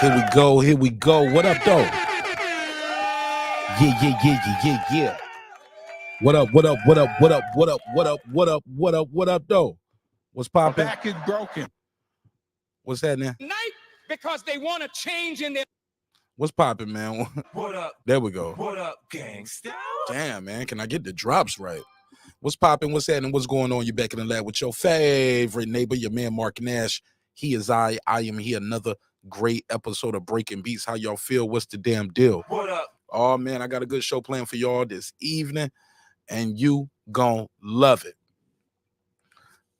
Here we go. Here we go. What up, though? Yeah. What up? What up? What up? What up? What up? What up? What up? What up? What up, though? What's popping? Back is broken. What's happening? Night because they want to change in their. What's popping, man? What up? There we go. What up, gangsta? Damn, man. Can I get the drops right? What's popping? What's happening? What's going on? You back in the lab with your favorite neighbor, your man Marq Nash. He is I am he. Another great episode of Breaking Beats. How y'all feel? What's the damn deal? What up? Oh, man, I got a good show planned for y'all this evening, and you gon' love it.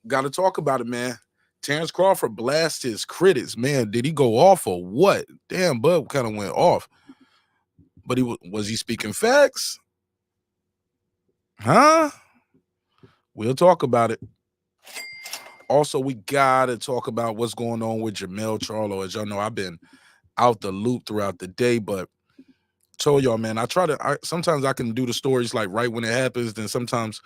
Got to talk about it, man. Terence Crawford blasted his critics. Man, did he go off or what? Damn, Bud kind of went off. But was he speaking facts? Huh? We'll talk about it. Also, we got to talk about what's going on with Jermell Charlo. As y'all know, I've been out the loop throughout the day, but told y'all, man, sometimes I can do the stories like right when it happens. Then sometimes,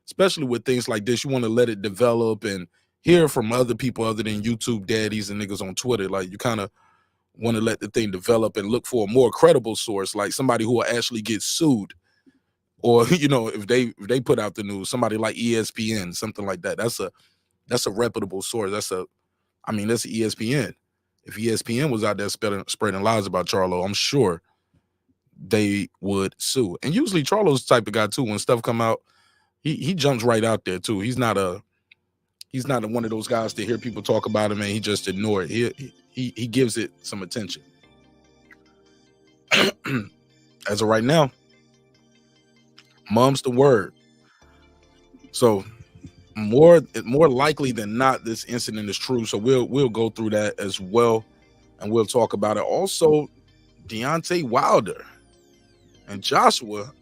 especially with things like this, you want to let it develop and hear from other people other than YouTube daddies and niggas on Twitter. Like, you kind of want to let the thing develop and look for a more credible source, like somebody who will actually get sued. Or, you know, if they put out the news, somebody like ESPN, something like that. That's a reputable source. That's ESPN. If ESPN was out there spreading lies about Charlo, I'm sure they would sue. And usually Charlo's the type of guy too. When stuff come out, he jumps right out there too. He's not one of those guys to hear people talk about him and he just ignore it. He gives it some attention. As of right now, mum's the word. So more likely than not, this incident is true. So we'll go through that as well, and we'll talk about it. Also, Deontay Wilder and Joshua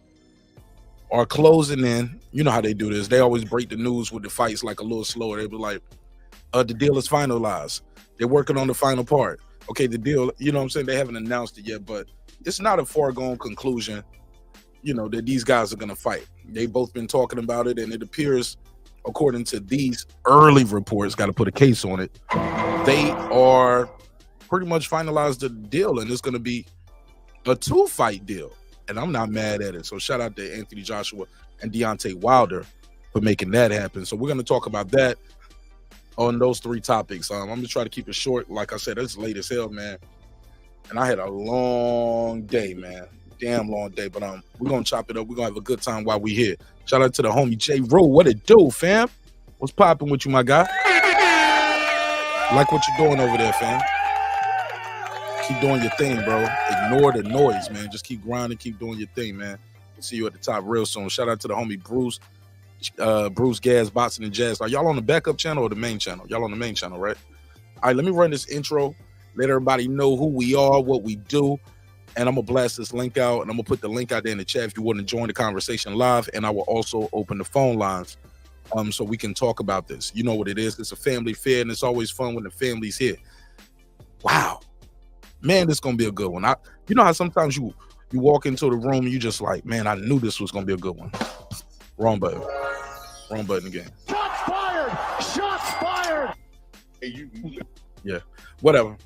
are closing in. You know how they do this. They always break the news with the fights like a little slower. They be like, the deal is finalized. They're working on the final part. Okay, the deal, you know what I'm saying? They haven't announced it yet, but it's not a foregone conclusion, you know, that these guys are going to fight. They've both been talking about it, and it appears, according to these early reports, got to put a case on it, they are pretty much finalized the deal, and it's going to be a 2-fight deal. And I'm not mad at it. So shout out to Anthony Joshua and Deontay Wilder for making that happen. So we're going to talk about that on those 3 topics. I'm going to try to keep it short. Like I said, it's late as hell, man. And I had a long day, man. Damn long day. But we're going to chop it up. We're going to have a good time while we here. Shout out to the homie J. Rue. What it do, fam? What's popping with you, my guy? Like what you're doing over there, fam. Keep doing your thing, bro. Ignore the noise, man. Just keep grinding, keep doing your thing, man. We'll see you at the top real soon. Shout out to the homie Bruce Gaz, Boxing and Jazz. Are y'all on the backup channel or the main channel? Y'all on the main channel, right? All right, let me run this intro. Let everybody know who we are, what we do. And I'm going to blast this link out, and I'm going to put the link out there in the chat if you want to join the conversation live. And I will also open the phone lines so we can talk about this. You know what it is. It's a family fair, and it's always fun when the family's here. Wow. Man, this is going to be a good one. You know how sometimes you walk into the room and you just like, man, I knew this was going to be a good one. Wrong button. Wrong button again. Shots fired! Shots fired! Hey, yeah, whatever.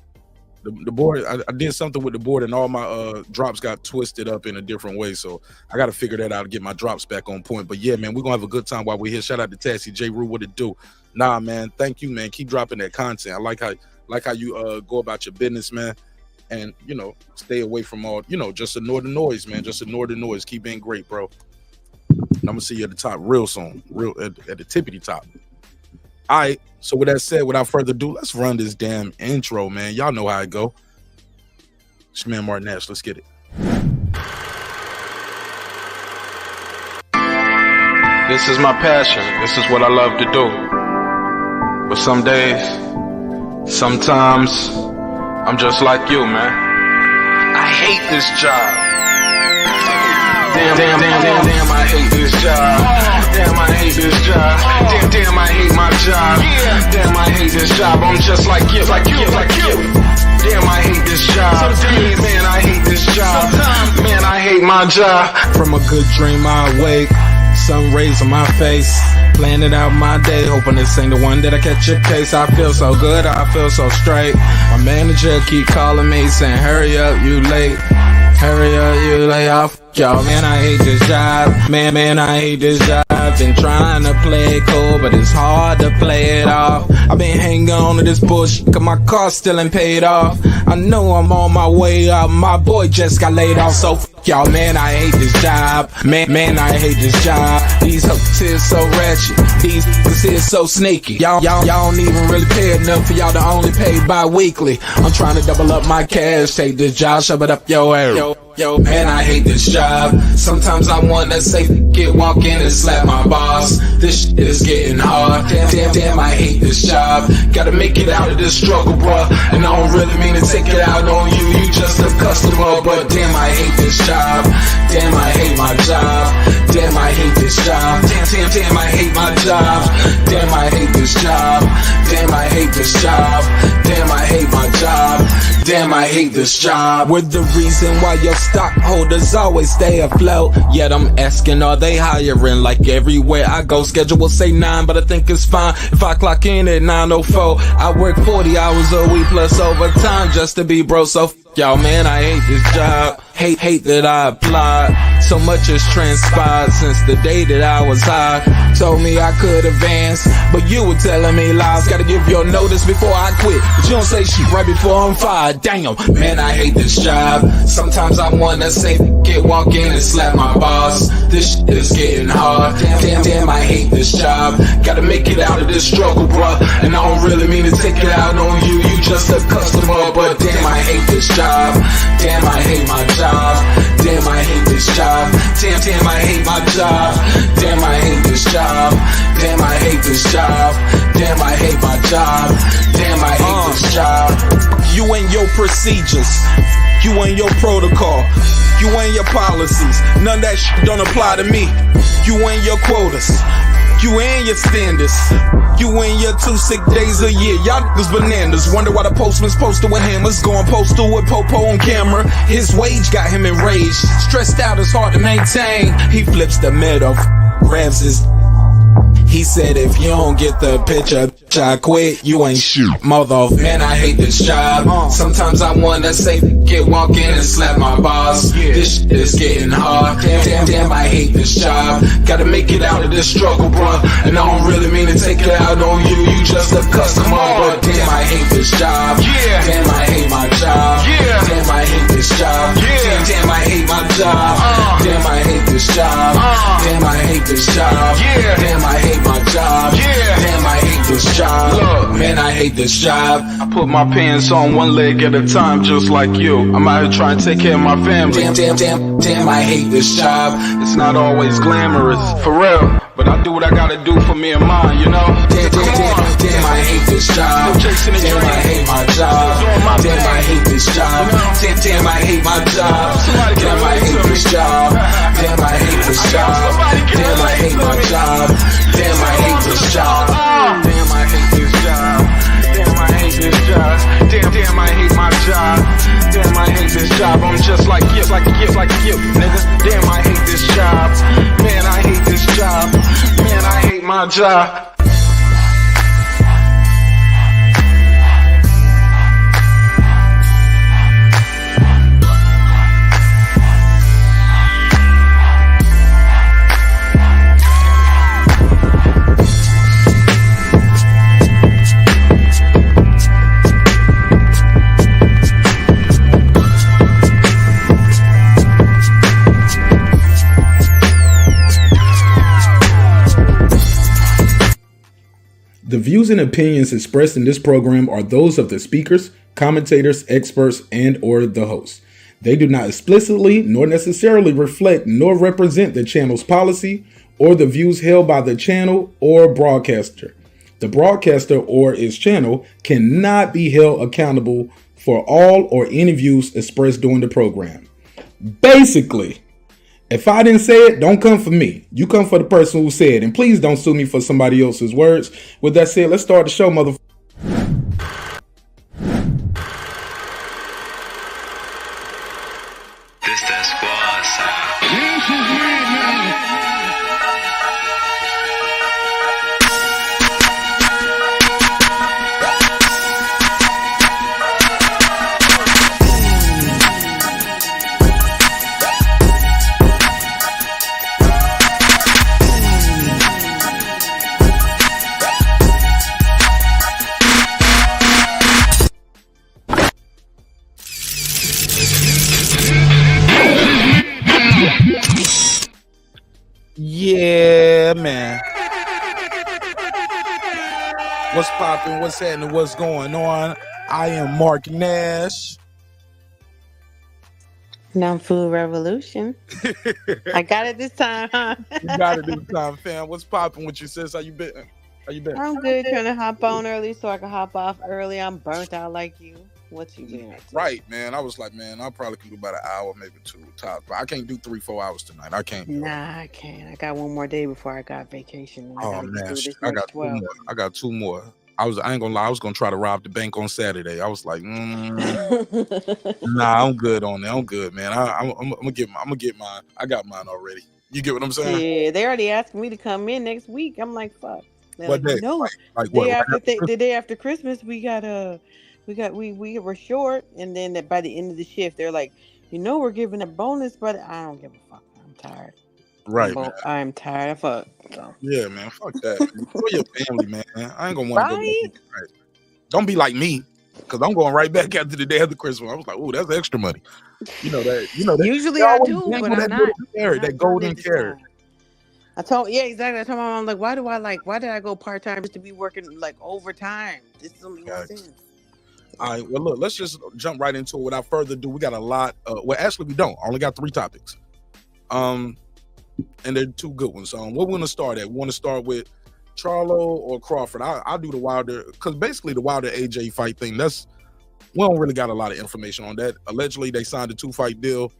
The board, I did something with the board and all my drops got twisted up in a different way. So I got to figure that out to get my drops back on point. But yeah, man, we're going to have a good time while we're here. Shout out to Tassie J. Rue. What it do? Nah, man. Thank you, man. Keep dropping that content. I like how you go about your business, man. And, you know, stay away from all, you know, just ignore the noise, man. Just ignore the noise. Keep being great, bro. And I'm going to see you at the top real soon. Real at the tippity top. All right. So with that said, without further ado, let's run this damn intro, man. Y'all know how it go. It's your man Marq Nash. Let's get it. This is my passion. This is what I love to do. But some days, sometimes, I'm just like you, man. I hate this job. Damn, I hate this job. Damn, I hate this job. Damn, I hate my job. Damn, I hate this job. I'm just like you. Damn, I hate this job. Man, I hate this job. Man, I hate my job. From a good dream I awake, sun rays on my face. planning out my day, hoping this ain't the one that I catch a case. I feel so good, I feel so straight. My manager keep calling me saying, hurry up, you late. Hurry up, you late. Y'all, man, I hate this job. Man, I hate this job. Been trying to play it cool, but it's hard to play it off. I've been hanging on to this bullshit, cause my car still ain't paid off. I know I'm on my way up, my boy just got laid off, so y'all, man, I hate this job. Man, I hate this job. These hoes here so ratchet, these niggas here so sneaky. Y'all don't even really pay enough for y'all to only pay bi-weekly. I'm trying to double up my cash, take this job, shove it up your ass. Yo, man, I hate this job. Sometimes I wanna say, walk in and slap my boss. This shit is getting hard. Damn, I hate this job. Gotta make it out of this struggle, bruh. And I don't really mean to take it out on you. You just a customer, but damn, I hate this job. Damn, I hate my job. Damn, I hate this job. Damn, I hate my job. Damn, I hate this job. Damn, I hate this job. Damn, I hate my job. Damn, I hate this job. We're the reason why your stockholders always stay afloat. Yet I'm asking, are they hiring? Like everywhere I go, schedule will say 9, but I think it's fine if I clock in at 9:04. I work 40 hours a week plus overtime just to be bro. So y'all, man, I hate this job. Hate that I applied. So much has transpired since the day that I was high. Told me I could advance, but you were telling me lies. Gotta give your notice before I quit, but you don't say shit right before I'm fired. Damn, man, I hate this job. Sometimes I wanna say, walk in and slap my boss. This shit is getting hard. Damn, I hate this job. Gotta make it out of this struggle, bruh. And I don't really mean to take it out on you. You just a customer, but damn, I hate this job. Damn, I hate my job. Damn, I hate this job. Damn, I hate my job. Damn, I hate this job. Damn, I hate this job. Damn, I hate my job. Damn, I hate this job. You and your procedures, you and your protocol, you and your policies, none of that shit don't apply to me. You and your quotas, you and your standards, you and your 2 sick days a year. Y'all niggas bananas. Wonder why the postman's posted with hammers, going postal with Popo on camera. His wage got him enraged, stressed out, it's hard to maintain. He flips the middle, grabs his. He said, if you don't get the picture, I quit, you ain't shit, mother. Man, I hate this job. Sometimes I wanna say, walk in and slap my boss. This shit is getting hard. Damn, I hate this job. Gotta make it out of this struggle, bruh. And I don't really mean to take it out on you. You just a customer, but damn, I hate this job. Damn, I hate my job. Damn, I hate this job. Damn, I hate my job. Damn, I hate this job. Damn, I hate this job. Damn, I hate my job. Damn, I hate this job. Look, man, I hate this job. I put my pants on one leg at a time, just like you. I'm out here trying to take care of my family. Damn, I hate this job. It's not always glamorous, for real, but I do what I gotta do for me and mine, you know? Damn, I hate this job. Damn, I hate my job. Damn, I hate this job. Damn, I hate my job. Damn, I hate this job. Damn, I hate this job. Damn, I hate my job. Damn, I hate this job. Damn, I hate this job. Damn, I hate this job. Damn, I hate my job. Damn, I hate this job. I'm just like you, nigga. Damn, I hate this job. Man, I hate this job. Man, I hate my job. The views and opinions expressed in this program are those of the speakers, commentators, experts, and or the host. They do not explicitly nor necessarily reflect nor represent the channel's policy or the views held by the channel or broadcaster. The broadcaster or its channel cannot be held accountable for all or any views expressed during the program. Basically, if I didn't say it, don't come for me. You come for the person who said it. And please don't sue me for somebody else's words. With that said, let's start the show, motherfucker. This that squad sound. popping? What's happening? What's going on? I am Marq Nash. Non-food revolution. I got it this time, huh? You got it this time, fam. What's popping with you, sis? How you been? I'm good. Trying to hop on early so I can hop off early. I'm burnt out like you. What you been up to? Right, man. I was like, man, I probably can do about an hour, maybe 2 tops, but I can't do 3-4 hours tonight. I can't. Nah, I can't. I got one more day before I got vacation. Oh man, I got 2 more. I got 2 more. I ain't gonna lie. I was gonna try to rob the bank on Saturday. I was like, nah, I'm good on that. I'm good, man. I'm gonna get mine. I got mine already. You get what I'm saying? Yeah, they already asked me to come in next week. I'm like, fuck. What day? No, like what? The day after Christmas, we were short, and then by the end of the shift, they're like, we're giving a bonus, but I don't give a fuck. I'm tired. Right, I'm tired. Fuck. So. Yeah, man. Fuck that. Enjoy your family, man. I ain't gonna want to go. Don't be like me, because I'm going right back after the day after Christmas. I was like, oh, that's extra money. You know that. Usually I do, but I'm not. That golden carrot. Exactly. I told my mom, like, why did I go part time just to be working like overtime? This doesn't make sense. All right. Well, look, let's just jump right into it without further ado. We got a lot. Well, actually, we don't. I only got 3 topics. And they're 2 good ones. What we're gonna start at? We want to start with Charlo or Crawford. I'll do the Wilder, because basically the Wilder AJ fight thing. We don't really got a lot of information on that. Allegedly, they signed a 2-fight deal.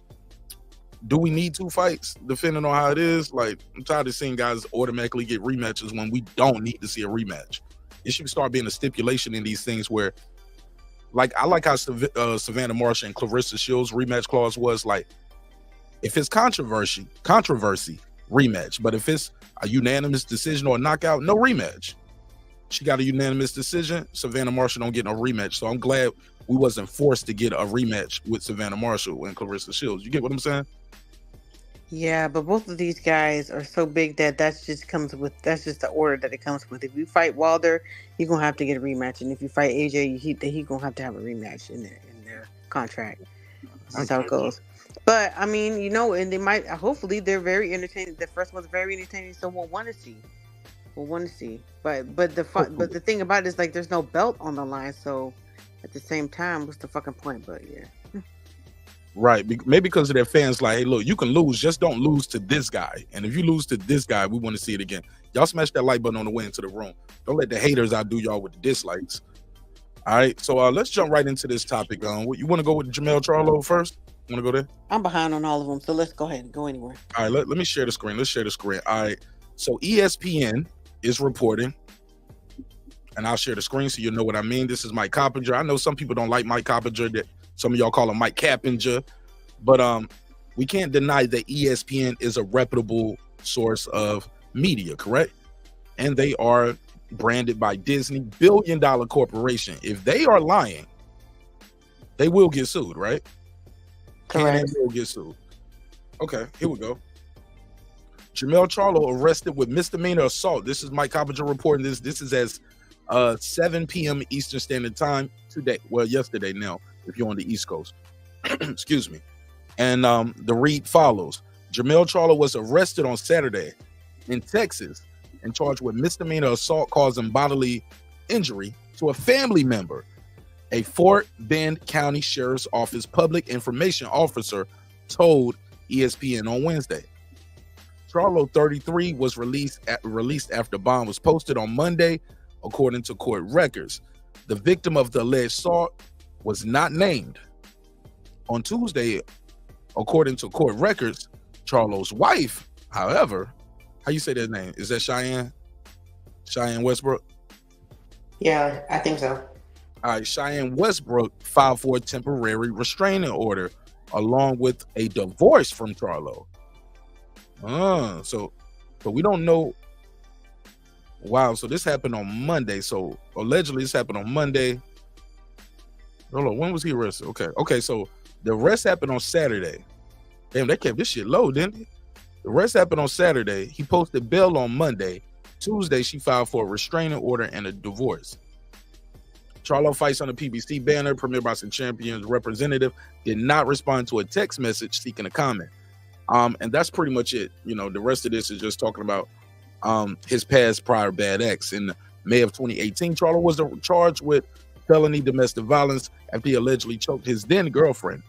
Do we need 2 fights, depending on how it is? Like, I'm tired of seeing guys automatically get rematches when we don't need to see a rematch. It should start being a stipulation in these things where, like, I like how Savannah Marshall and Clarissa Shields' rematch clause was, like, if it's controversy, rematch. But if it's a unanimous decision or a knockout, no rematch. She got a unanimous decision. Savannah Marshall don't get no rematch. So I'm glad we wasn't forced to get a rematch with Savannah Marshall and Clarissa Shields. You get what I'm saying? Yeah, but both of these guys are so big that's just the order that it comes with. If you fight Wilder, you're gonna have to get a rematch, and if you fight AJ, he gonna have to have a rematch in their contract. That's how it goes. But I mean, and they might. Hopefully, they're very entertaining. The first one's very entertaining, so we'll want to see. But the thing about it is, like, there's no belt on the line, so at the same time, what's the fucking point? But yeah. Right, maybe because of their fans, like, hey, look, you can lose, just don't lose to this guy. And if you lose to this guy, we want to see it again. Y'all smash that like button on the way into the room. Don't let the haters outdo y'all with the dislikes. All right, so let's jump right into this topic. You want to go with Jermell Charlo first? Want to go there? I'm behind on all of them, so let's go ahead and go anywhere. All right, let me share the screen. Let's share the screen. All right, so ESPN is reporting, and I'll share the screen so you'll know what I mean. This is Mike Coppinger. I know some people don't like Mike Coppinger. That some of y'all call him Mike Cappinger, but we can't deny that ESPN is a reputable source of media, correct? And they are branded by Disney, billion-dollar corporation. If they are lying, they will get sued, right? Correct. And they will get sued. Okay, here we go. Jermell Charlo arrested with misdemeanor assault. This is Mike Coppinger reporting this. This is as 7 p.m. Eastern Standard Time today. Well, yesterday now, if you're on the East Coast. Excuse me. And the read follows. Jermell Charlo was arrested on Saturday in Texas and charged with misdemeanor assault causing bodily injury to a family member. A Fort Bend County Sheriff's Office public information officer told ESPN on Wednesday. Charlo, 33, was released after bond was posted on Monday, according to court records. The victim of the alleged assault was not named. On Tuesday, according to court records, Charlo's wife, however, how you say that name? Is that Cheyenne? Cheyenne Westbrook? Yeah, I think so. All right, Cheyenne Westbrook filed for a temporary restraining order along with a divorce from Charlo. So we don't know. Wow, so this happened on Monday. So allegedly this happened on Monday. Hold on, when was he arrested? Okay, so the arrest happened on Saturday. Damn, they kept this shit low, didn't they? The arrest happened on Saturday. He posted bail on Monday. Tuesday, she filed for a restraining order and a divorce. Charlo fights on the PBC banner. Premier Boxing Champions representative did not respond to a text message seeking a comment. And that's pretty much it. You know, the rest of this is just talking about his past prior bad acts. And May of 2018, Charlo was charged with felony domestic violence after he allegedly choked his then girlfriend.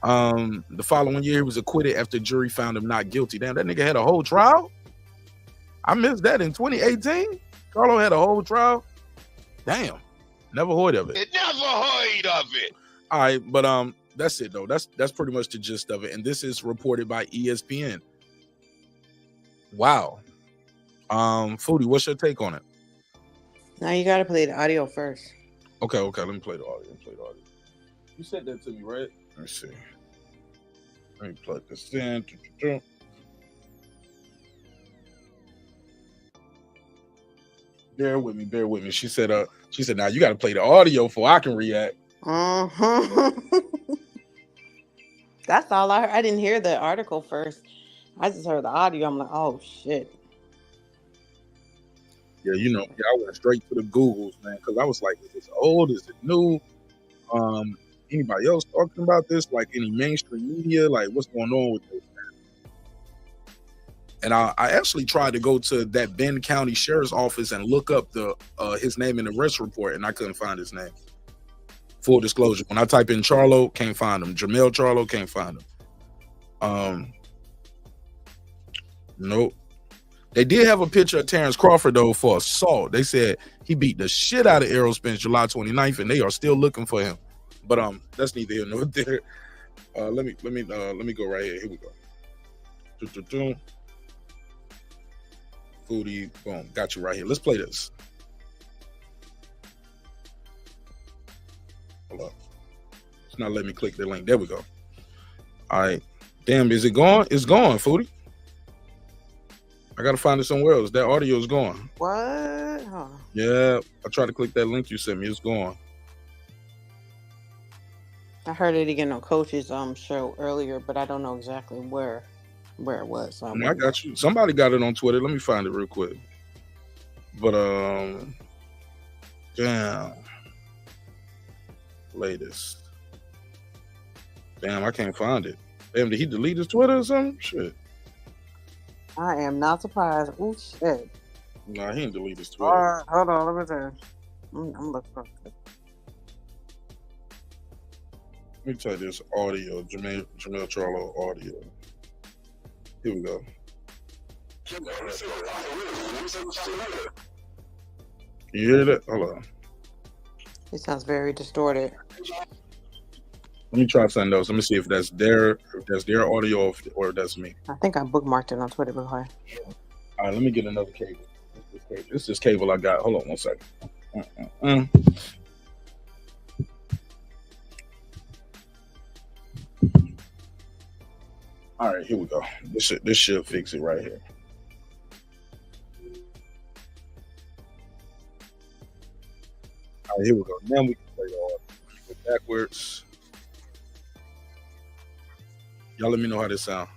The following year, he was acquitted after jury found him not guilty. Damn, that nigga had a whole trial. I missed that in 2018. Charlo had a whole trial. Damn, never heard of it. Never heard of it. All right, but that's it though. That's pretty much the gist of it. And this is reported by ESPN. Wow. Foodie, what's your take on it? Now you gotta play the audio first. Okay. Let me play the audio. You said that to me, right? Let me see. Let me plug this in. Bear with me. She said, now you got to play the audio before I can react. That's all I heard. I didn't hear the article first. I just heard the audio. I'm like, oh shit. Yeah, I went straight to the Googles, man, because I was like, is this old? Is it new? Anybody else talking about this? Like any mainstream media? Like what's going on with this, man? And I actually tried to go to that Benton County Sheriff's Office and look up his name in the arrest report, and I couldn't find his name. Full disclosure, when I type in Charlo, can't find him. Jermell Charlo, can't find him. Nope. They did have a picture of Terence Crawford though for assault. They said he beat the shit out of Errol Spence July 29th, and they are still looking for him. But that's neither here nor there. Let me go right here. Here we go. Foodie, boom, got you right here. Let's play this. Hold up. It's not letting me click the link. There we go. All right. Damn, is it gone? It's gone, Foodie. I gotta find it somewhere else. That audio is gone. What? Huh. Yeah, I tried to click that link you sent me. It's gone. I heard it again on Coach's show earlier, but I don't know exactly where it was. So I got you. Somebody got it on Twitter. Let me find it real quick. But damn. Latest. Damn, I can't find it. Damn, did he delete his Twitter or something? Shit. I am not surprised. Oh shit. Nah, he didn't delete his Twitter. All right, hold on, let me tell you. I'm looking for it. Let me tell you this audio, Jermell Charlo audio. Here we go. Can you hear that? Hold on. It sounds very distorted. Let me try something else. Let me see if that's their audio or that's me. I think I bookmarked it on Twitter before. All right, let me get another cable. This is cable I got. Hold on 1 second. All right, here we go. This should fix it right here. All right, here we go. Now we can play the audio. Go backwards. Y'all let me know how this sound.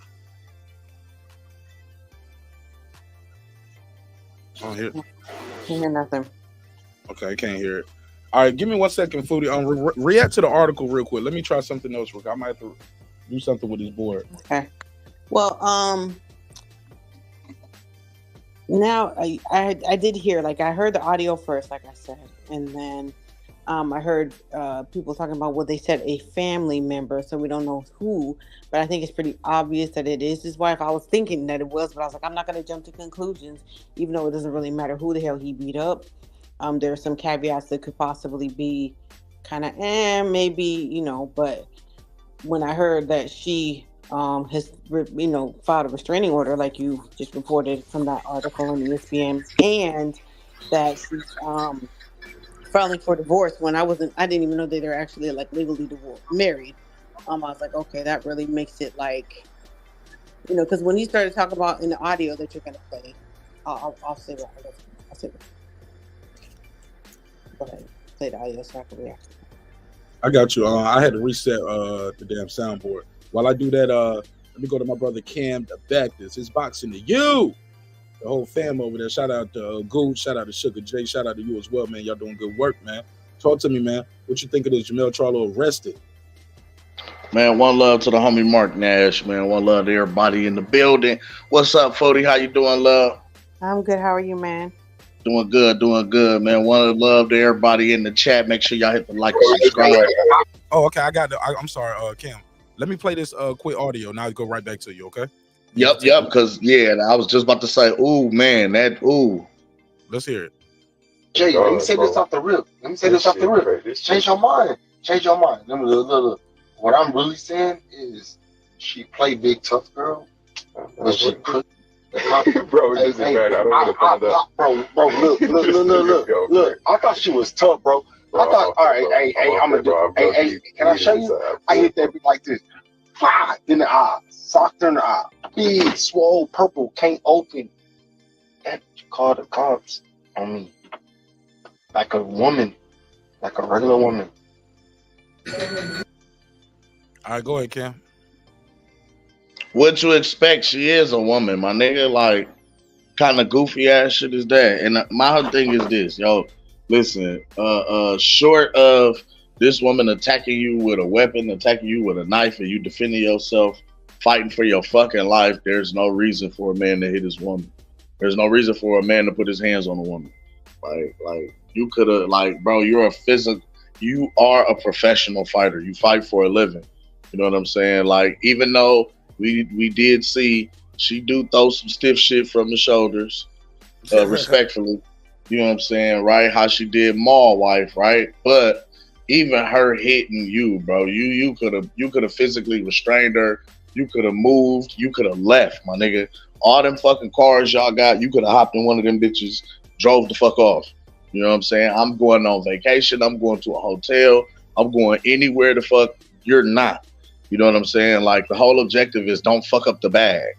I don't hear it. Can't hear nothing. Okay, I can't hear it. All right, give me 1 second, Foodie. React to the article real quick. Let me try something else. I might have to do something with this board. Okay. Well, now I did hear, like, I heard the audio first, like I said, and then I heard people talking about what they said a family member, so we don't know who, but I think it's pretty obvious that it is his wife. I was thinking that it was, but I was like, I'm not going to jump to conclusions, even though it doesn't really matter who the hell he beat up. There are some caveats that could possibly be kind of, maybe, but when I heard that she has, filed a restraining order, like you just reported from that article in ESPN, and that she's filing for divorce when I didn't even know that they're actually like legally married. I was like, okay, that really makes it like, because when you started talking about in the audio that you're gonna play, I'll say that. I'll say that. Go ahead, play the audio so I can react. I got you. I had to reset the damn soundboard. While I do that, let me go to my brother Cam the Baptist. It's boxing to you. The whole fam over there. Shout out to Good. Shout out to Sugar J. Shout out to you as well, man. Y'all doing good work, man. Talk to me, man. What you think of this Jermell Charlo arrested? Man, one love to the homie Marq Nash, man. One love to everybody in the building. What's up, Fody? How you doing, love? I'm good. How are you, man? Doing good, man. One love to everybody in the chat. Make sure y'all hit the like and subscribe. Oh, okay. I'm sorry, Kim. Let me play this quick audio. Now go right back to you, okay? Yep. Because I was just about to say, ooh, man, Let's hear it. Jay, let me say this off the rip. Change your mind. Look. What I'm really saying is, she played big tough girl, but she put. Bro, this is bad. I don't want to find out. Bro, look. I thought she was tough, bro. I thought, all right, I'm gonna do. Hey, can I show you? I hit that bitch like this. Fly in the eye, socked her in the eye, big, swole, purple, can't open. That called the cops on me, like a woman, like a regular woman. All right, go ahead, Cam. What you expect? She is a woman, my nigga. Like, kind of goofy ass shit is that. And my whole thing is this, yo. Listen, short of this woman attacking you with a weapon, attacking you with a knife, and you defending yourself, fighting for your fucking life, there's no reason for a man to hit his woman. There's no reason for a man to put his hands on a woman. Like you could have, like, bro, you are a professional fighter. You fight for a living. You know what I'm saying? Like, even though we did see she do throw some stiff shit from the shoulders, respectfully. You know what I'm saying, right? How she did Maul wife, right? But even her hitting you, bro, you could have physically restrained her. You could have moved. You could have left, my nigga. All them fucking cars y'all got, you could have hopped in one of them bitches, drove the fuck off. You know what I'm saying? I'm going on vacation. I'm going to a hotel. I'm going anywhere the fuck you're not. You know what I'm saying? Like, the whole objective is don't fuck up the bag.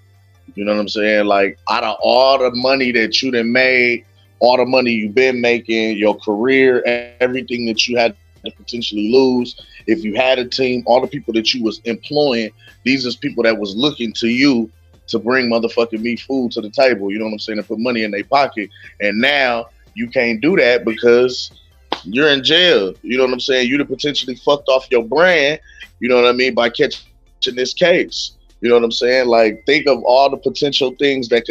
You know what I'm saying? Like, out of all the money that you done made, all the money you've been making, your career, everything that you had to potentially lose, if you had a team, all the people that you was employing, these is people that was looking to you to bring motherfucking me food to the table, you know what I'm saying, and put money in their pocket. And now you can't do that because you're in jail. You know what I'm saying? You'd have potentially fucked off your brand, you know what I mean, by catching this case. You know what I'm saying? Like, think of all the potential things that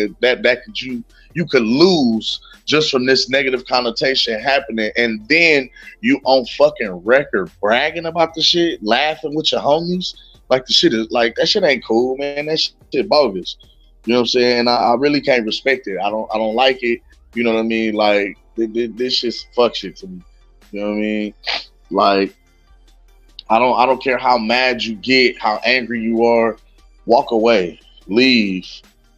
you could lose just from this negative connotation happening, and then you on fucking record bragging about the shit, laughing with your homies. Like, the shit is like, that shit ain't cool, man. That shit bogus. You know what I'm saying? I really can't respect it. I don't like it. You know what I mean? Like, this shit's fuck shit to me. You know what I mean? Like, I don't care how mad you get, how angry you are. Walk away, leave.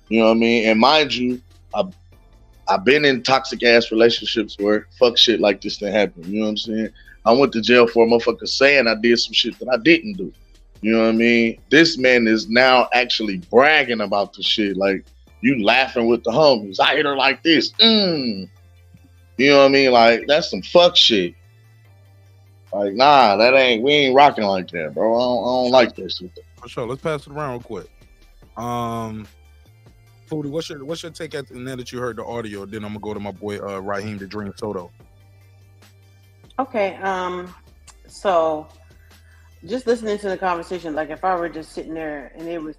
You know what I mean? And mind you, I've been in toxic ass relationships where fuck shit like this didn't happen. You know what I'm saying? I went to jail for a motherfucker saying I did some shit that I didn't do. You know what I mean? This man is now actually bragging about the shit. Like, you laughing with the homies. I hit her like this. You know what I mean? Like, that's some fuck shit. Like, nah, we ain't rocking like that, bro. I don't like this. For sure. Let's pass it around real quick. Foodie, what's your take at now that you heard the audio? Then I'm gonna go to my boy Raheem the Dream Soto. Okay, so just listening to the conversation, like if I were just sitting there and it was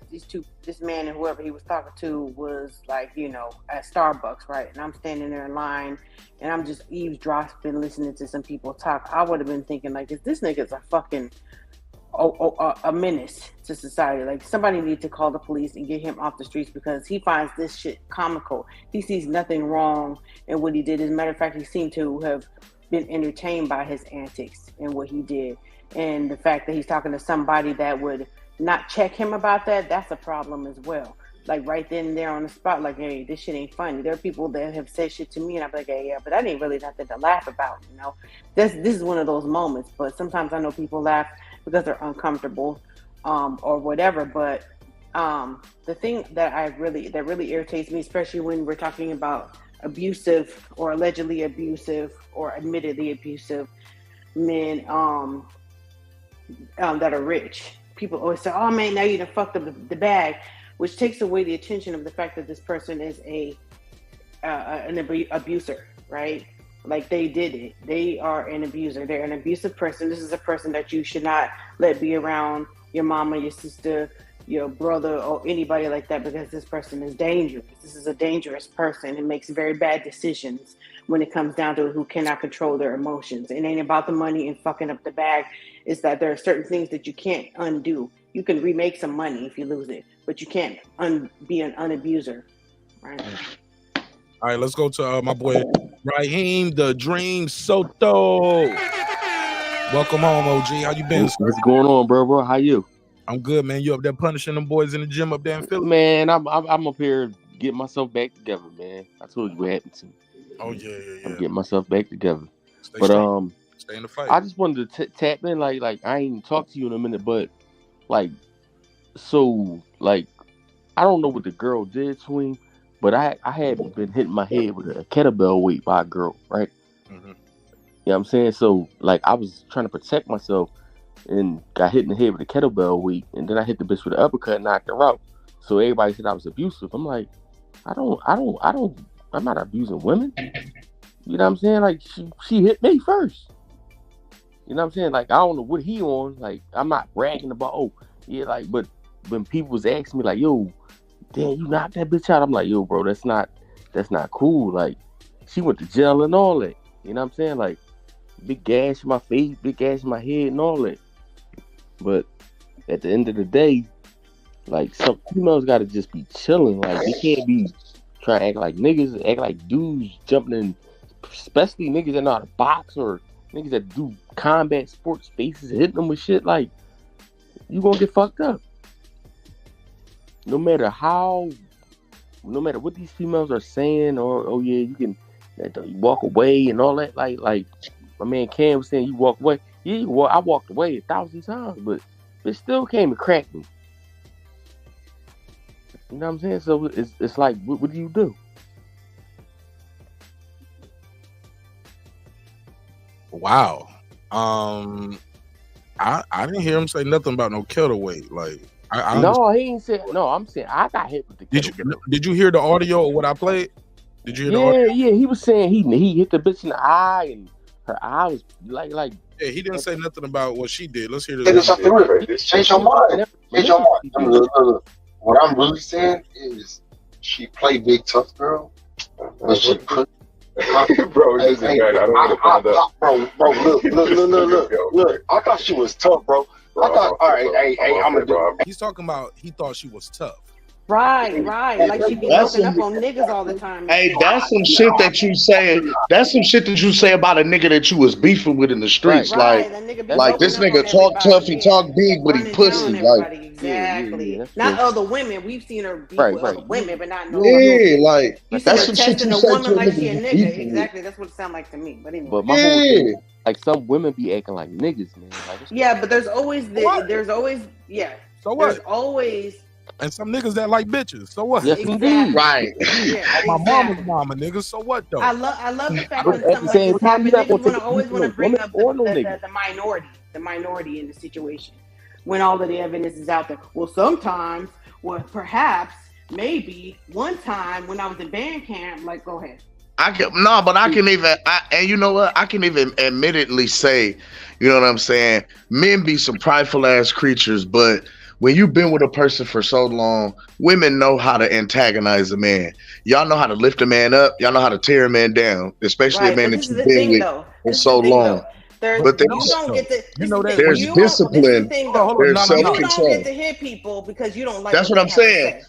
this man and whoever he was talking to was like, you know, at Starbucks, right? And I'm standing there in line and I'm just eavesdropping, listening to some people talk. I would have been thinking, like, if this nigga's a fucking a menace to society, like, somebody needs to call the police and get him off the streets because he finds this shit comical. He sees nothing wrong in what he did. As a matter of fact, he seemed to have been entertained by his antics and what he did. And the fact that he's talking to somebody that would not check him about that, that's a problem as well. Like, right then and there on the spot, like, hey, this shit ain't funny. There are people that have said shit to me and I'm like, hey, yeah, but that ain't really nothing to laugh about, you know? This is one of those moments. But sometimes I know people laugh because they're uncomfortable or whatever. But the thing that really irritates me, especially when we're talking about abusive or allegedly abusive or admittedly abusive men that are rich. People always say, oh man, now you done fucked up the bag, which takes away the attention of the fact that this person is an abuser, right? Like, they did it. They are an abuser. They're an abusive person. This is a person that you should not let be around your mama, your sister, your brother, or anybody like that, because this person is dangerous. This is a dangerous person and makes very bad decisions. when it comes down to who cannot control their emotions. It ain't about the money and fucking up the bag. It's that there are certain things that you can't undo. You can remake some money if you lose it, but you can't be an unabuser. Right. All right, let's go to my boy Raheem the Dream Soto. Welcome home, OG. How you been? What's going on, bro? How you? I'm good, man. You up there punishing them boys in the gym up there in Philly? Man, I'm up here getting myself back together, man. I told you what happened to me. Oh yeah. I'm getting myself back together. Stay in the fight. I just wanted to tap in, like I ain't even talked to you in a minute, but I don't know what the girl did to him, but I had been hitting my head with a kettlebell weight by a girl, right? Mm-hmm. You know what I'm saying? So I was trying to protect myself and got hit in the head with a kettlebell weight, and then I hit the bitch with an uppercut and knocked her out. So everybody said I was abusive. I'm like, I'm not abusing women. You know what I'm saying? Like she hit me first. You know what I'm saying? Like I don't know what he on. Like I'm not bragging about but when people was asking me like, yo, damn, you knocked that bitch out. I'm like, yo, bro, that's not cool. Like she went to jail and all that. You know what I'm saying? Like big gash in my face, big gash in my head and all that. But at the end of the day, like some females gotta just be chilling. Like they can't be trying to act like niggas, act like dudes jumping in, especially niggas that know how to box or niggas that do combat sports spaces, hitting them with shit. Like you gonna get fucked up. No matter what these females are saying, or you can walk away and all that. Like my man Cam was saying, you walk away. Yeah, I walked away 1,000 times, but it still came and cracked me. You know what I'm saying? So it's like, what do you do? Wow. I didn't hear him say nothing about no kettleweight. Like he ain't said. No, I'm saying I got hit with the kettleweight. Did you hear the audio of what I played? Did you hear the audio? Yeah. He was saying he hit the bitch in the eye and her eye was like. Yeah, he didn't say nothing about what she did. Let's hear this. Change your mind. Change your mind. Look. What I'm really saying is she played big tough girl, but she put. Bro, this is bad. I don't want to find out. Bro, look. I thought she was tough, bro. I thought, all right, I'm gonna do it. He's talking about he thought she was tough. Right. Like she be looking up on niggas all the time. Hey, that's some shit that you say. That's some shit that you say about a nigga that you was beefing with in the streets. Right. Like this nigga talk tough, he talk big, but he pussy. Like exactly. Not other women. We've seen her beef with other women, but not no. Yeah, like that's some shit you say to a woman like she a nigga. Exactly. That's what it sounds like to me. But anyway. But my whole thing, like some women be acting like niggas, man. Like, but there's always So what? There's always. And some niggas that like bitches. So what? Yes, indeed. Right. My mama's mama, niggas. So what though? I love the fact that something like this happens. Niggas always want to bring up the minority in the situation when all of the evidence is out there. Well, sometimes, perhaps, maybe one time when I was in band camp, like, go ahead. And you know what? I can even admittedly say, you know what I'm saying? Men be some prideful ass creatures, but when you've been with a person for so long, women know how to antagonize a man. Y'all know how to lift a man up. Y'all know how to tear a man down, especially a man that you've been with for so long. But there's discipline. There's self-control. You don't get to hit people because you don't like. That's what I'm saying.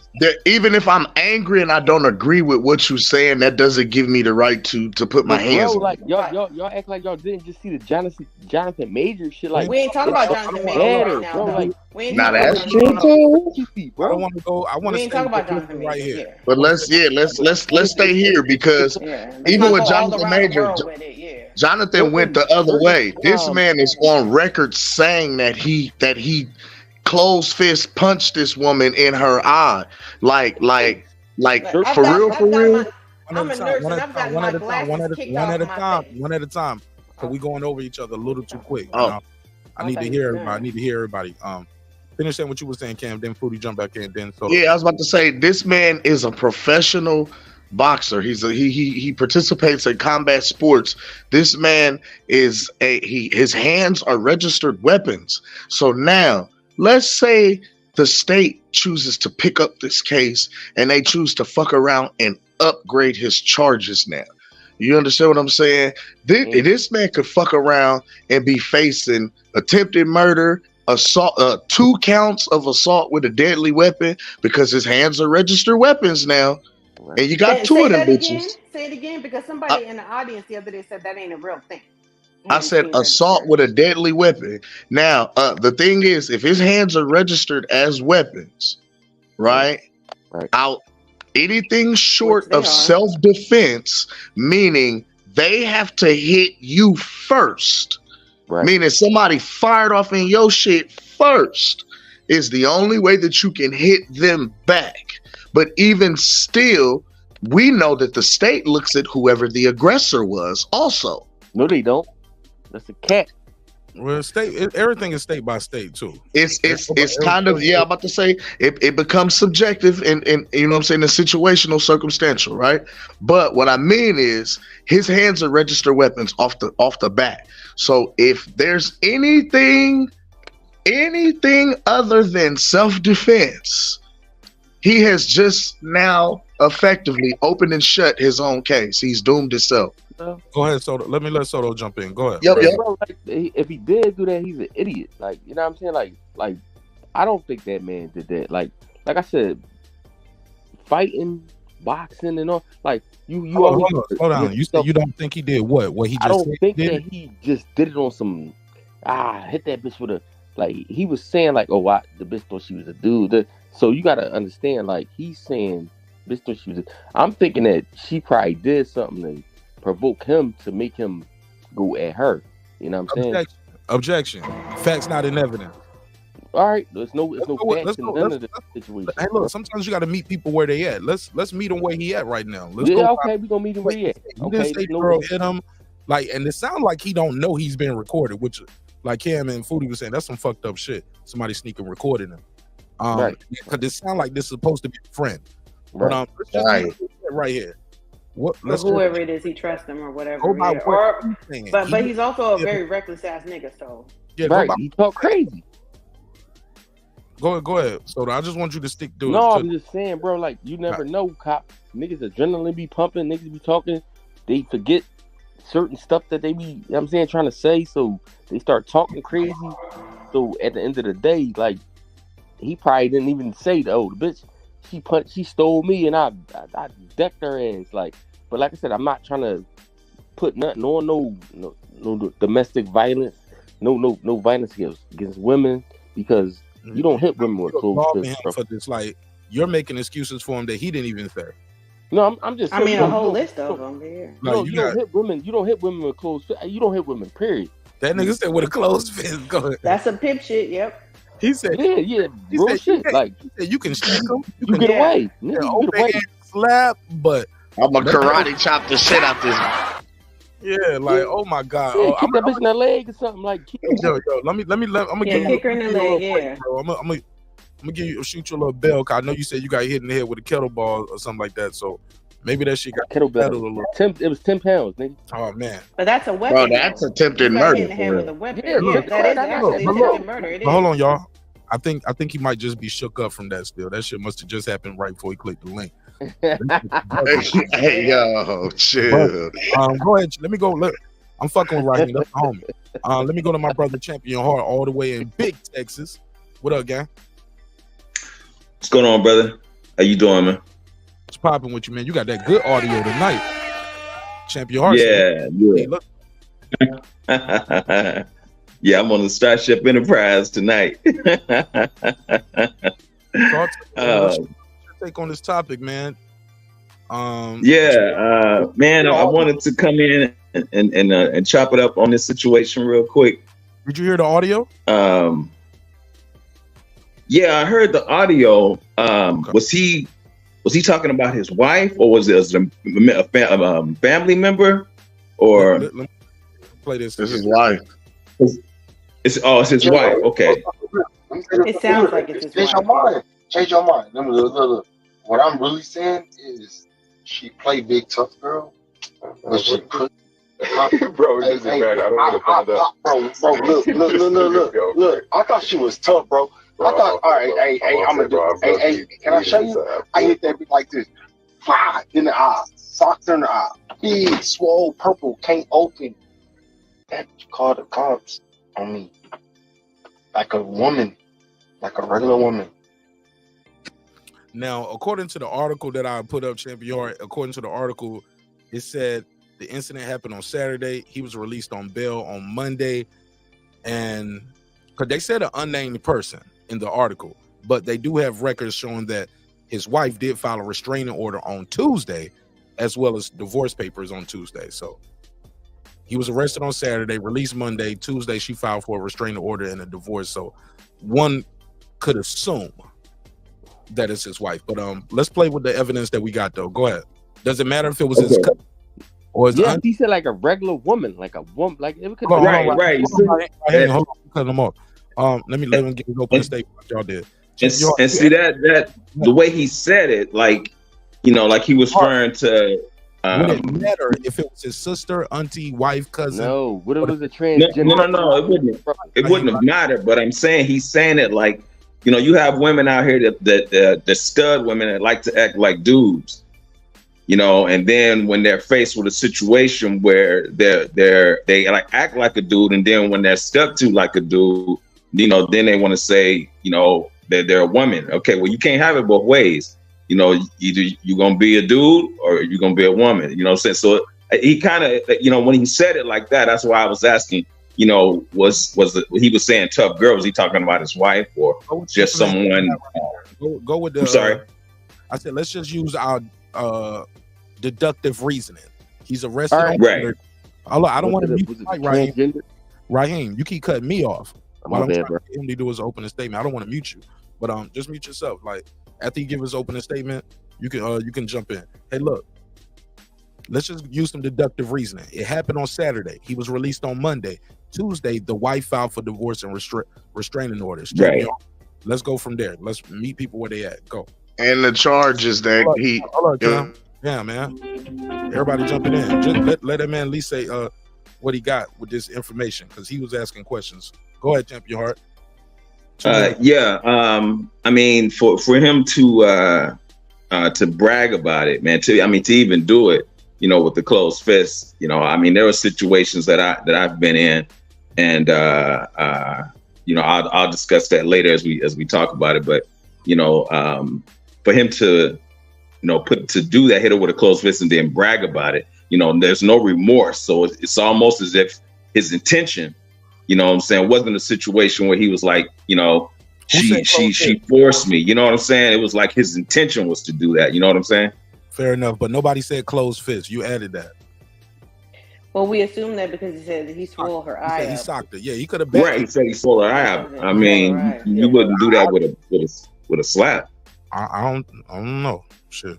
Even if I'm angry and I don't agree with what you're saying, that doesn't give me the right to put my hands. Like y'all act like y'all didn't just see the Jonathan Major shit. Like we ain't talking about Jonathan Major right now. Bro, like, now that's true too. I don't want to go. I want to talk about Jonathan Major right here. But let's stay here because even with Jonathan Major. Jonathan went the other way. This man is on record saying that he closed fist punched this woman in her eye. Like for real. I'm a nurse and I've got my glasses kicked off my face. One at a time. Because we going over each other a little too quick. Oh. I need to hear everybody. Finish saying what you were saying, Cam. Then Fruity jump back in. Then yeah, I was about to say this man is a professional boxer. He participates in combat sports. This man is his hands are registered weapons. So now let's say the state chooses to pick up this case and they choose to fuck around and upgrade his charges now. You understand what I'm saying? This man could fuck around and be facing attempted murder, assault, 2 counts of assault with a deadly weapon because his hands are registered weapons now. And you got 2 of them bitches. Say it again, because somebody in the audience the other day said that ain't a real thing. I said assault with a deadly weapon. Now, the thing is, if his hands are registered as weapons, right? Out anything short of self-defense, meaning they have to hit you first. Meaning somebody fired off in your shit first is the only way that you can hit them back. But even still, we know that the state looks at whoever the aggressor was also. No, they don't. That's a cat. Well, everything is state by state too. It's kind of, I'm about to say it becomes subjective and you know what I'm saying, it's situational, circumstantial, right? But what I mean is his hands are registered weapons off the bat. So if there's anything other than self-defense, he has just now effectively opened and shut his own case. He's doomed himself. Go ahead, Soto. Let Soto jump in. Go ahead. Bro, like, if he did do that, he's an idiot. Like, you know what I'm saying? Like I don't think that man did that. Like I said, fighting, boxing, and all. Like you hold on. You said you don't think he did what? What he just? I don't think that he just did it on some. Hit that bitch with a. Like he was saying, like, oh, the bitch thought she was a dude. So you gotta understand, like he's saying, bitch thought she was. I'm thinking that she probably did something to provoke him to make him go at her. You know what I'm saying? Objection. Facts not in evidence. All right, there's no facts in none of the situation. Hey, look, sometimes you got to meet people where they at. Let's meet him where he at right now. We gonna meet him where he at. Okay, girl hit him, like, and it sounds like he don't know he's being recorded, which, like Cam and Foodie was saying, that's some fucked up shit. Somebody sneaking recording him. Right? Because it sounds like this is supposed to be a friend. Right. But let's just right here. Whoever it is, he trusts them or whatever. But he's also a very reckless ass nigga. So he talk crazy. Go ahead. So I just want you to stick to it. No, I'm just saying, bro. Like you never know, cop niggas adrenaline be pumping, niggas be talking, they forget certain stuff that they be. You know what I'm saying, trying to say, so they start talking crazy. So at the end of the day, like he probably didn't even say, "Oh, the bitch." She stole me and I decked her ass, like. But like I said, I'm not trying to put nothing on no domestic violence, no violence against women, because you don't hit women with clothes. For this, like you're making excuses for him that he didn't even say. No, I'm just. I mean, a whole list of them there. No, you don't hit women. You don't hit women with clothes. You don't hit women. Period. That nigga said with a closed fist. Go ahead. That's a pimp shit. Yep. He said, "Yeah, real shit. Like you can shake them, you get away, you get away, slap, but I'm a karate chop the shit out this." Yeah, like oh my god, kick that bitch in the leg or something like. Yo, let me. I'm gonna give kick her in the leg, yeah. Bro. I'm gonna give you shoot you a little bell. Cause I know you said you got hit in the head with a kettlebell or something like that. So maybe that shit got kettlebell a little. It was 10 pounds, nigga. Oh man, but that's a weapon. Bro, that's attempted murder. In the head with a weapon. Yeah, that is actually attempted murder. It is. Hold on, y'all. I think he might just be shook up from that still. That shit must have just happened right before he clicked the link. Hey, yo, chill. But, go ahead. Let me go. I'm fucking with Raheem. That's my homie. Let me go to my brother Champion Heart all the way in Big Texas. What up, gang? What's going on, brother? How you doing, man? What's popping with you, man? You got that good audio tonight. Champion Heart. Yeah. Hey, look. Yeah, I'm on the Starship Enterprise tonight. Take on this topic, man. Man, I wanted to come in and chop it up on this situation real quick. Did you hear the audio? Yeah, I heard the audio. Okay. Was he talking about his wife, or was it a family member? Or let me play this. This is wife. It's his wife. Okay. It sounds like it's his wife. Change your mind. Look. What I'm really saying is she played big tough girl, but she put. Bro, this is bad. I don't want to find out. Bro, look. I thought she was tough, bro. I thought, all right, hey, I'm gonna do. Hey, can I show you? I hit that bitch like this. Fly in the eye. Socked her in the eye. Big, swole, purple, can't open. That called the cops on me. Like a woman. Like a regular woman. Now, according to the article that I put up, Champion, according to the article, it said the incident happened on Saturday. He was released on bail on Monday. And because they said an unnamed person in the article, but they do have records showing that his wife did file a restraining order on Tuesday, as well as divorce papers on Tuesday. So he was arrested on Saturday, released Monday. Tuesday, she filed for a restraining order and a divorce. So one could assume that it's his wife. But let's play with the evidence that we got, though. Go ahead. Does it matter if it was his cousin or his aunt? He said like a regular woman, like a woman, like it could right. Hold on, cut him off. Let me get his open statement like y'all did. And see that the way he said it, like, you know, like he was referring to. Would it matter if it was his sister, auntie, wife, cousin? No, what if it was a transgender? No, it wouldn't. It wouldn't have mattered. But I'm saying he's saying it like, you know, you have women out here that stud women that like to act like dudes, you know, and then when they're faced with a situation where they like act like a dude, and then when they're stuck to like a dude, you know, then they want to say, you know, that they're a woman. Okay, well, you can't have it both ways. You know, either you're gonna be a dude or you're gonna be a woman. You know what I'm saying? So he kind of, you know, when he said it like that, that's why I was asking. You know, he was saying tough girl? Was he talking about his wife or just someone? Go with the. I'm sorry. I said let's just use our deductive reasoning. He's arrested. Right. I don't want to mute Raheem. Raheem, you keep cutting me off. While I'm trying to get him to do his opening statement. I don't want to mute you, but just mute yourself. Like after you give his opening statement, you can jump in. Hey, look. Let's just use some deductive reasoning. It happened on Saturday. He was released on Monday. Tuesday, the wife filed for divorce and restraining orders. Right. Let's go from there. Let's meet people where they at. Go. And the charges that yeah, man. Everybody jumping in. Just let that man at least say what he got with this information, because he was asking questions. Go ahead, Champion Heart. I mean, for him to brag about it, man, to even do it, you know, with the closed fist, you know, I mean, there were situations that I've been in, and you know, I'll discuss that later as we talk about it. But you know, for him to, you know, to do that, hit her with a closed fist and then brag about it, you know, there's no remorse. So it's almost as if his intention, you know what I'm saying, wasn't a situation where he was like, you know, she forced me, you know what I'm saying? It was like his intention was to do that, you know what I'm saying? Fair enough, but nobody said closed fist. You added that. Well, we assume that because he said that he swole her eye. He socked her. Yeah, he could have. Right, he said he swole her eye out. I mean, you wouldn't do that with a slap. I don't know, shit,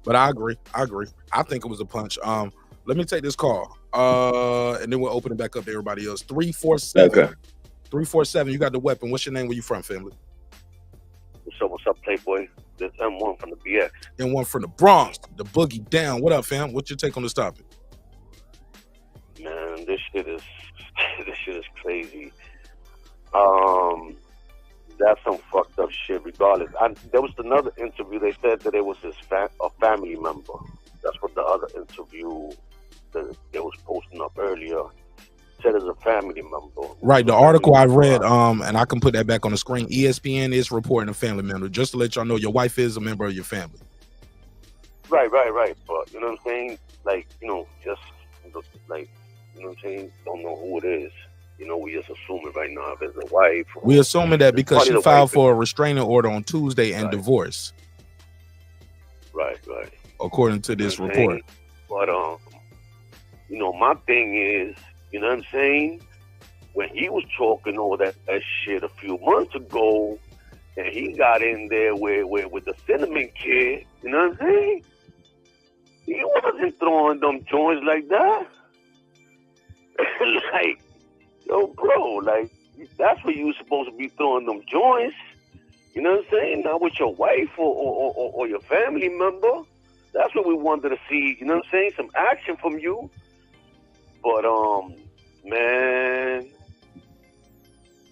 but I agree. I think it was a punch. Let me take this call, and then we'll open it back up to everybody else. 347. Okay. 347. You got the weapon. What's your name? Where you from, family? What's up, Playboy? This M1 from the BX. M1 from the Bronx, the boogie down. What up, fam? What's your take on this topic? Man, this shit is crazy. That's some fucked up shit. Regardless, there was another interview. They said that it was a family member. That's what the other interview that they was posting up earlier said as a family member. Right. The article I read, and I can put that back on the screen. ESPN is reporting a family member, just to let y'all know your wife is a member of your family. Right. But you know what I'm saying? Like, you know, just like, you know what I'm saying? Don't know who it is. You know, we just assuming right now if it's a wife. We assuming that because she filed for a restraining order on Tuesday and divorce. Right. According to this report. But you know, my thing is, you know what I'm saying? When he was talking all that shit a few months ago, and he got in there with the cinnamon kid, you know what I'm saying? He wasn't throwing them joints like that. Like, yo, bro, like, that's where you supposed to be throwing them joints. You know what I'm saying? Not with your wife or your family member. That's what we wanted to see, you know what I'm saying? Some action from you. But, man,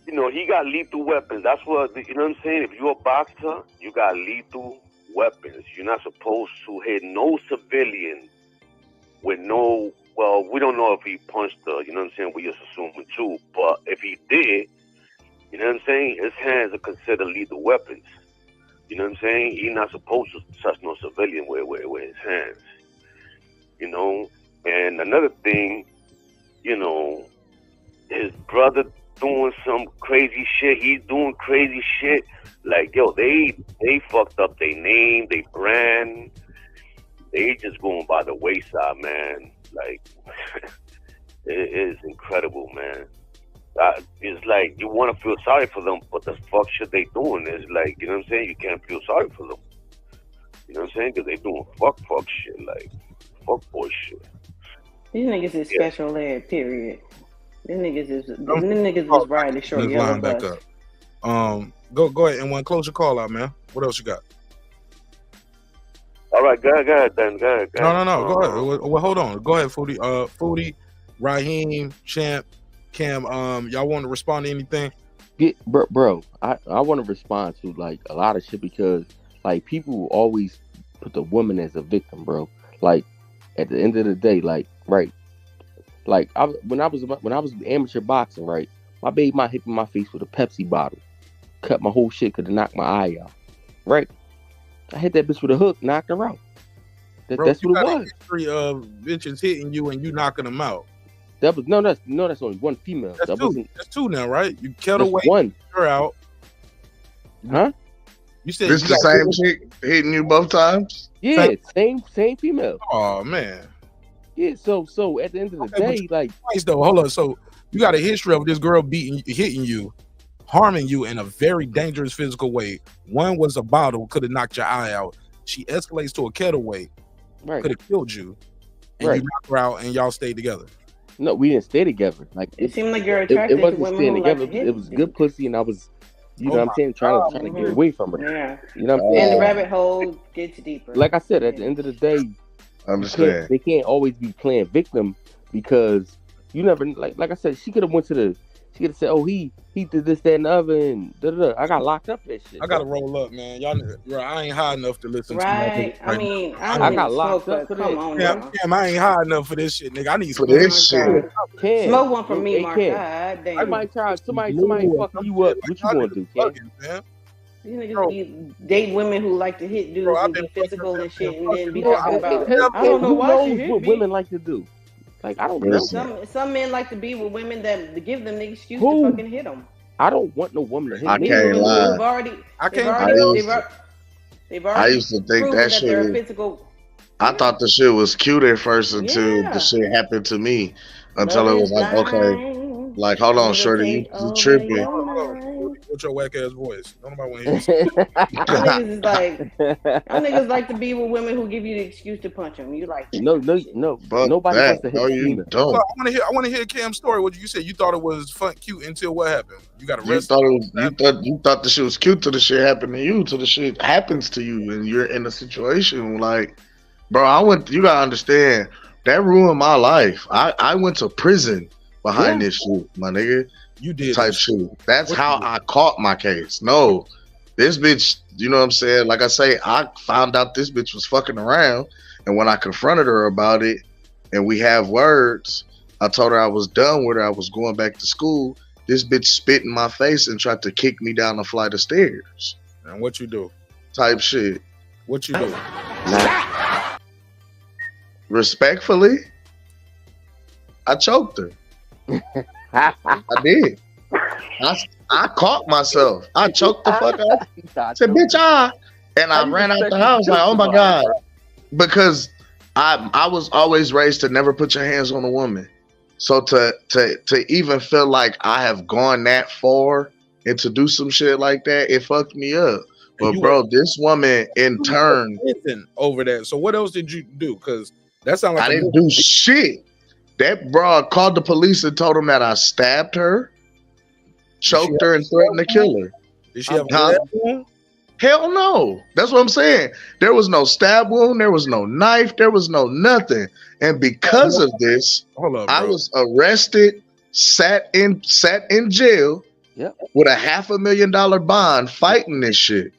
you know, he got lethal weapons. That's what, you know what I'm saying? If you're a boxer, you got lethal weapons. You're not supposed to hit no civilian with no. Well, we don't know if he punched her. You know what I'm saying? We just assuming too. But if he did, you know what I'm saying? His hands are considered lethal weapons. You know what I'm saying? He's not supposed to touch no civilian with his hands. You know? And another thing, you know, his brother doing some crazy shit. He's doing crazy shit. Like, yo, they fucked up their name, they brand. They just going by the wayside, man. Like, it is incredible, man. It's like you want to feel sorry for them, but the fuck shit they doing is like, you know what I'm saying? You can't feel sorry for them. You know what I'm saying? Because they doing fuck shit, like fuck boy shit. These niggas is special ed, period. These niggas is riding the short yellow bus. Back up. Go ahead and one close your call out, man. What else you got? All right, go ahead, then. Go ahead. No. Go ahead. Well, hold on. Go ahead, Foodie. Foodie, Raheem, Champ, Cam. Y'all want to respond to anything? Bro, I want to respond to like a lot of shit because like people always put the woman as a victim, bro. Like at the end of the day, like right, like when I was amateur boxing, right, my baby might hit me in my face with a Pepsi bottle, cut my whole shit, could have knocked my eye out, right. I hit that bitch with a hook, knocked her out. That's what it was. History of bitches hitting you and you knocking them out. That's only one female. That's two now, right? You cut away, one. Her out. Huh? You said this the same chick hitting you both times? Yeah, same female. Oh man. Yeah, so at the end of the day, like though, hold on. So you got a history of this girl hitting you, harming you in a very dangerous physical way. One was a bottle, could have knocked your eye out. She escalates to a kettleweight, right? Could have killed you, and you knocked her out, and y'all stayed together. No, we didn't stay together. Like it seemed like you're attracted it wasn't to women staying who together. like to it was good pussy, and I was, you know what I'm saying, trying to get away from her. Yeah. You know what I'm saying? And the rabbit hole gets deeper. Like I said, at the end of the day, understand they can't always be playing victim because you never like I said, she could have said, oh, he did this, that, and the other, and da-da-da. I got locked up for that shit. I gotta roll up, man. Y'all, I ain't high enough to listen to right. I mean, I got locked up for come on, damn, I ain't high enough for this shit, nigga. I need for this shit. Smoke one for me, Mark. God damn. I might try somebody fuck you up. What you want to do, Ken? These niggas be date women who like to hit dudes and be physical and shit, and then be talking about. I don't know why she hit what me. women like to do. Like I don't know. Some men like to be with women that give them the excuse to fucking hit them. I don't want no woman to hit me. I can't lie. I used to think that shit. I thought the shit was cute at first until the shit happened to me. Until it was like, okay, like hold on, shorty, you tripping. With your whack ass voice. Nobody want to hear you. niggas like to be with women who give you the excuse to punch them. You like no. Nobody wants to hit you. Don't. I want to hear Cam's story. What you said? You thought it was fun, cute until what happened? You got arrested. You thought the shit was cute till the shit happened to you. Till the shit happens to you, and you're in a situation like, bro. You gotta understand that ruined my life. I went to prison behind this shit, my nigga. You did type shit. That's how I caught my case. No, this bitch, you know what I'm saying? Like I say, I found out this bitch was fucking around, and when I confronted her about it, and we have words, I told her I was done with her. I was going back to school. This bitch spit in my face and tried to kick me down the flight of stairs. And what you do? Type shit. What you do? Respectfully, I choked her. I did. I caught myself. I choked the fuck out. I said, bitch, and I ran out the house like, oh my God. Because I was always raised to never put your hands on a woman. So to even feel like I have gone that far and to do some shit like that, it fucked me up. But bro, this woman in turn over that. So what else did you do? Because that sounds like I didn't do shit. That broad called the police and told them that I stabbed her, choked her, and threatened to kill her. Did she have a stab wound? Hell no. That's what I'm saying. There was no stab wound. There was no knife. There was no nothing. And because of this, I was arrested, sat in jail with a $500,000 bond fighting this shit.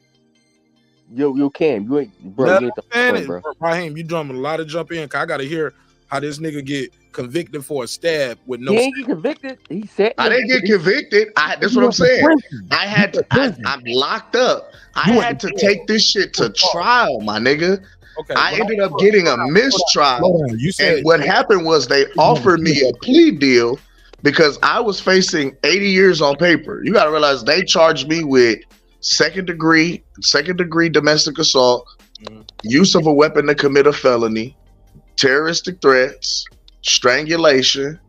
Yo, Cam, you ain't, bro. You ain't the point, bro. Raheem, you drumming a lot of jump in. Cause I gotta hear how this nigga get convicted for a stab with no. He ain't get convicted. He said I didn't get convicted. That's what I'm saying. I had to. I'm locked up. I had to take this shit to trial, my nigga. Okay, I ended up getting a mistrial. You said and what happened was they offered me a plea deal because I was facing 80 years on paper. You got to realize they charged me with second degree domestic assault, use of a weapon to commit a felony, terroristic threats, strangulation.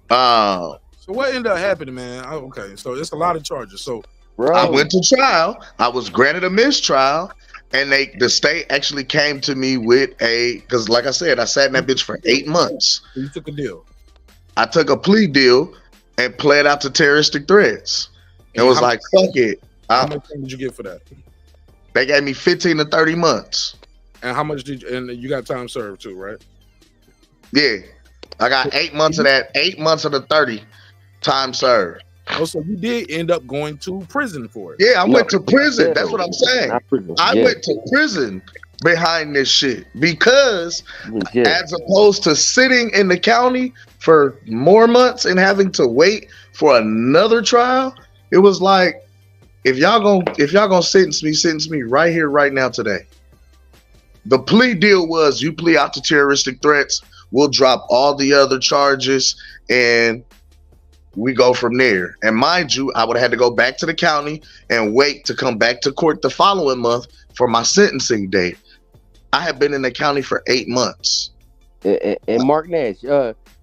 So what ended up happening, man? Okay, so it's a lot of charges. So I went to trial. I was granted a mistrial, and the state actually came to me with because like I said, I sat in that bitch for 8 months. You took a deal. I took a plea deal and pled out to terroristic threats. It was like, fuck it. How much did you get for that? They gave me 15 to 30 months. And how much and you got time served too, right? Yeah. I got 8 months of that, 8 months of the 30 time served. Oh, so you did end up going to prison for it? Yeah, I went to prison. That's what I'm saying. I went to prison behind this shit because as opposed to sitting in the county for more months and having to wait for another trial, it was like, if y'all gonna sentence me right here, right now, today. The plea deal was you plea out to terroristic threats, we'll drop all the other charges, and we go from there. And mind you, I would have had to go back to the county and wait to come back to court the following month for my sentencing date. I have been in the county for 8 months. And Marq Nash,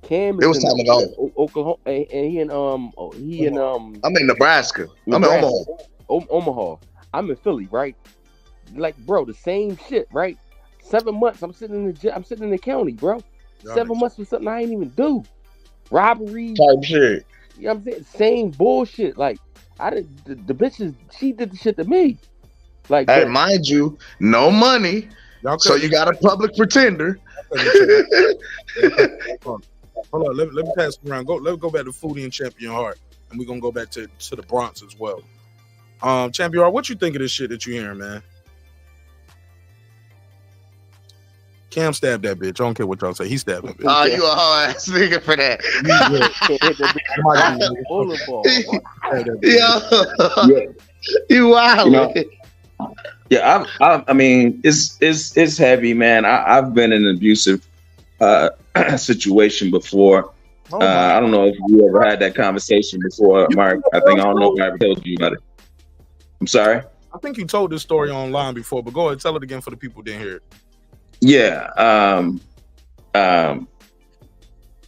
Cam is it was time to go. Oklahoma, and he in I'm in Nebraska. I'm in Omaha. Omaha. I'm in Philly, right? Like, bro, the same shit, right? 7 months. I'm sitting in the county, bro. 7 months for something I ain't even do. Robbery type shit. You know what I'm saying? Same bullshit. Like, the bitches, she did the shit to me. Like, hey, mind you, no money. So you got a public pretender. Hold on, let me pass it around. Let's go back to Foodie and Champion Heart, and we're gonna go back to the Bronx as well. Champion Heart, what you think of this shit that you hearing, man? Cam stabbed that bitch. I don't care what y'all say. He stabbed that bitch. Oh, you a whole ass nigga for that. You wild. Yeah, I mean, it's heavy, man. I've been in an abusive situation before. I don't know if you ever had that conversation before, Mark. I don't know if I ever told you about it. I'm sorry? I think you told this story online before, but go ahead, tell it again for the people who didn't hear it. Yeah.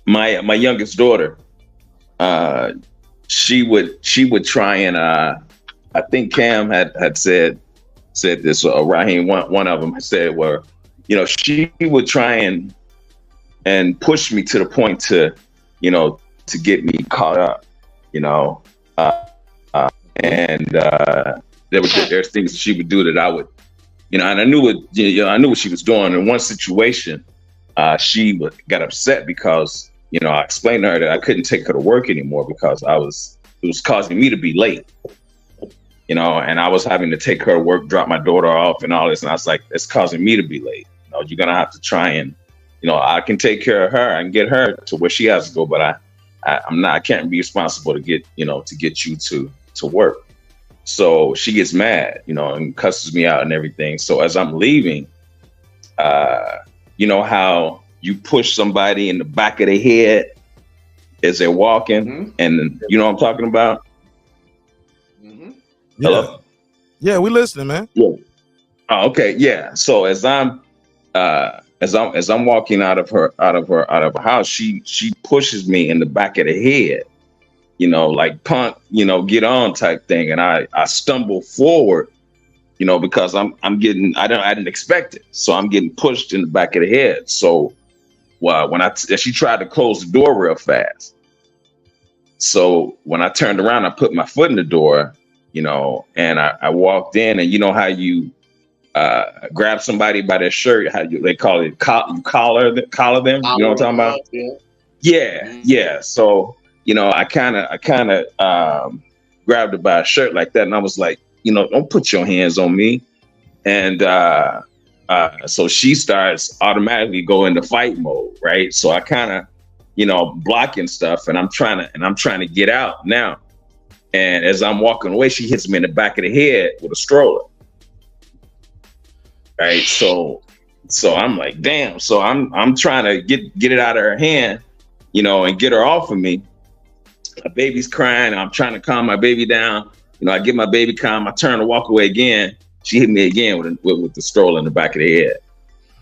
My youngest daughter, she would try and I think Cam had said this, or Raheem, one of them said, where, you know, she would try and push me to the point to get me caught up, you know, and there's things that she would do that I would, you know, and I knew what she was doing. In one situation, she got upset because, you know, I explained to her that I couldn't take her to work anymore because it was causing me to be late, you know, and I was having to take her to work, drop my daughter off and all this. And I was like, it's causing me to be late. You know, you're going to have to try and, you know, I can take care of her and get her to where she has to go, but I can't be responsible to get you to work. So she gets mad, you know, and cusses me out and everything. So as I'm leaving, you know how you push somebody in the back of the head as they're walking, and you know what I'm talking about? Yeah. Hello? Yeah, we listening, man. Yeah. Oh, okay. Yeah. So as I'm walking out of her house, she pushes me in the back of the head, you know, like punk, you know, get on type thing. And I stumble forward, you know, because I didn't expect it. So I'm getting pushed in the back of the head. So she tried to close the door real fast. So when I turned around, I put my foot in the door, you know, and I walked in, and you know how you grab somebody by their shirt, they call it, you collar them, you know what I'm talking about? Yeah. So, you know, I kind of grabbed her by a shirt like that, and I was like, you know, don't put your hands on me. And so she starts automatically go into fight mode, right? So I kind of, you know, blocking stuff, and I'm trying to get out now. And as I'm walking away, she hits me in the back of the head with a stroller. Right. So I'm like, damn. So I'm trying to get it out of her hand, you know, and get her off of me. My baby's crying. I'm trying to calm my baby down. You know, I get my baby calm. I turn to walk away again. She hit me again with the stroller in the back of the head.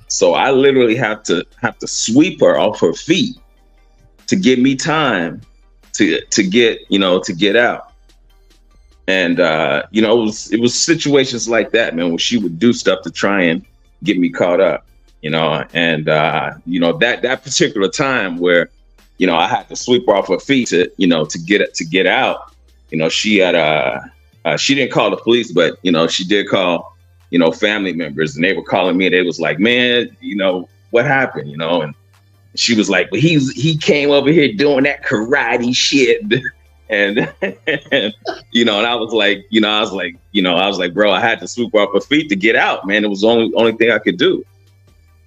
So I literally have to sweep her off her feet to give me time to get out. And you know, it was situations like that, man, where she would do stuff to try and get me caught up, you know. And you know, that particular time where, you know, I had to sweep her off her feet to get out. You know, she didn't call the police, but you know, she did call, you know, family members, and they were calling me, and they was like, man, you know, what happened, you know? And she was like, well, he came over here doing that karate shit. And, you know, and I was like, bro, I had to swoop her off her feet to get out, man. It was the only thing I could do,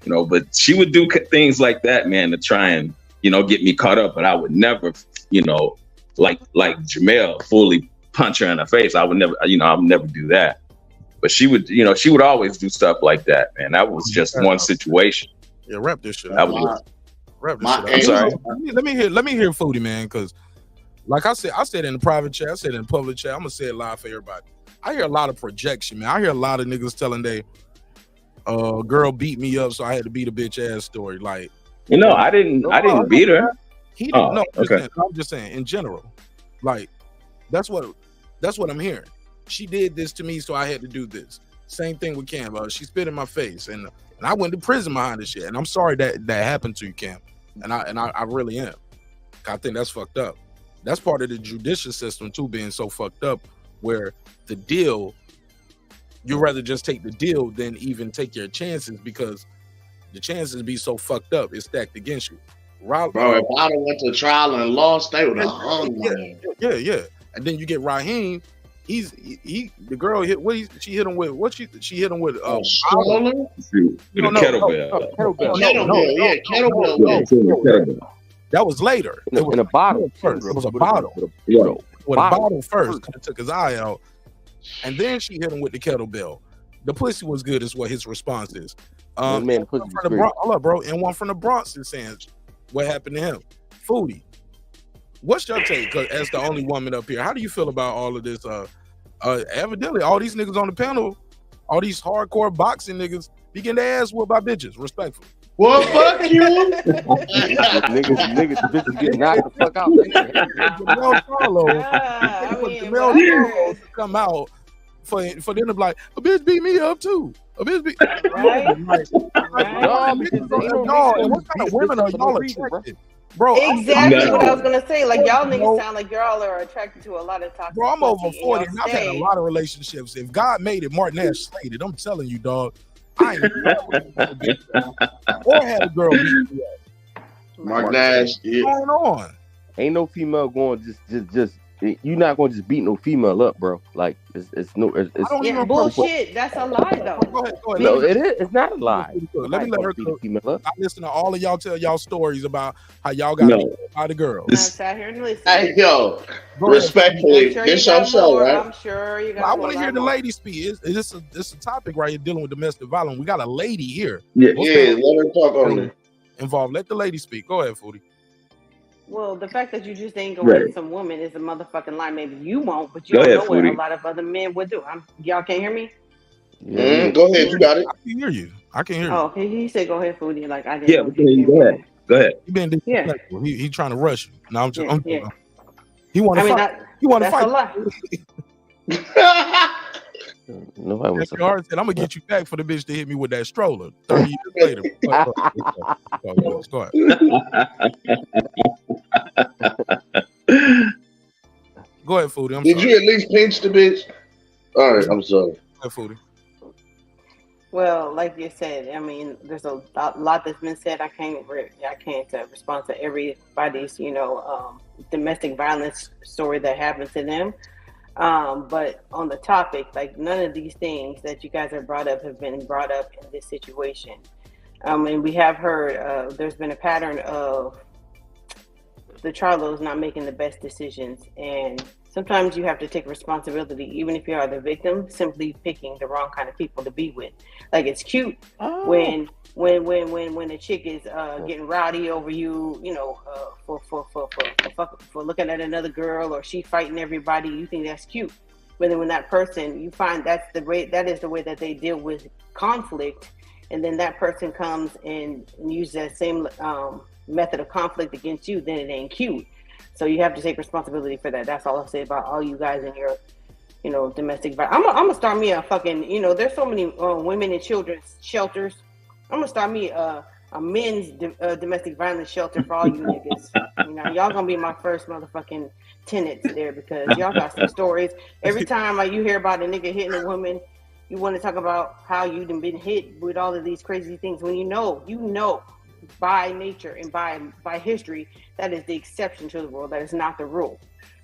you know. But she would do things like that, man, to try and, you know, get me caught up. But I would never, you know, like Jermell, fully punch her in the face. I would never do that. But she would always do stuff like that, man. That was just one situation. Yeah, wrap this shit. That was wrap this shit. I'm sorry. Let me hear Foodie, man, because. Like I said in the private chat, I said in the public chat, I'm gonna say it live for everybody. I hear a lot of projection, man. I hear a lot of niggas telling they girl beat me up, so I had to beat a bitch ass story. Like, you know, I didn't beat her. He didn't. No, okay. I'm just saying in general. Like, that's what I'm hearing. She did this to me, so I had to do this. Same thing with Cam. She spit in my face, and I went to prison behind this shit. And I'm sorry that happened to you, Cam. And I really am. I think that's fucked up. That's part of the judicial system too, being so fucked up, where the deal, you'd rather just take the deal than even take your chances, because the chances be so fucked up, it's stacked against you. Bro, if I went to trial and lost, they would have hung me. Yeah. And then you get Raheem. The girl hit she hit him with she hit him with kettlebell. Kettlebell. That was later. It was in a bottle first. It was a bottle. With a bottle first, because it took his eye out, and then she hit him with the kettlebell. The pussy was good, is what his response is. Man, hold up, bro. And one from the Bronx is saying what happened to him. Foodie, what's your take? Because as the only woman up here, how do you feel about all of this? Evidently, all these niggas on the panel, all these hardcore boxing niggas, be getting their ass whooped by bitches, respectfully. Well, fuck you. niggas, bitches getting knocked the fuck out. Jermell Charlo to come out for them to be like, a bitch beat me up too. A bitch beat right. And what kind of women are y'all attracted? Bro, exactly what I was gonna say. Like, y'all niggas sound like y'all are attracted to a lot of toxic. Bro, I'm over 40 and I've had a lot of relationships. If God made it, Marq Nash slayed it. I'm telling you, dog. I ain't or had a girl beat me up. Marq Nash, what's going on? Ain't no female going just you're not going to just beat no female up, bro. Like it's bullshit. That's a lie, though. Go ahead. No, it is. It's not a lie. Let me let her beat a female up. I listen to all of y'all tell y'all stories about how y'all got beat up by the girl. Hey, yo, respectfully, this your show, right? I'm sure you got. I want to hear the lady speak. It's a topic right here dealing with domestic violence. We got a lady here. Yeah, let her talk on it. Involved. Let the lady speak. Go ahead, Foodie. Well, the fact that you just ain't going with some woman is a motherfucking lie. Maybe you won't, but you don't know what a lot of other men would do. Y'all can't hear me? Go ahead, you got it. I can hear you. Oh, okay. He said, "Go ahead, Foodie." Like I didn't. Yeah, go ahead. Go ahead. You been disrespectful. He trying to rush you. No, I'm just. He want to fight. He want to fight. Nobody was. I'm gonna get you back for the bitch to hit me with that stroller 30 years later. Go ahead, Foodie. Did you at least pinch the bitch? All right, I'm sorry. Go ahead, Foodie. Well, like you said, I mean, there's a lot that's been said. I can't respond to everybody's, domestic violence story that happened to them. But on the topic, like none of these things that you guys have brought up have been brought up in this situation. And we have heard there's been a pattern of the Charlos not making the best decisions, and sometimes you have to take responsibility, even if you are the victim, simply picking the wrong kind of people to be with. Like it's cute when a chick is getting rowdy over you, you know, for looking at another girl, or she fighting everybody. You think that's cute, but then when that person, you find that is the way that they deal with conflict, and then that person comes and uses that same method of conflict against you, then it ain't cute. So you have to take responsibility for that. That's all I'll say about all you guys in your, you know, domestic violence. I'm gonna start me a fucking, you know, there's so many women and children's shelters. I'm gonna start me a men's domestic violence shelter for all you niggas. You know, y'all gonna be my first motherfucking tenants there, because y'all got some stories. Every time you hear about a nigga hitting a woman, you want to talk about how you done been hit with all of these crazy things, when you know by nature and by history that is the exception to the rule. That is not the rule.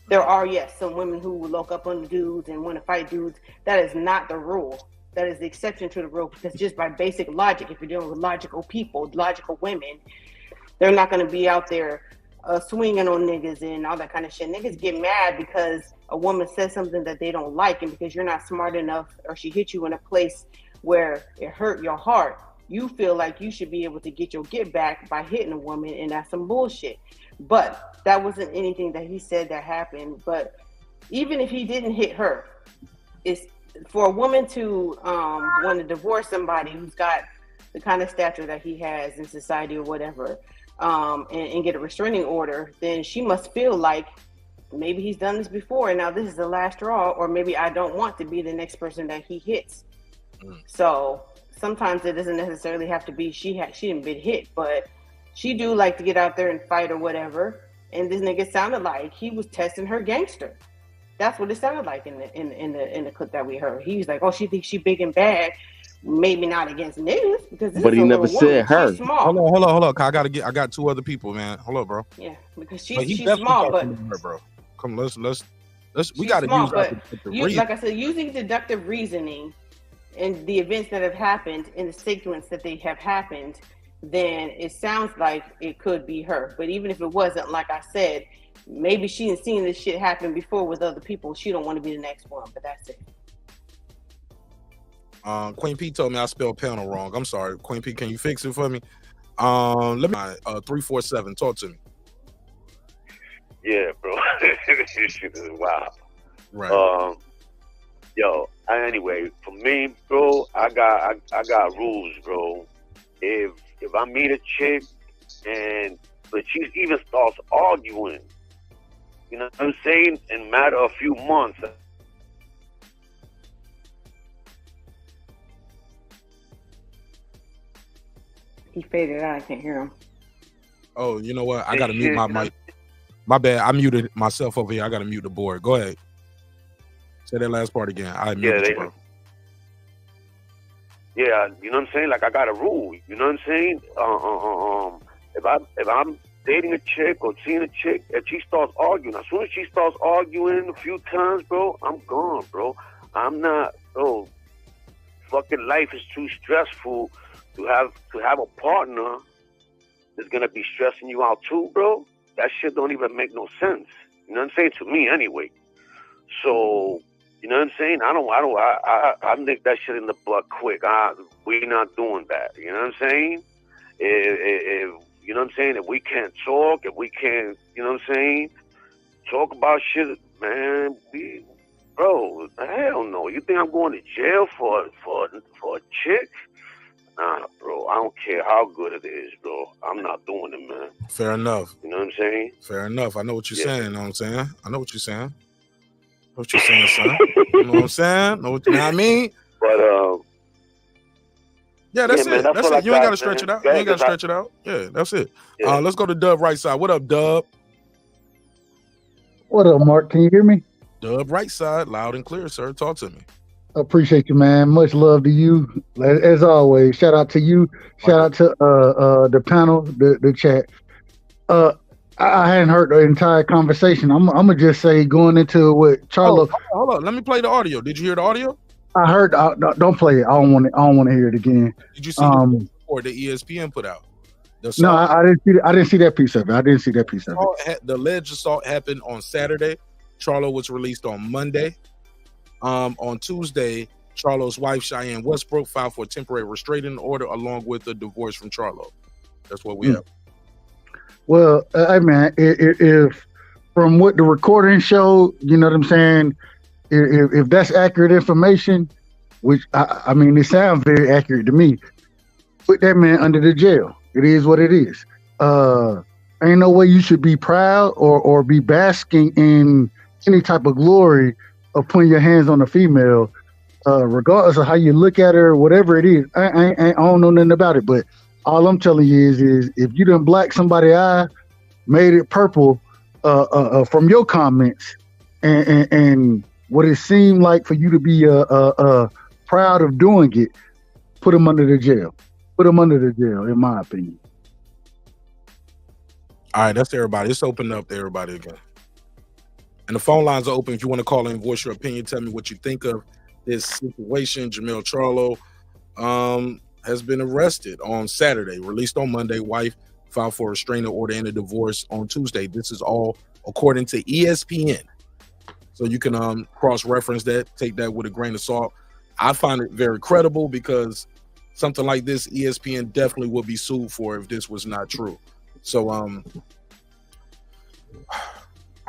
There are, yes, some women who will look up on the dudes and want to fight dudes. That is not the rule. That is the exception to the rule, because just by basic logic, if you're dealing with logical people, logical women, they're not going to be out there swinging on niggas and all that kind of shit. Niggas get mad because a woman says something that they don't like, and because you're not smart enough, or she hit you in a place where it hurt your heart, you feel like you should be able to get your get back by hitting a woman, and that's some bullshit. But that wasn't anything that he said that happened. But even if he didn't hit her, it's for a woman to want to divorce somebody who's got the kind of stature that he has in society or whatever, and get a restraining order, then she must feel like maybe he's done this before, and now this is the last straw, or maybe I don't want to be the next person that he hits. So sometimes it doesn't necessarily have to be she didn't been hit, but she do like to get out there and fight or whatever. And this nigga sounded like he was testing her gangster. That's what it sounded like in the clip that we heard. He was like, "Oh, she thinks she big and bad, maybe not against niggas, because this but is he a never little said woman. her. She's small." Hold on. I got two other people, man. Hold up, bro. Yeah, because But she's small, but her, bro. Come, let's we got to use that. Like I said, using deductive reasoning and the events that have happened in the sequence that they have happened, then it sounds like it could be her. But even if it wasn't, like I said, maybe she had seen this shit happen before with other people. She don't want to be the next one, but that's it. Queen P told me I spelled panel wrong. I'm sorry. Queen P, can you fix it for me? Let me 347. Talk to me. Yeah, bro. This shit is wild. Right. Yo, anyway, for me, bro, I got rules, bro. If I meet a chick but she even starts arguing, you know what I'm saying, in a matter of a few months. He faded out. I can't hear him. Oh, you know what? I got to mute my mic. My bad. I muted myself over here. I got to mute the board. Go ahead. Say that last part again. I muted you, bro. Yeah, you know what I'm saying? Like, I got a rule. You know what I'm saying? If I'm dating a chick or seeing a chick and she starts arguing, as soon as she starts arguing a few times, bro, I'm gone, bro. I'm not, bro. Fucking life is too stressful to have a partner that's gonna be stressing you out too, bro. That shit don't even make no sense. You know what I'm saying? To me, anyway. So, you know what I'm saying? I nick that shit in the butt quick. We not doing that. You know what I'm saying? If you know what I'm saying? If we can't talk, if we can't, you know what I'm saying? Talk about shit, man. Bro, hell no. You think I'm going to jail for a chick? Nah, bro. I don't care how good it is, bro. I'm not doing it, man. Fair enough. You know what I'm saying? Fair enough. I know what you're saying. You know what I'm saying? I know what you're saying. What you're saying, son? You know what I'm saying? Know what I mean? But yeah, that's it. Man, that's it. You ain't gotta stretch it out. You ain't gotta stretch it out. Yeah, that's it. Yeah. Let's go to Dub right side. What up, Dub? What up, Mark? Can you hear me? Dub right side, loud and clear, sir. Talk to me. Appreciate you, man. Much love to you. As always, shout out to you. Shout out to the panel, the chat. I hadn't heard the entire conversation. I'm gonna just say going into what Charlo. Hold on. Let me play the audio. Did you hear the audio? I heard. Don't play it. I don't want to hear it again. Did you see the report that ESPN put out? No, I didn't see. I didn't see that piece of it. I didn't see that piece of it. The alleged assault happened on Saturday. Charlo was released on Monday. On Tuesday, Charlo's wife Cheyenne Westbrook filed for a temporary restraining order along with a divorce from Charlo. That's what we have. Well, I mean, if from what the recording showed, you know what I'm saying. If that's accurate information, which I mean, it sounds very accurate to me, put that man under the jail. It is what it is. Ain't no way you should be proud or be basking in any type of glory of putting your hands on a female, regardless of how you look at her, whatever it is. I don't know nothing about it, but all I'm telling you is if you done black somebody's eye, made it purple from your comments, and what it seemed like for you to be proud of doing it, put him under the jail. Put him under the jail, in my opinion. All right, that's everybody. It's open up to everybody again. And the phone lines are open if you want to call in, voice your opinion, tell me what you think of this situation. Jermell Charlo has been arrested on Saturday, released on Monday. Wife filed for a restraining order and a divorce on Tuesday. This is all according to ESPN. So you can cross-reference that, take that with a grain of salt. I find it very credible because something like this, ESPN definitely would be sued for if this was not true. So I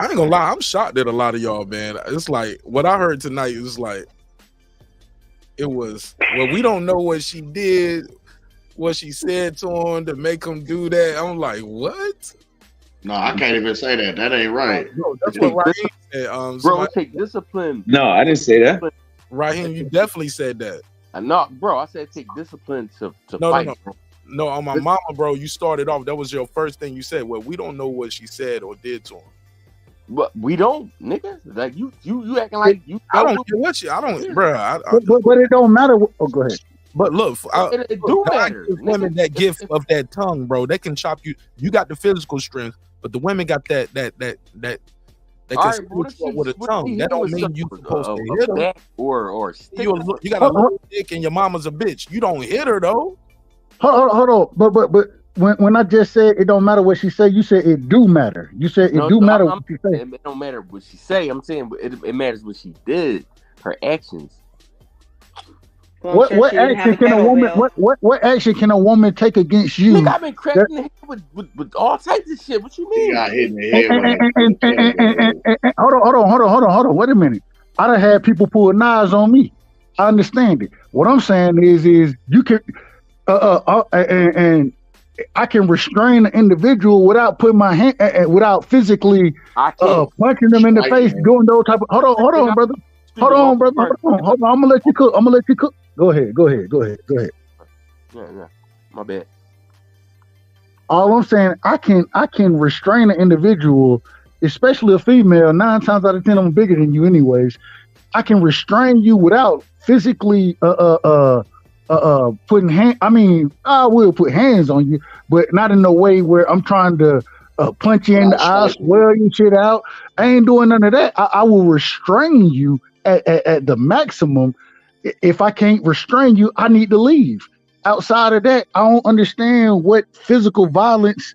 ain't gonna lie, I'm shocked at a lot of y'all, man. It's like what I heard tonight is like it was, well, we don't know what she did, what she said to him to make him do that. I'm like, what? No, I can't even say that. That ain't right. Bro, that's what Raheem said. Bro, take discipline. No, I didn't say that. Raheem, you definitely said that. No, bro, I said take discipline to fight. No, on my mama, bro, you started off. That was your first thing you said. Well, we don't know what she said or did to him. But we don't, nigga. Like you acting like you. I don't care what you. I don't, bro. But it don't matter. Oh, go ahead. But look, it do matter. Women that gift of that tongue, bro. They can chop you. You got the physical strength, but the women got that can split you up with a tongue. That don't mean you supposed to hit her. Or you got a little dick and your mama's a bitch. You don't hit her though. Hold on. But when I just said it don't matter what she said, you said it do matter. You said it matter what she say. It don't matter what she say. I'm saying it matters what she did. Her actions. Well, what action can a woman? What action can a woman take against you? Look, I've been cracked in the head with all types of shit. What you mean? You got hit in the head. Hold on. Wait a minute. I done had people pull knives on me. I understand it. What I'm saying is you can, and I can restrain an individual without putting my hand, without physically punching them in the face, doing those type of. Hold on, brother. Hold on. I'm gonna let you cook. Go ahead. Yeah. My bad. All I'm saying, I can restrain an individual, especially a female. 9 times out of 10, I'm bigger than you, anyways. I can restrain you without physically putting hand. I mean, I will put hands on you, but not in a way where I'm trying to punch you in the eye, swell your shit out. I ain't doing none of that. I will restrain you at the maximum. If I can't restrain you, I need to leave. Outside of that, I don't understand what physical violence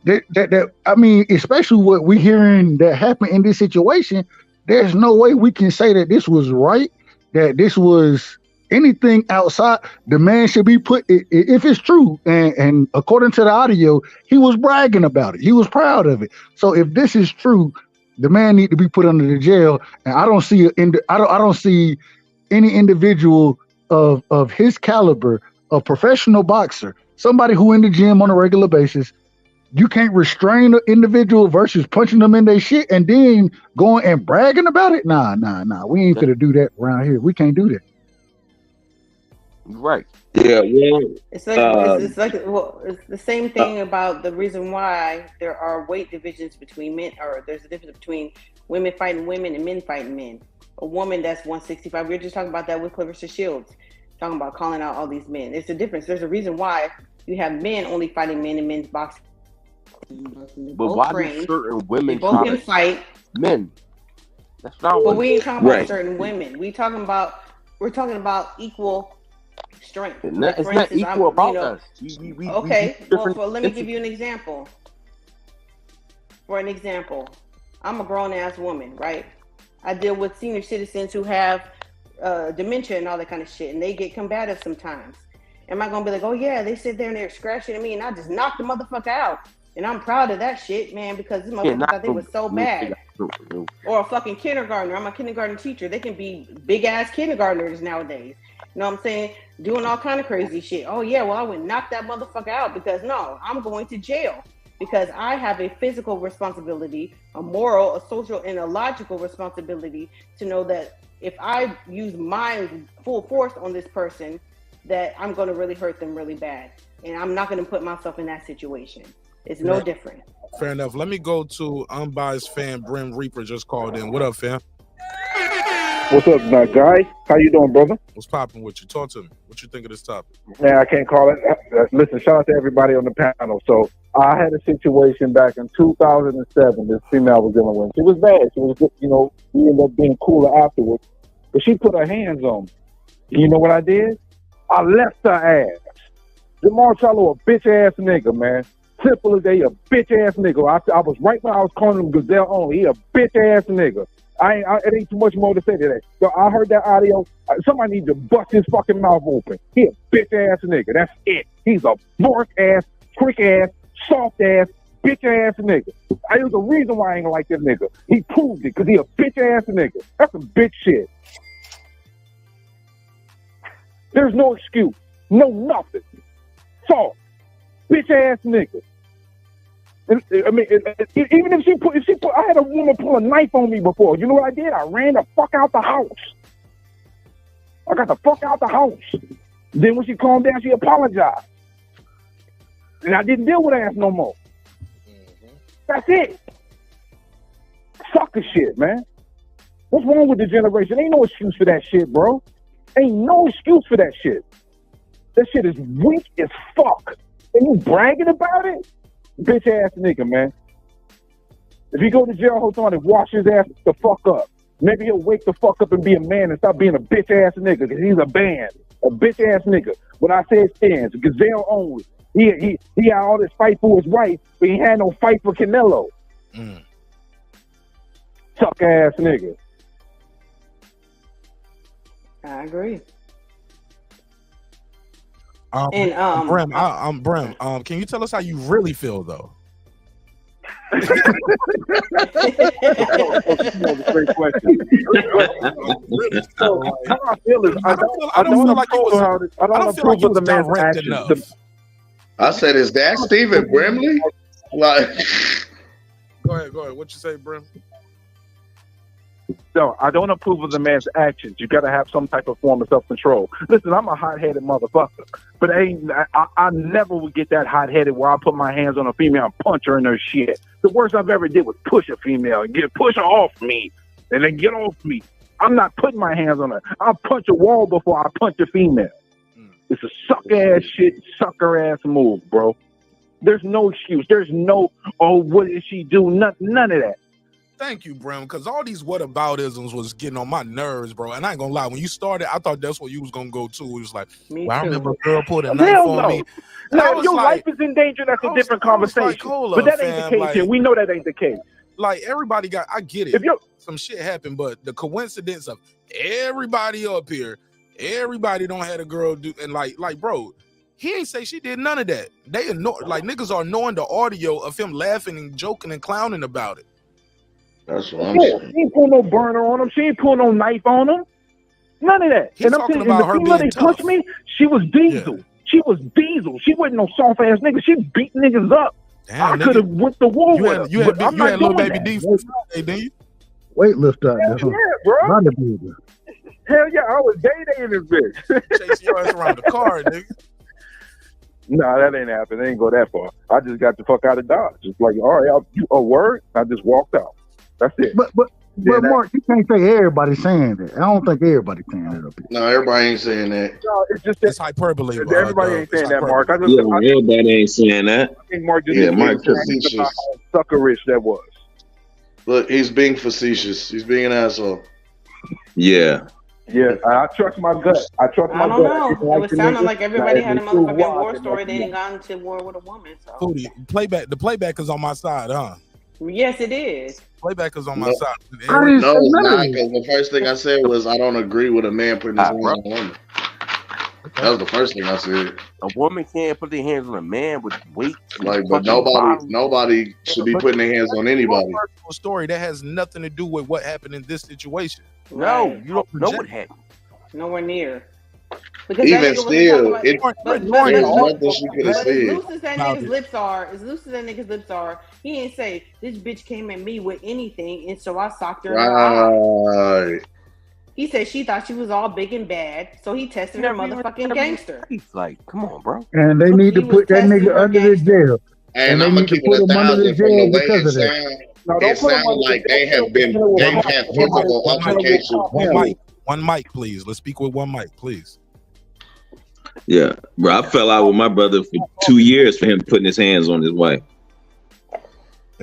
that I mean, especially what we hearing that happened in this situation. There's no way we can say that this was right, that this was anything outside. The man should be put, if it's true, and according to the audio, he was bragging about it. He was proud of it. So if this is true, the man need to be put under the jail. And I don't see I don't see any individual of his caliber, a professional boxer, somebody who in the gym on a regular basis. You can't restrain an individual versus punching them in their shit and then going and bragging about it. Nah. We ain't gonna do that around here. We can't do that. Right. Yeah. Well, it's the same thing about the reason why there are weight divisions between men, or there's a difference between women fighting women and men fighting men. A woman that's 165. We were just talking about that with Clarissa Shields, talking about calling out all these men. It's a difference. There's a reason why you have men only fighting men in men's boxing But why do certain women both try can to fight? Men. That's not. But we ain't talking about Right. certain women. We're talking about equal strength. It's Like, not, for it's not instance, equal I'm, about you know, us. We okay. do Well, different let me things. give you an example. For an example, I'm a grown ass woman, right? I deal with senior citizens who have dementia and all that kind of shit, and they get combative sometimes. Am I gonna be like, oh yeah, they sit there and they're scratching at me, and I just knocked the motherfucker out, and I'm proud of that shit, man, because this motherfucker thought they was so bad. Or a fucking kindergartner. I'm a kindergarten teacher. They can be big ass kindergartners nowadays. You know what I'm saying? Doing all kind of crazy shit. Oh yeah, well I would knock that motherfucker out because no, I'm going to jail. Because I have a physical responsibility, a moral, a social, and a logical responsibility to know that if I use my full force on this person, that I'm going to really hurt them really bad. And I'm not going to put myself in that situation. It's no different. Fair enough. Let me go to unbiased fan Brim Reaper just called in. What up, fam? What's up, guy? How you doing, brother? What's popping with you? Talk to me. What you think of this topic? Man, I can't call it. Listen, shout out to everybody on the panel. So I had a situation back in 2007. This female was dealing with. She was bad. She was, you know, we ended up being cooler afterwards. But she put her hands on me. And you know what I did? I left her ass. Jermell Charlo, a bitch ass nigga, man. Simple as day, a bitch ass nigga. I was right when I was calling him Gazelle only. He a bitch ass nigga. It ain't too much more to say to that. So I heard that audio. Somebody need to bust his fucking mouth open. He a bitch ass nigga. That's it. He's a bork ass, prick ass, soft ass, bitch ass nigga. There's a reason why I ain't like this nigga. He proved it because he a bitch ass nigga. That's some bitch shit. There's no excuse. No nothing. Soft. Bitch ass nigga. I mean, even if she put, I had a woman pull a knife on me before. You know what I did? I ran the fuck out the house. I got the fuck out the house. Then when she calmed down, she apologized. And I didn't deal with her ass no more. That's it. Sucker shit, man. What's wrong with the generation? Ain't no excuse for that shit, bro. Ain't no excuse for that shit. That shit is weak as fuck. And you bragging about it? Bitch ass nigga, man. If he go to jail, hold on and wash his ass the fuck up. Maybe he'll wake the fuck up and be a man and stop being a bitch ass nigga because he's a band. A bitch ass nigga. When I say it stands, Gazelle only. He had all this fight for his wife, but he had no fight for Canelo. Suck ass nigga. I agree. Brim, Brim, can you tell us how you really feel though? That's a great question. So, how I feel is I don't approve of the man's actions. I said, is that Stephen Brimley? Like, go ahead. What you say, Brim? No, I don't approve of the man's actions. You got to have some type of form of self-control. Listen, I'm a hot-headed motherfucker, but I never would get that hot-headed where I put my hands on a female and punch her in her shit. The worst I've ever did was push a female and push her off me and then get off me. I'm not putting my hands on her. I'll punch a wall before I punch a female. It's a sucker-ass shit, sucker-ass move, bro. There's no excuse. There's no, oh, what did she do? None of that. Thank you, Brim, because all these whataboutisms was getting on my nerves, bro. And I ain't gonna lie, when you started, I thought that's what you was gonna go to. It was like, well, I remember a girl pulled a knife on me. Now, if your life is in danger, that's a different conversation. Like, but that ain't the case here. We know that ain't the case. Like, everybody got, I get it. Some shit happened, but the coincidence of everybody up here, everybody don't had a girl do, and like, bro, he ain't say she did none of that. They like niggas are knowing the audio of him laughing and joking and clowning about it. That's what I'm saying. She ain't pulling no burner on him. She ain't pulling no knife on him. None of that. He's talking about her being tough. Punched me, she was diesel. Yeah. She was diesel. She wasn't no soft ass nigga. She beat niggas up. Damn, I could have went to war with her. You had little baby D for Friday, didn't you? Weightlifter out there. Yeah, bro. Bodybuilder. Hell yeah, I was day in this bitch. Chasing your ass around the car, nigga. Nah, that ain't happened. It ain't go that far. I just got the fuck out of Dodge. Just like, all right, a word. I just walked out. That's it. But But Mark, you can't say everybody saying that. I don't think everybody's saying that up here. No, everybody ain't saying that. No, it's just It's hyperbole. everybody ain't saying that, Mark. I Everybody ain't saying that. think Mark just Mark about facetious. how suckerish that was. Look, he's being facetious. He's being an asshole. Yeah. Yeah, I trust my gut. I trust my I gut. don't know. It was sounding like everybody had a motherfucking war story. They didn't got into war with a woman. So Cootie, the playback is on my side, huh? yes, it is. Playback is on my side. No, it's not. Because the first thing I said was I don't agree with a man putting his hands on a woman. That was the first thing I said. A woman can't put their hands on a man with weight. Like, but nobody should be putting their hands on anybody. Personal story that has nothing to do with what happened in this situation. No, Right. you don't know what happened. Nowhere near. Because Even still, there's nothing she could have as said. loose as that nigga's lips are, he ain't say this bitch came at me with anything, and so I socked her in her eye. Right. He said she thought she was all big and bad, so he tested her motherfucking gangster. Like, come on, bro. And they need to put that nigga under the jail. And I'm gonna keep it 1,000 from the way it sounds. It sounds like they have physical altercations. One mic, please. Let's speak with one mic, please. Yeah, bro. I fell out with my brother for 2 years for him putting his hands on his wife.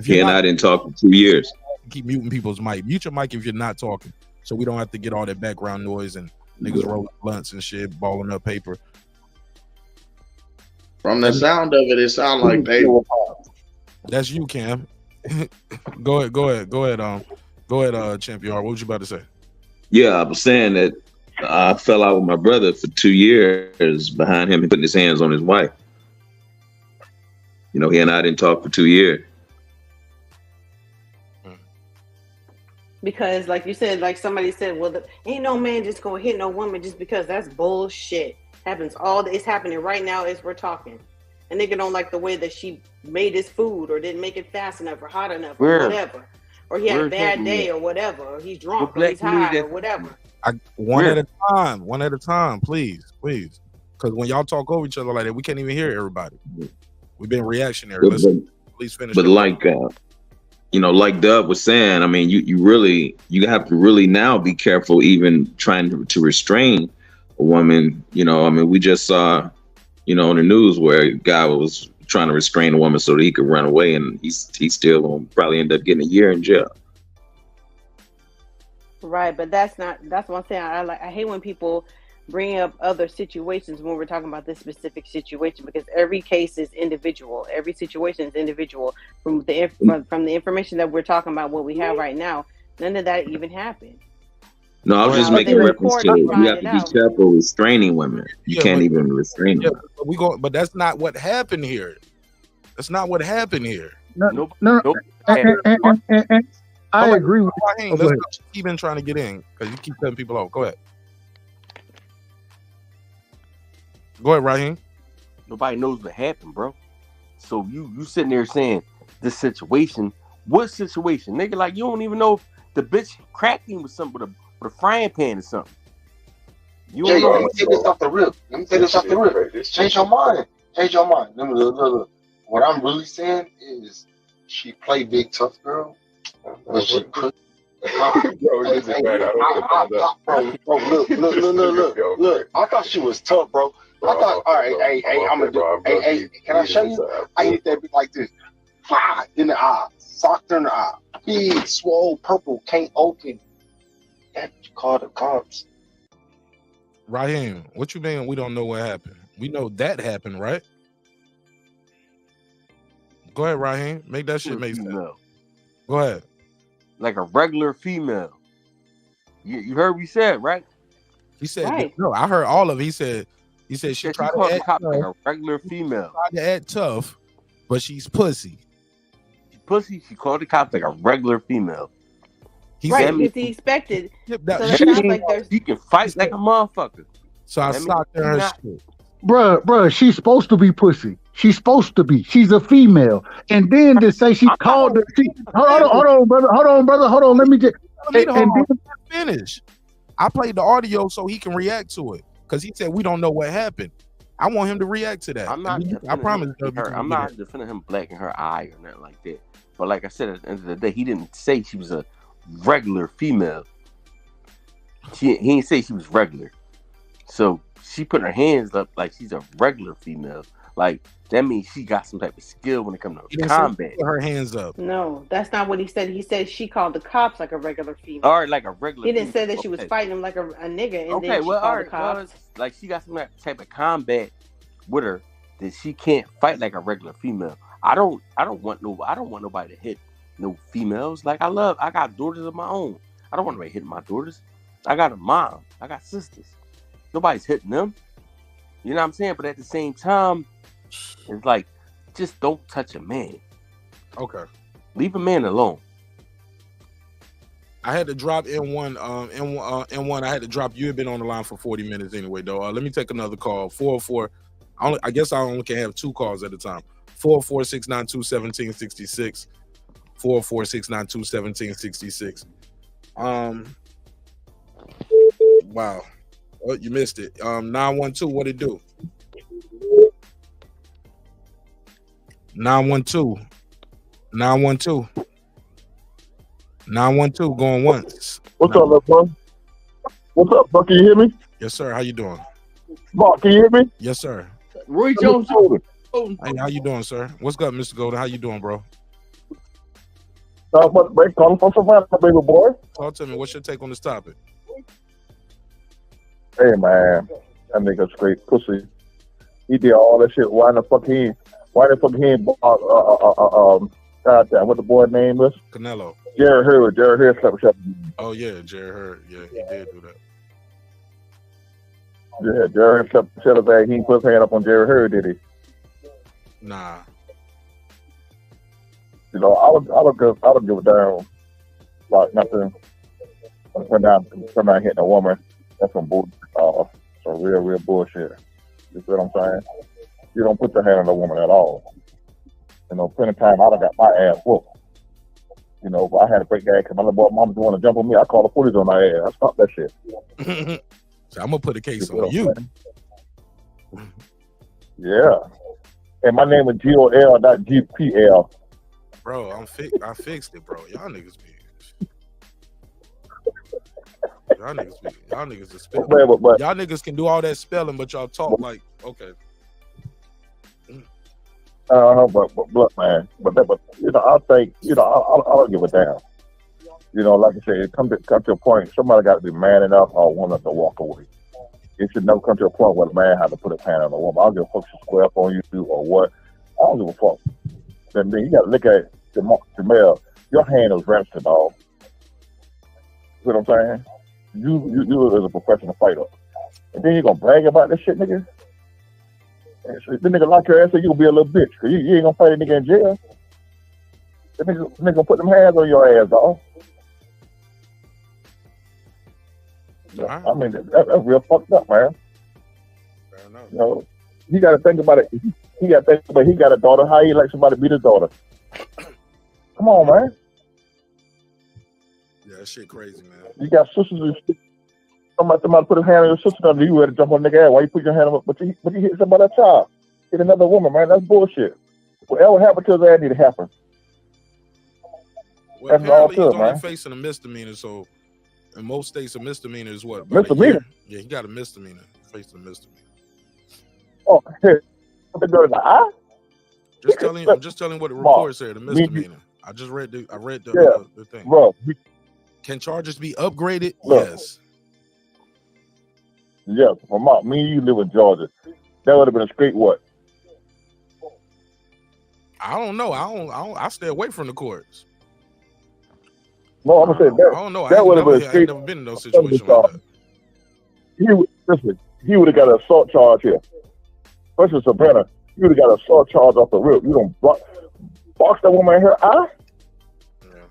He and I didn't talk for 2 years. Keep muting people's mic. Mute your mic if you're not talking, so we don't have to get all that background noise and niggas rolling blunts and shit, balling up paper. From the sound of it, it sounds like they. That's you, Cam. Go ahead, Champion. What was you about to say? Yeah, I was saying that I fell out with my brother for 2 years behind him putting his hands on his wife. You know, he and I didn't talk for 2 years. Because, like you said, like somebody said, well, ain't no man just gonna hit no woman just because. That's bullshit. It's happening right now as we're talking. A nigga don't like the way that she made his food, or didn't make it fast enough, or hot enough, or whatever. Or he had a bad day, or whatever. Or he's drunk, or he's high, or whatever. One at a time, please. Because when y'all talk over each other like that, we can't even hear everybody. We've been reactionary. Let's please finish. But like, like Dub was saying, I mean, you have to really now be careful, even trying to restrain a woman. You know, I mean, we just saw, on the news where a guy was trying to restrain a woman so that he could run away, and he's still gonna probably end up getting a year in jail. Right, but that's what I'm saying. I hate when people bring up other situations when we're talking about this specific situation, because every case is individual. Every situation is individual. From the information that we're talking about, what we have right now, none of that even happened. No, I was just making reference to you have to be careful restraining women. You can't even restrain them. But that's not what happened here. That's not what happened here. No. And I agree with you. Let's keep in trying to get in because you keep cutting people off. Go ahead. Go ahead, Raheem. Nobody knows what happened, bro. So you sitting there saying this situation. What situation, nigga? Like, you don't even know if the bitch cracked him with something with a frying pan or something. You don't know. Let me take this off the rip. Change your mind. Look. What I'm really saying is she played big tough girl, but she could. Look. I thought she was tough, bro. I thought, all right, hey, I'm gonna do. Hey, can I show you? I hit that bitch like this, in the eye, socked her in the eye, big, swole, purple, can't open. That you call the cops. Raheem, what you mean we don't know what happened? We know that happened, right? Go ahead, Raheem. Make that shit make sense. Go ahead. Like a regular female. You heard what he said, right? He said, right. No, I heard all of it. He said she tried to act like a regular female. Tried to act tough, but she's pussy. She called the cops like a regular female. Right, because he expected. So that sounds like he can fight like a motherfucker. So I socked her shit. Bruh, she's supposed to be pussy. She's supposed to be. She's a female. And then to say she called her. Hold on, brother. Let me get. Finish. I played the audio so he can react to it. Because he said we don't know what happened. I want him to react to that. I promise. I'm not defending him blacking her eye or nothing like that. But like I said, at the end of the day, he didn't say she was a regular female. He didn't say she was regular. So she put her hands up like she's a regular female. Like that means she got some type of skill when it comes to combat. Put her hands up. No, that's not what he said. He said she called the cops like a regular female. All right, like a regular. He didn't say that she was fighting him like a nigga. And Okay, then she well, called all right, the cops. like she got some type of combat with her that she can't fight like a regular female. I don't want nobody to hit no females. Like I got daughters of my own. I don't want nobody hitting my daughters. I got a mom. I got sisters. Nobody's hitting them. You know what I'm saying? But at the same time, it's like, just don't touch a man. Okay. Leave a man alone. I had to drop N1. N1. I had to drop. You had been on the line for 40 minutes anyway, though. Let me take another call. 404. I guess I only can have 2 calls at a time. 404-692-1766. 404-692-1766. Wow. Oh, you missed it. 912. What it do? 912. 912. 912 going once. What's up, little bro? What's up, bro? Can you hear me? Yes, sir. How you doing? Mark, can you hear me? Yes, sir. Roy Jones. Hey, how you doing, sir? What's up, Mr. Golden? How you doing, bro? Calling from Savannah, baby boy. Talk to me. What's your take on this topic? Hey, man. That nigga straight pussy. He did all that shit. Why the fuck he goddamn, what the boy name is? Canelo. Jared Hurd. Jared Hurd slept with. Oh, yeah, Jared Hurd. Yeah, he did do that. Yeah, Jared slept with bag. He put his hand up on Jared Hurd, did he? Nah. You know, I don't give a damn like nothing. When I'm hitting a woman, that's some bullshit. Some real bullshit. You see what I'm saying? You don't put your hand on a woman at all. You know, plenty of time I done got my ass whooped. You know, if I had a break gas because my little boy mama want to jump on me, I call the police on my ass. I stop that shit. So I'm gonna put a case on you. Yeah. And my name is GOL, not GPL. Bro, I fixed it, bro. Y'all niggas be. Y'all niggas is spelling. But y'all niggas can do all that spelling, but y'all talk like okay. But look, man. But you know, I think I don't give a damn. You know, like I said, it come to a point. Somebody got to be man enough or woman enough to walk away. It should never come to a point where the man has to put his hand on a woman. I don't give a fuck if she square up on you or what. I don't give a fuck. Then you got to look at Jermell. Your hand is registered, dog. You know what I'm saying? You as a professional fighter, and then you gonna brag about this shit, nigga. And so the nigga lock your ass, so you gonna be a little bitch, cause you ain't gonna fight a nigga in jail. The nigga gonna put them hands on your ass, dog. Right. I mean, that's real fucked up, man. Fair enough. You know, he got to think about it. He got to think about he got a daughter. How he like somebody beat his daughter? Come on, man. Yeah, that shit crazy, man. You got sisters and shit. Somebody put his hand on your sister under you, ready to jump on the nigga ass. Why you put your hand on? But you hit somebody else child. Hit another woman, man. That's bullshit. Whatever happened to his ass need to happen. Well, that's all apparently too, he's man. only facing a misdemeanor, so in most states a misdemeanor is what? Misdemeanor? Yeah, he got a misdemeanor. Facing a misdemeanor. Oh, shit. Put the girl in the eye? I'm just telling what the report said, a misdemeanor. I read the thing. Bro. Can charges be upgraded? Look. Yes. Yes. Well, me and you live in Georgia. That would have been a straight what? I don't know. I stay away from the courts. No, I'm gonna say that. I don't know. That would have been a I ain't straight. never been in those situations like that. He would have got an assault charge here. First of Savannah, you would have got an assault charge off the rip. You don't box that woman in her eye? Yeah.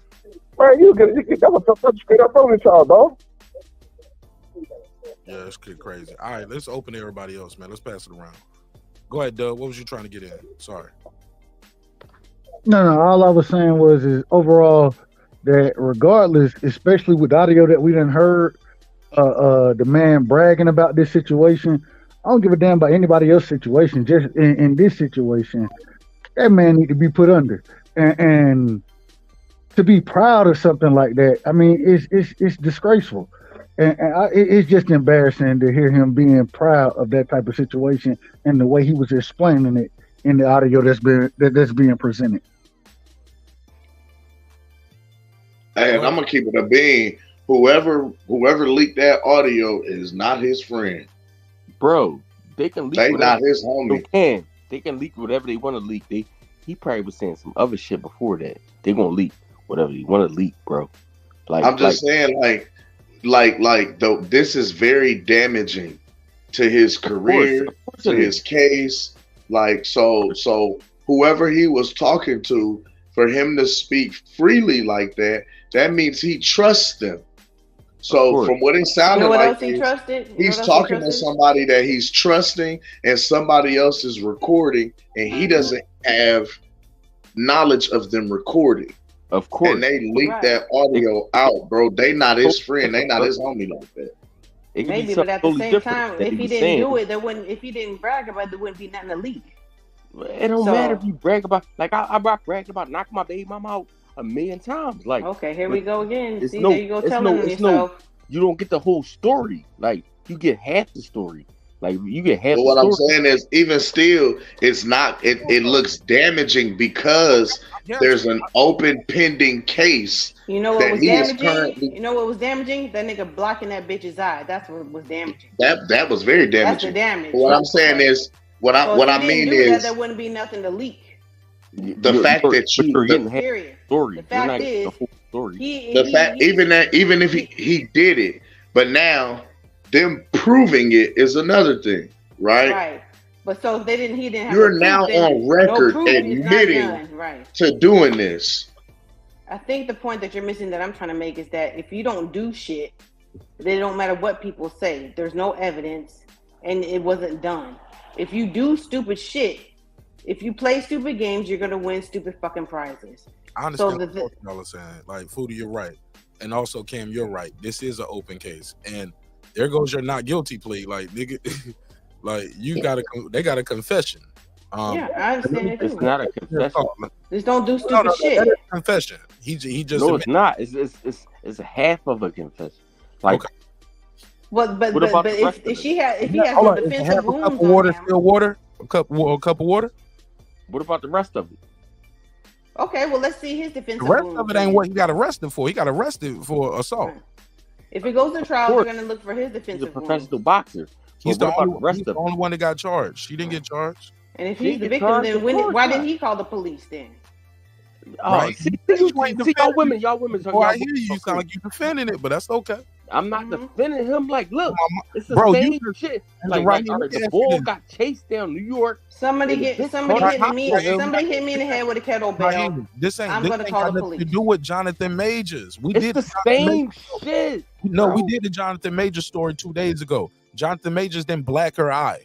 Man, that was a straight up felony charge, dog. Yeah, it's crazy. All right, let's open everybody else, man. Let's pass it around. Go ahead, Doug. What was you trying to get in? Sorry. No. All I was saying was is overall that regardless, especially with the audio that we done heard, the man bragging about this situation, I don't give a damn about anybody else's situation. Just in this situation, that man need to be put under. And to be proud of something like that. I mean, it's disgraceful, and it's just embarrassing to hear him being proud of that type of situation and the way he was explaining it in the audio that's being presented. Hey, and I'm gonna keep it a bean. Whoever leaked that audio is not his friend, bro. They can leak. They not his homie. They can leak whatever they want to leak. He probably was saying some other shit before that. They gonna leak whatever they want to leak, bro. Like I'm just saying, this is very damaging to his career, to his case. Like, so whoever he was talking to, for him to speak freely like that, that means he trusts them. So from what it sounded like, he's talking to somebody that he's trusting, and somebody else is recording, and he doesn't have knowledge of them recording. Of course. And they leaked that audio out, bro. They not his friend. They not his homie like that. Maybe, but at the same time, if he didn't do it, if he didn't brag about it, there wouldn't be nothing to leak. It don't matter if you brag about, like I bragged about knocking my baby mama out 1,000,000 times. Like, okay, here we go again. See, there you go telling yourself. You don't get the whole story. Like, you get half the story. Like, you get half. But what I'm saying is, even still, it's not. It looks damaging because there's an open pending case. You know what was damaging? You know what was damaging? That nigga blocking that bitch's eye. That's what was damaging. That was very damaging. That's the damage. But what I'm saying is, what I mean is, there wouldn't be nothing to leak. The fact that you're getting the story. The fact is, the whole story. Even if he did it, but now them proving it is another thing, right? Right. But so if he didn't have. You're now on record admitting to doing this. I think the point that you're missing that I'm trying to make is that if you don't do shit, it don't matter what people say. There's no evidence, and it wasn't done. If you do stupid shit, if you play stupid games, you're gonna win stupid fucking prizes. I understand what y'all are saying. Like, Foodie, you're right, and also Cam, you're right. This is an open case, and there goes your not guilty plea. Like, nigga, like they got a confession. Yeah, I understand it too. It's not a confession. Just don't do stupid shit. That is a confession. He just no, it's not. It's a half of a confession. Like, okay. But if he has no defensive wounds on water, him, still water, a cup of water. What about the rest of it? Okay, well, let's see his defensive. The rest of it ain't what he got arrested for. He got arrested for assault. Right. If it goes to trial, we're gonna look for his defensive. He's a professional boxer. He's the only one that got charged. He didn't get charged. And if he's the victim, then why didn't he call the police then? Oh, right. see, y'all women. Oh, I hear you. You sound like you defending it, but that's okay. I'm not defending him. Like, look, it's the same shit. Like, the ball got chased down New York. Somebody hit me in the head with a kettlebell. I'm gonna call the police. To do with Jonathan Majors. It's the same shit. No, we did the Jonathan Majors story 2 days ago. Jonathan Majors then black her eye,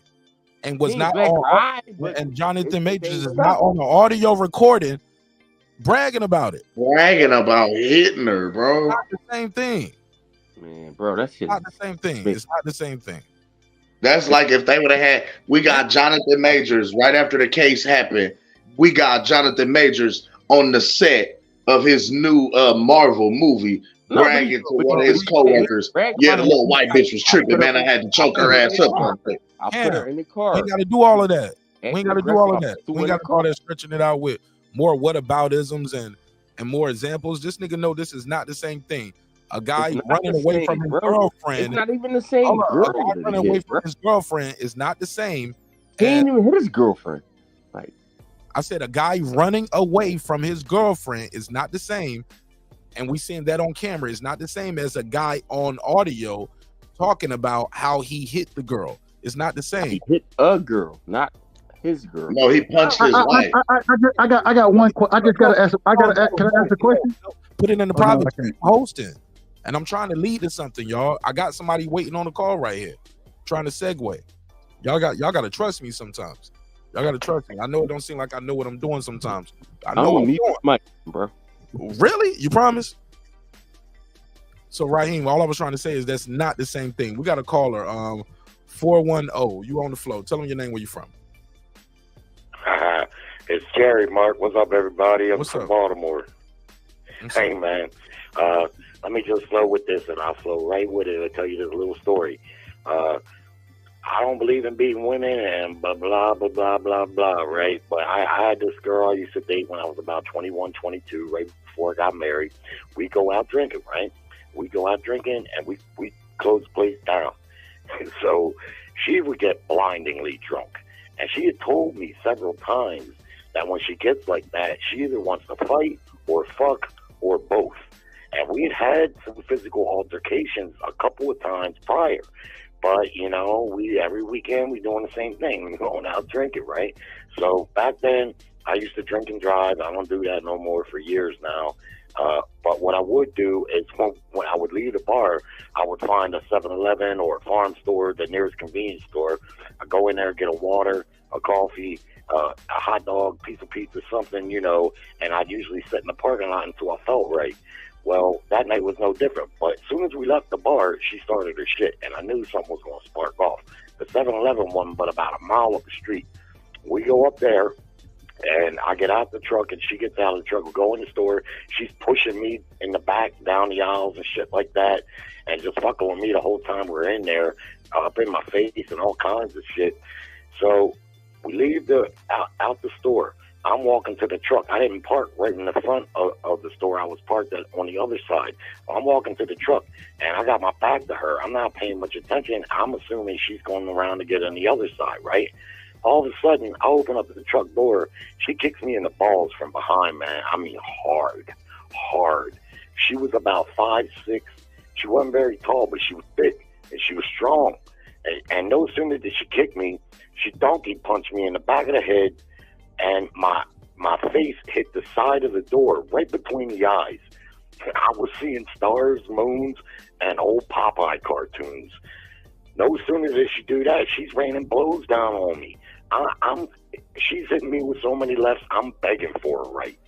and was not on. And Jonathan Majors is not on the audio recording, bragging about it. Bragging about hitting her, bro. Not the same thing. Man, bro, that shit. Not the same thing. It's not the same thing. That's like if they would have we got Jonathan Majors right after the case happened. We got Jonathan Majors on the set of his new Marvel movie, bragging to one of his coworkers. Yeah, the little white bitch was tripping, man. I had to choke her ass up. I put her in the car. We ain't got to do all of that. We ain't got to do all of that. We ain't got to call that stretching it out with more whataboutisms and more examples. This nigga know this is not the same thing. A guy running away from his girlfriend. It's not even the same girl. A guy running away from his girlfriend is not the same. He ain't even hit his girlfriend. Like, I said, a guy running away from his girlfriend is not the same. And we seeing that on camera. It's not the same as a guy on audio talking about how he hit the girl. It's not the same. He hit a girl, not his girl. No, he punched his wife. I got one. I just gotta ask. Can I ask a question? Put it in the private hosting. And I'm trying to lead to something, y'all. I got somebody waiting on the call right here, trying to segue. Y'all got to trust me sometimes. Y'all got to trust me. I know it don't seem like I know what I'm doing sometimes. I know what I'm doing, Mike, bro. Really? You promise? So Raheem, all I was trying to say is that's not the same thing. We got a caller, 410. You on the floor? Tell them your name. Where you from? It's Jerry, Mark. What's up, everybody? I'm from Baltimore. Hey, man. Let me just flow with this, and I'll flow right with it. I'll tell you this little story. I don't believe in beating women and blah, blah, blah, blah, blah, blah, right? But I had this girl I used to date when I was about 21, 22, right before I got married. We go out drinking, right? We go out drinking, and we close the place down. And so she would get blindingly drunk. And she had told me several times that when she gets like that, she either wants to fight or fuck or both. And we had some physical altercations a couple of times prior. But, you know, every weekend we doing the same thing. We're going out drinking, right? So back then, I used to drink and drive. I don't do that no more for years now. But what I would do is when I would leave the bar, I would find a 7-Eleven or a farm store, the nearest convenience store. I'd go in there, get a water, a coffee, a hot dog, piece of pizza, something, you know, and I'd usually sit in the parking lot until I felt right. Well, that night was no different. But as soon as we left the bar, she started her shit, and I knew something was going to spark off. The 7-Eleven wasn't but about a mile up the street. We go up there, and I get out the truck, and she gets out of the truck. We go in the store. She's pushing me in the back, down the aisles and shit like that, and just fucking with me the whole time we're in there, up in my face and all kinds of shit. So we leave out the store. I'm walking to the truck. I didn't park right in the front of the store. I was parked on the other side. I'm walking to the truck, and I got my back to her. I'm not paying much attention. I'm assuming she's going around to get on the other side, right? All of a sudden, I open up the truck door. She kicks me in the balls from behind, man. I mean, hard. She was about 5'6". She wasn't very tall, but she was big, and she was strong. And no sooner did she kick me, she donkey punched me in the back of the head, and my face hit the side of the door, right between the eyes. I was seeing stars, moons, and old Popeye cartoons. No sooner did she do that, she's raining blows down on me. She's hitting me with so many lefts, I'm begging for her right.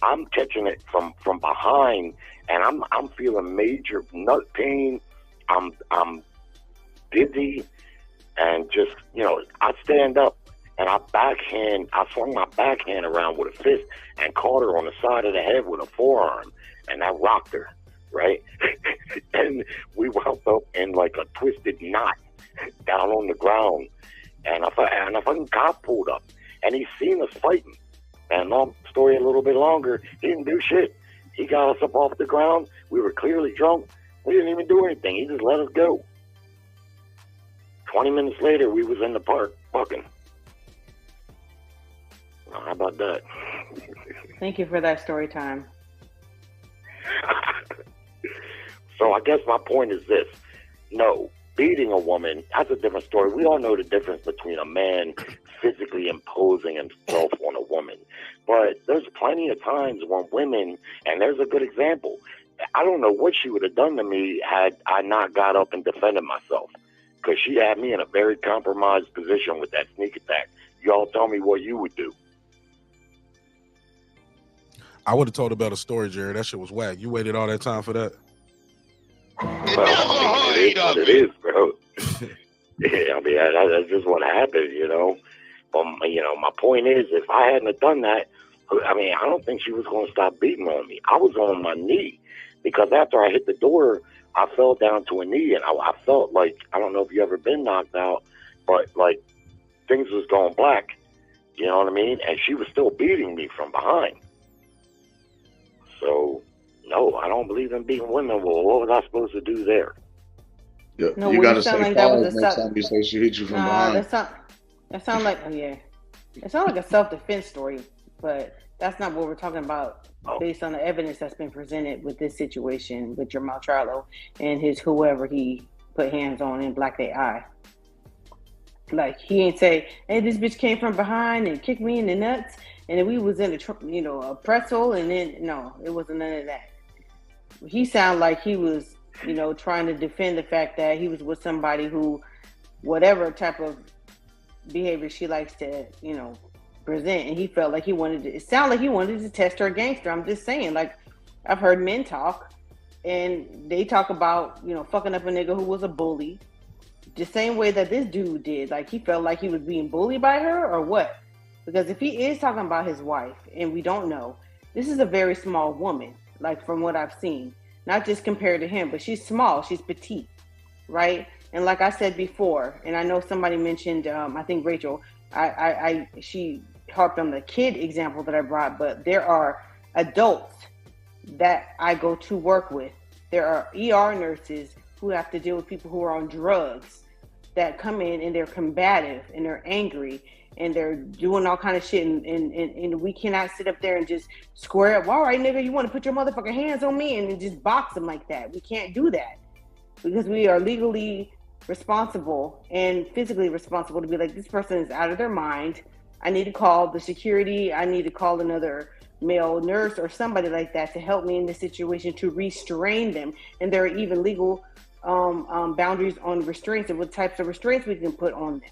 I'm catching it from behind, and I'm feeling major nut pain. I'm dizzy, and just, you know, I stand up, and I swung my backhand around with a fist and caught her on the side of the head with a forearm, and that rocked her, right? And we wound up in like a twisted knot down on the ground, and a fucking cop pulled up, and he seen us fighting. And long story a little bit longer, he didn't do shit. He got us up off the ground. We were clearly drunk. We didn't even do anything. He just let us go. 20 minutes later, we was in the park fucking. How about that? Thank you for that story time. So I guess my point is this. No, beating a woman, that's a different story. We all know the difference between a man physically imposing himself on a woman. But there's plenty of times when women, and there's a good example, I don't know what she would have done to me had I not got up and defended myself. Because she had me in a very compromised position with that sneak attack. Y'all tell me what you would do. I would have told a better story, Jerry. That shit was whack. You waited all that time for that? Well, it is what it is, bro. Yeah, I mean, that's just what happened, you know. But, you know, my point is, if I hadn't have done that, I mean, I don't think she was going to stop beating on me. I was on my knee because after I hit the door, I fell down to a knee, and I felt like, I don't know if you ever been knocked out, but like things was going black, you know what I mean? And she was still beating me from behind. So, no, I don't believe in beating women. Well, what was I supposed to do there? Yeah, No, you got to say like pause next time you say she hit you from behind. That sounds like, it sounds like a self-defense story, but that's not what we're talking about based on the evidence that's been presented with this situation with Jermell Charlo and his whoever he put hands on in Black Day Eye. Like, he ain't say, hey, this bitch came from behind and kicked me in the nuts, and then we was in a pretzel, and then, no, it wasn't none of that. He sounded like he was, trying to defend the fact that he was with somebody who, whatever type of behavior she likes to, present, and he felt like it sounded like he wanted to test her gangster. I'm just saying, like, I've heard men talk, and they talk about, fucking up a nigga who was a bully, the same way that this dude did. Like, he felt like he was being bullied by her, or what? Because if he is talking about his wife, and we don't know, this is a very small woman. like from what I've seen. Not just compared to him, but she's small, she's petite, right? And like I said before, and I know somebody mentioned, I think Rachel, she harped on the kid example that I brought, but there are adults that I go to work with. There are ER nurses who have to deal with people who are on drugs that come in and they're combative and they're angry and they're doing all kind of shit, and we cannot sit up there and just square up. All right, nigga, you want to put your motherfucking hands on me and just box them like that. We can't do that because we are legally responsible and physically responsible to be like, this person is out of their mind. I need to call the security. I need to call another male nurse or somebody like that to help me in this situation to restrain them. And there are even legal boundaries on restraints and what types of restraints we can put on them.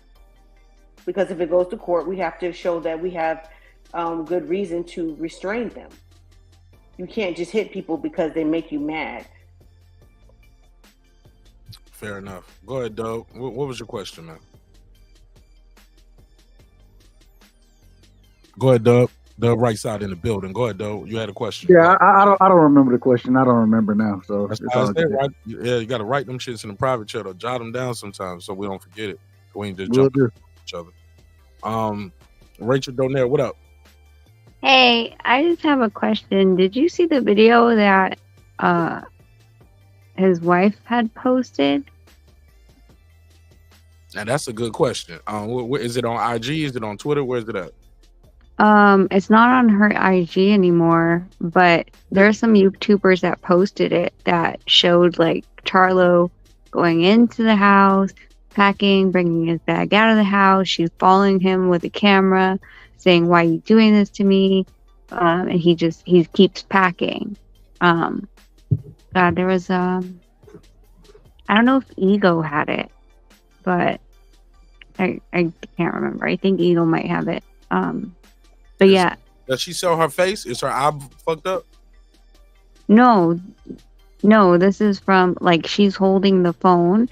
Because if it goes to court, we have to show that we have good reason to restrain them. You can't just hit people because they make you mad. Fair enough. Go ahead, Doug. What was your question, man? Go ahead, Doug. Doug, right side in the building. Go ahead, Doug. You had a question. Yeah, I don't remember the question. I don't remember now. So that's all there, right? Yeah, you got to write them shits in the private chat or jot them down sometimes so we don't forget it. We ain't just jump at each other. Rachel Donaire, what up? Hey, I just have a question. Did you see the video that his wife had posted? Now that's a good question. Is it on IG? Is it on Twitter? Where is it at? It's not on her IG anymore, but there are some YouTubers that posted it that showed like Charlo going into the house, packing, bringing his bag out of the house. She's following him with a camera, saying, "Why are you doing this to me?" And he keeps packing. There was I don't know if Ego had it, but I can't remember. I think Ego might have it. But yeah. Does she sell her face? Is her eye fucked up? No, this is from like she's holding the phone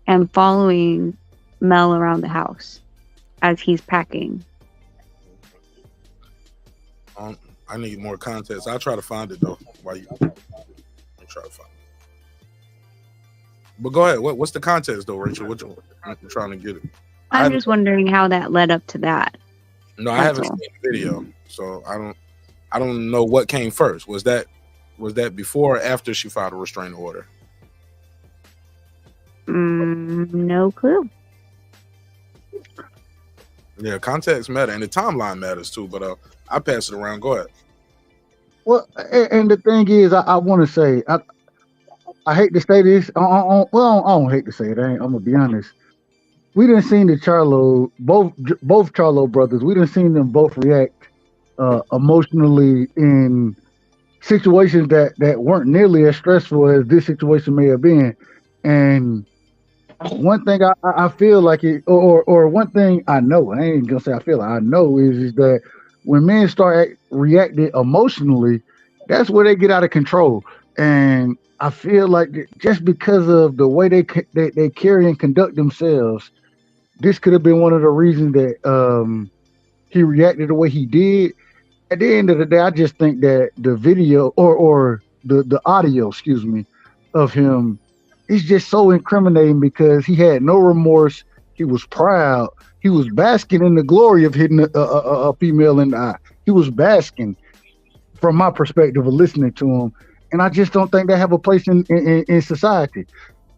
and following Mel around the house as he's packing. I need more context. I'll try to find it though. While you try to find it. But go ahead. What's the context though, Rachel? I'm trying to get it. I'm just wondering how that led up to that. No, I haven't seen the video, so I don't know what came first. Was that before or after she filed a restraining order? No clue. Yeah, context matter and the timeline matters too. But I pass it around. Go ahead. Well, and the thing is, I want to say, I hate to say this. Well, I don't hate to say it. I'm gonna be honest. We done seen the Charlo, both Charlo brothers. We done seen them both react emotionally in situations that weren't nearly as stressful as this situation may have been. And one thing I feel like it, or one thing I know, I ain't gonna say I feel like I know is that when men start reacting emotionally, that's where they get out of control. And I feel like just because of the way they carry and conduct themselves, this could have been one of the reasons that he reacted the way he did. At the end of the day, I just think that the video or the audio, of him is just so incriminating because he had no remorse. He was proud. He was basking in the glory of hitting a female in the eye. He was basking, from my perspective of listening to him. And I just don't think they have a place in society.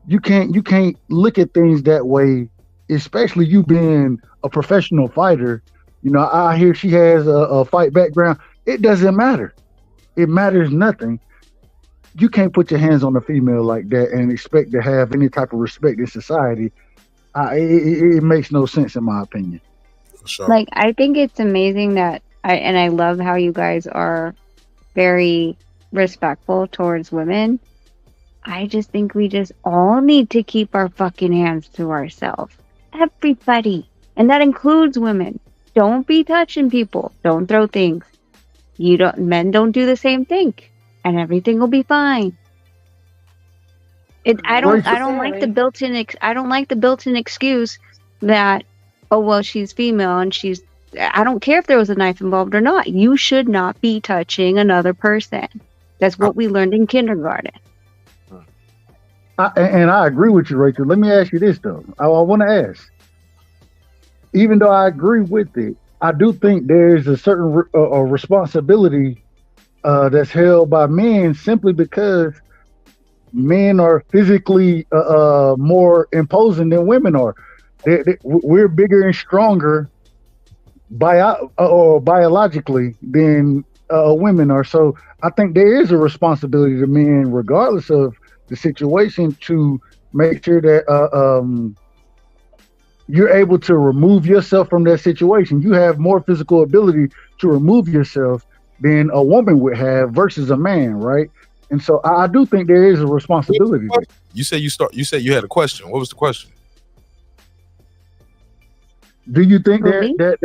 You can't look at things that way. Especially you being a professional fighter. You know, I hear she has a fight background. It doesn't matter. It matters nothing. You can't put your hands on a female like that and expect to have any type of respect in society. It makes no sense in my opinion. Sure. Like, I think it's amazing that I love how you guys are very respectful towards women. I just think we just all need to keep our fucking hands to ourselves. Everybody, and that includes women. Don't be touching people. Don't throw things. Men don't do the same thing, and everything will be fine. I don't like the built-in excuse that, oh well, she's female and I don't care if there was a knife involved or not. You should not be touching another person. That's what we learned in kindergarten. And I agree with you, Rachel. Let me ask you this though. I want to ask. Even though I agree with it, I do think there's a certain responsibility that's held by men simply because men are physically more imposing than women are. We're bigger and stronger biologically than women are. So I think there is a responsibility to men, regardless of the situation, to make sure that you're able to remove yourself from that situation. You have more physical ability to remove yourself than a woman would have versus a man, right? And so I do think there is a responsibility. You said you had a question. What was the question? Do you think the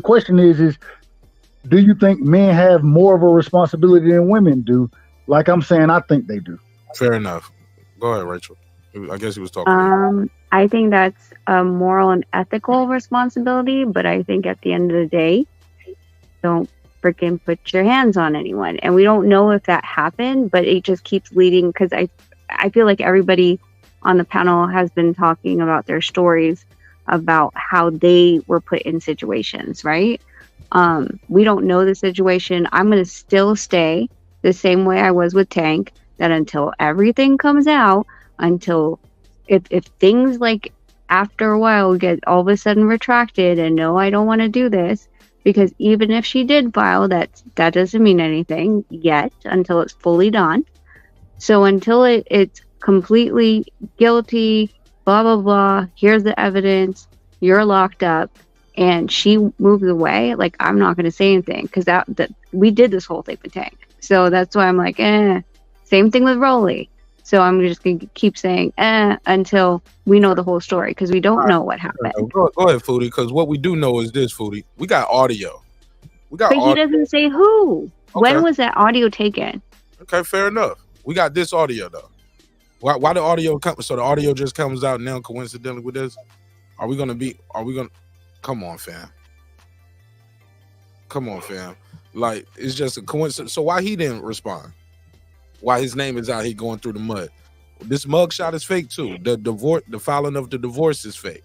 question is do you think men have more of a responsibility than women do? Like I'm saying, I think they do. Fair enough. Go ahead, Rachel. I guess he was talking. I think that's a moral and ethical responsibility, but I think at the end of the day, don't freaking put your hands on anyone. And we don't know if that happened, but it just keeps leading, because I feel like everybody on the panel has been talking about their stories about how they were put in situations, right? We don't know the situation. I'm going to still stay the same way I was with Tank, that until everything comes out, until if things like after a while get all of a sudden retracted and no, I don't want to do this, because even if she did file, that doesn't mean anything yet until it's fully done. So until it's completely guilty, blah, blah, blah, here's the evidence, you're locked up, and she moves away, like, I'm not going to say anything, because that we did this whole thing with Tank. So that's why I'm like, same thing with Rolly. So I'm just going to keep saying, until we know the whole story, because we don't know what happened. Go ahead, Foodie, because what we do know is this, Foodie. We got audio. But he doesn't say who. Okay. When was that audio taken? Okay, fair enough. We got this audio, though. Why the audio come? So the audio just comes out now coincidentally with this? Are we going to come on, fam. Come on, fam. Like, it's just a coincidence. So why he didn't respond? Why his name is out here going through the mud? This mugshot is fake too. The filing of the divorce is fake.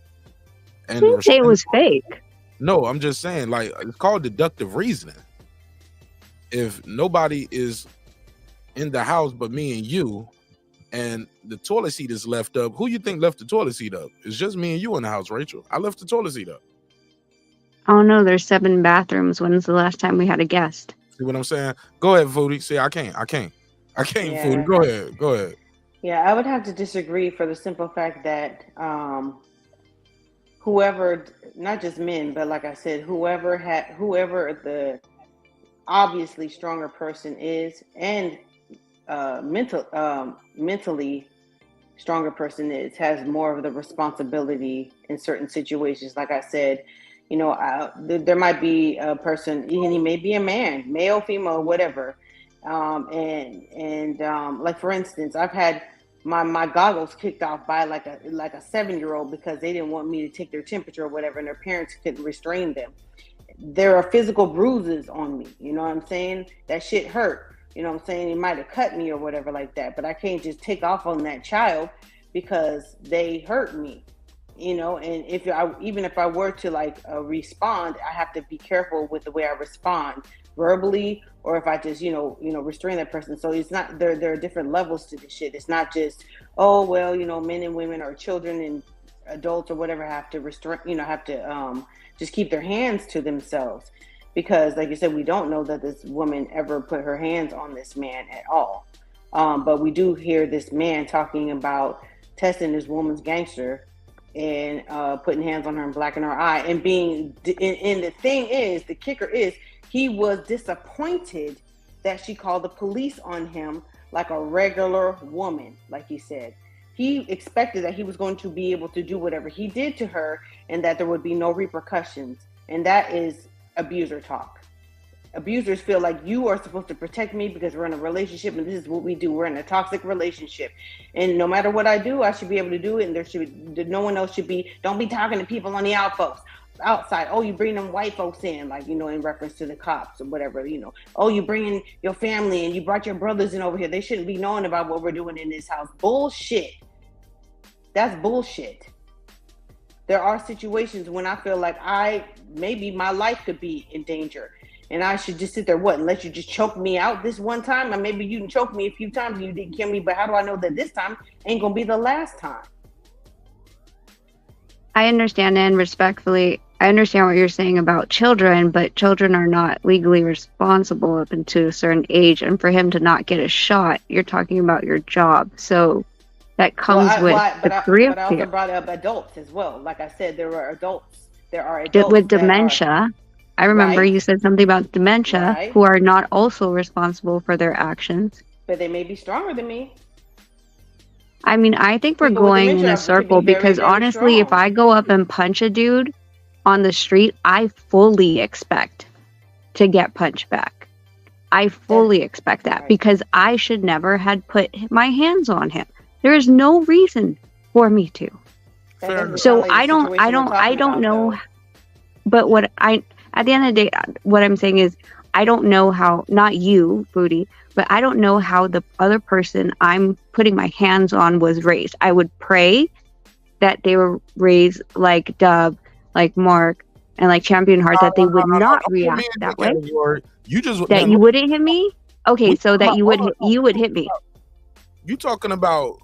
And didn't say it was fake. No, I'm just saying, like, it's called deductive reasoning. If nobody is in the house but me and you, and the toilet seat is left up, who you think left the toilet seat up? It's just me and you in the house, Rachel. I left the toilet seat up. Oh no, there's 7 bathrooms. When's the last time we had a guest? See what I'm saying? Go ahead, Foodie. See, I can't, yeah. Foodie. Go ahead. Yeah, I would have to disagree for the simple fact that whoever, not just men, but like I said, whoever the obviously stronger person is, and mentally stronger person is, has more of the responsibility in certain situations. Like I said, you know, there might be a person, and he may be a man, male, female, whatever. Like for instance, I've had my goggles kicked off by like a 7-year-old because they didn't want me to take their temperature or whatever, and their parents couldn't restrain them. There are physical bruises on me. You know what I'm saying? That shit hurt. You know what I'm saying? He might have cut me or whatever like that, but I can't just take off on that child because they hurt me. You know, and even if I were to like respond, I have to be careful with the way I respond, verbally, or if I just, you know, restrain that person. So it's not, there are different levels to this shit. It's not just, oh, well, you know, men and women or children and adults or whatever have to restrain, you know, have to just keep their hands to themselves. Because like you said, we don't know that this woman ever put her hands on this man at all. But we do hear this man talking about testing this woman's gangster and putting hands on her and blacking her eye and being, and the thing is, the kicker is, he was disappointed that she called the police on him like a regular woman, like he said. He expected that he was going to be able to do whatever he did to her and that there would be no repercussions. And that is abuser talk. Abusers feel like you are supposed to protect me because we're in a relationship and this is what we do. We're in a toxic relationship. And no matter what I do, I should be able to do it. And no one else should be, don't be talking to people on the outpost. outside. Oh, you bring them white folks in, like, in reference to the cops or whatever, Oh, you bring in your family and you brought your brothers in over here. They shouldn't be knowing about what we're doing in this house. Bullshit. That's bullshit. There are situations when I feel like maybe my life could be in danger. And I should just sit there, and let you just choke me out this one time? And maybe you can choke me a few times and you didn't kill me, but how do I know that this time ain't going to be the last time? I understand, and respectfully, I understand what you're saying about children, but children are not legally responsible up until a certain age. And for him to not get a shot, you're talking about your job. So that comes with the career But I also field. brought up adults as well. Like I said, there are adults. There are adults With dementia. I remember Right. you said something about dementia, Right. who are not also responsible for their actions. but they may be stronger than me. I mean, I think we're People with going in dementia a could be circle very, because very honestly, if strong. I go up and punch a dude on the street, I fully expect to get punched back. I fully expect that because I should never had put my hands on him. There is no reason for me to. So I don't know. But at the end of the day, what I'm saying is, I don't know how, not you, Foodie, but I don't know how the other person I'm putting my hands on was raised. I would pray that they were raised like Dub, like Marq, and like Champion Heart, that they would not react that way. You just That you wouldn't hit me? Okay, so that you would hit me. You talking about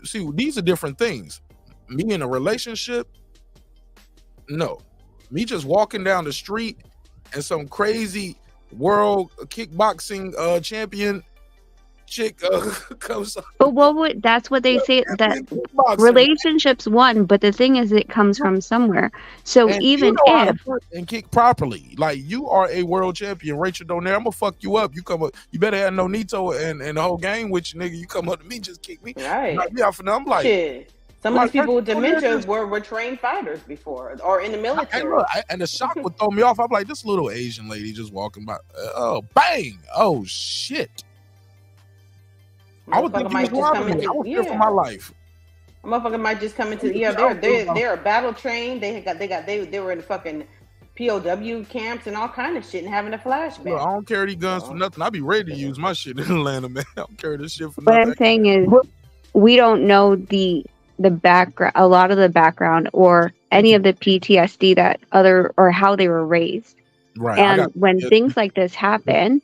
see, these are different things. Me in a relationship, no. Me just walking down the street and some crazy world kickboxing champion chick comes. But that's what they say, that relationships won, but the thing is, it comes from somewhere. So And even you know how to if punch and kick properly, like you are a world champion, Rachel Donaire, I'm gonna fuck you up. You come up, you better have Nonito and the whole game with you, nigga. You come up to me, just kick me, Right. knock me off, and I'm like, Shit. Some of like, these people with Rachel Donaire dementia just- were trained fighters before or in the military. and the shock would throw me off. I'm like, this little Asian lady just walking by. Oh, bang! Oh shit! I would think Motherfucker you might was just come robbing me. into- I was fear for yeah. my life. A motherfucker might just come into they're battle trained. They were in fucking POW camps and all kind of shit and having a flashback. Look, I don't carry these guns for nothing. I be ready to use my shit in Atlanta, man. I don't carry this shit for what nothing. I'm saying is, we don't know the background, a lot of the background, or any of the PTSD that or how they were raised. Right. I And got- when things like this happen,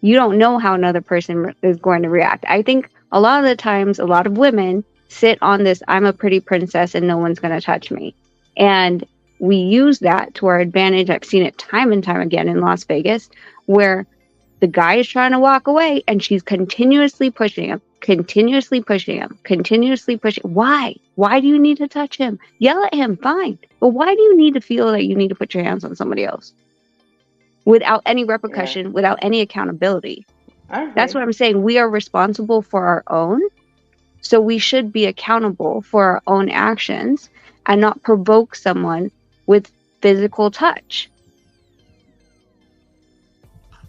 you don't know how another person is going to react. I think a lot of the times, a lot of women sit on this, I'm a pretty princess and no one's going to touch me. And we use that to our advantage. I've seen it time and time again in Las Vegas, where the guy is trying to walk away and she's continuously pushing him, continuously pushing him, continuously pushing. Why? Why do you need to touch him? Yell at him, fine. But why do you need to feel that you need to put your hands on somebody else without any repercussion, without any accountability? That's what I'm saying. We are responsible for our own. So we should be accountable for our own actions and not provoke someone with physical touch.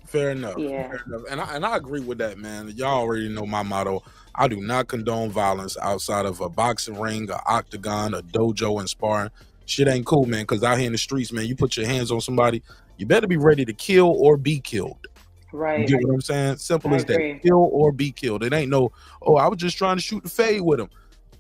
Fair enough. Yeah. Fair enough. And I agree with that, man. Y'all already know my motto. I do not condone violence outside of a boxing ring, a octagon, a dojo, and sparring. Shit ain't cool, man, because out here in the streets, man, you put your hands on somebody, you better be ready to kill or be killed. Right. You get what I'm saying? Simple I as agree. that. Kill or be killed. It ain't no, oh, I was just trying to shoot the fade with him.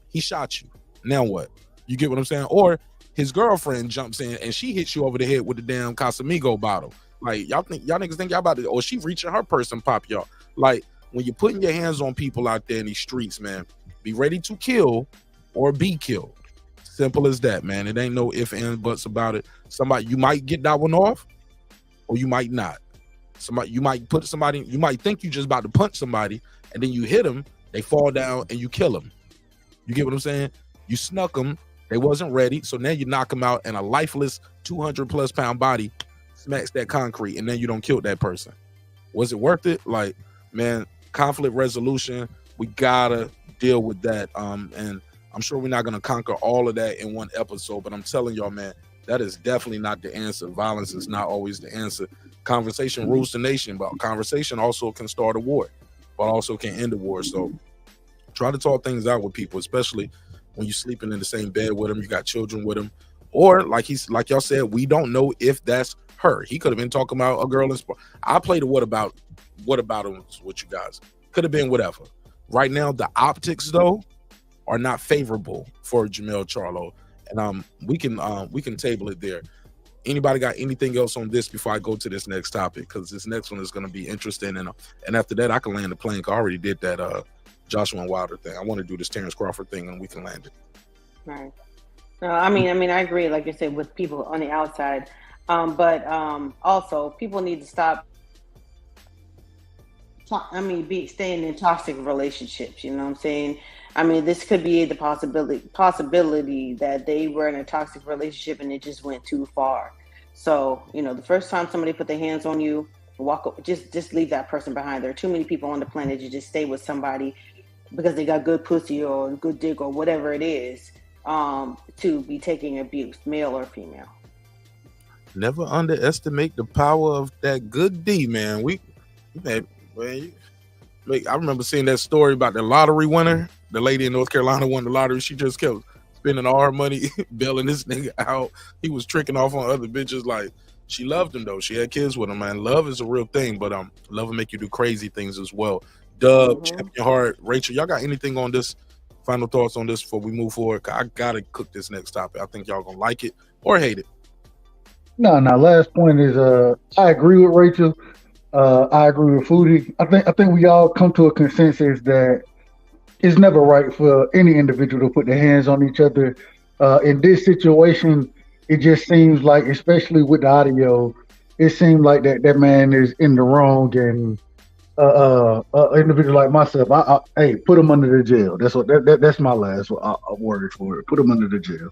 He shot you. Now what? You get what I'm saying? Or his girlfriend jumps in and she hits you over the head with the damn Casamigo bottle. Like, y'all niggas think y'all about to, or she reaching her purse and pop y'all. Like, when you're putting your hands on people out there in these streets, man, be ready to kill or be killed. Simple as that, man. It ain't no ifs, ands, buts about it. Somebody, you might get that one off or you might not. You might think you just about to punch somebody and then you hit them, they fall down and you kill them. You get what I'm saying? You snuck them, they wasn't ready, so now you knock them out and a lifeless 200+ pound body smacks that concrete and then you don't kill that person. Was it worth it? Like, man, conflict resolution, we gotta deal with that. And I'm sure we're not gonna conquer all of that in one episode, but I'm telling y'all, man, that is definitely not the answer. Violence is not always the answer. Conversation rules the nation, but conversation also can start a war, but also can end a war. So try to talk things out with people, especially when you're sleeping in the same bed with them, you got children with them. Or like y'all said, we don't know if that's her. He could have been talking about a girl in sport. I played a what about him with you guys. Could have been whatever. Right now, the optics though are not favorable for Jermell Charlo, and we can table it there. Anybody got anything else on this before I go to this next topic? Because this next one is going to be interesting, and after that I can land the plane. I already did that Joshua and Wilder thing. I want to do this Terence Crawford thing, and we can land it. Right. No, I mean, I agree, like you said, with people on the outside, but also people need to stop. Staying in toxic relationships. You know what I'm saying? I mean, this could be the possibility that they were in a toxic relationship and it just went too far. So, the first time somebody put their hands on you, just leave that person behind. There are too many people on the planet to just stay with somebody because they got good pussy or good dick or whatever it is, to be taking abuse, male or female. Never underestimate the power of that good D, man. I remember seeing that story about the lottery winner. The lady in North Carolina won the lottery. She just kept spending all her money bailing this nigga out. He was tricking off on other bitches. Like, she loved him though. She had kids with him, man. Love is a real thing, but love will make you do crazy things as well. Dub, Champion Heart, Rachel, y'all got anything on this? Final thoughts on this before we move forward? I gotta cook this next topic. I think y'all gonna like it or hate it. No. Last point is I agree with Rachel. I agree with Foodie. I think we all come to a consensus that it's never right for any individual to put their hands on each other. In this situation, it just seems like, especially with the audio, it seems like that man is in the wrong, and individual like myself, hey, put him under the jail. That's my last word for it. Put him under the jail.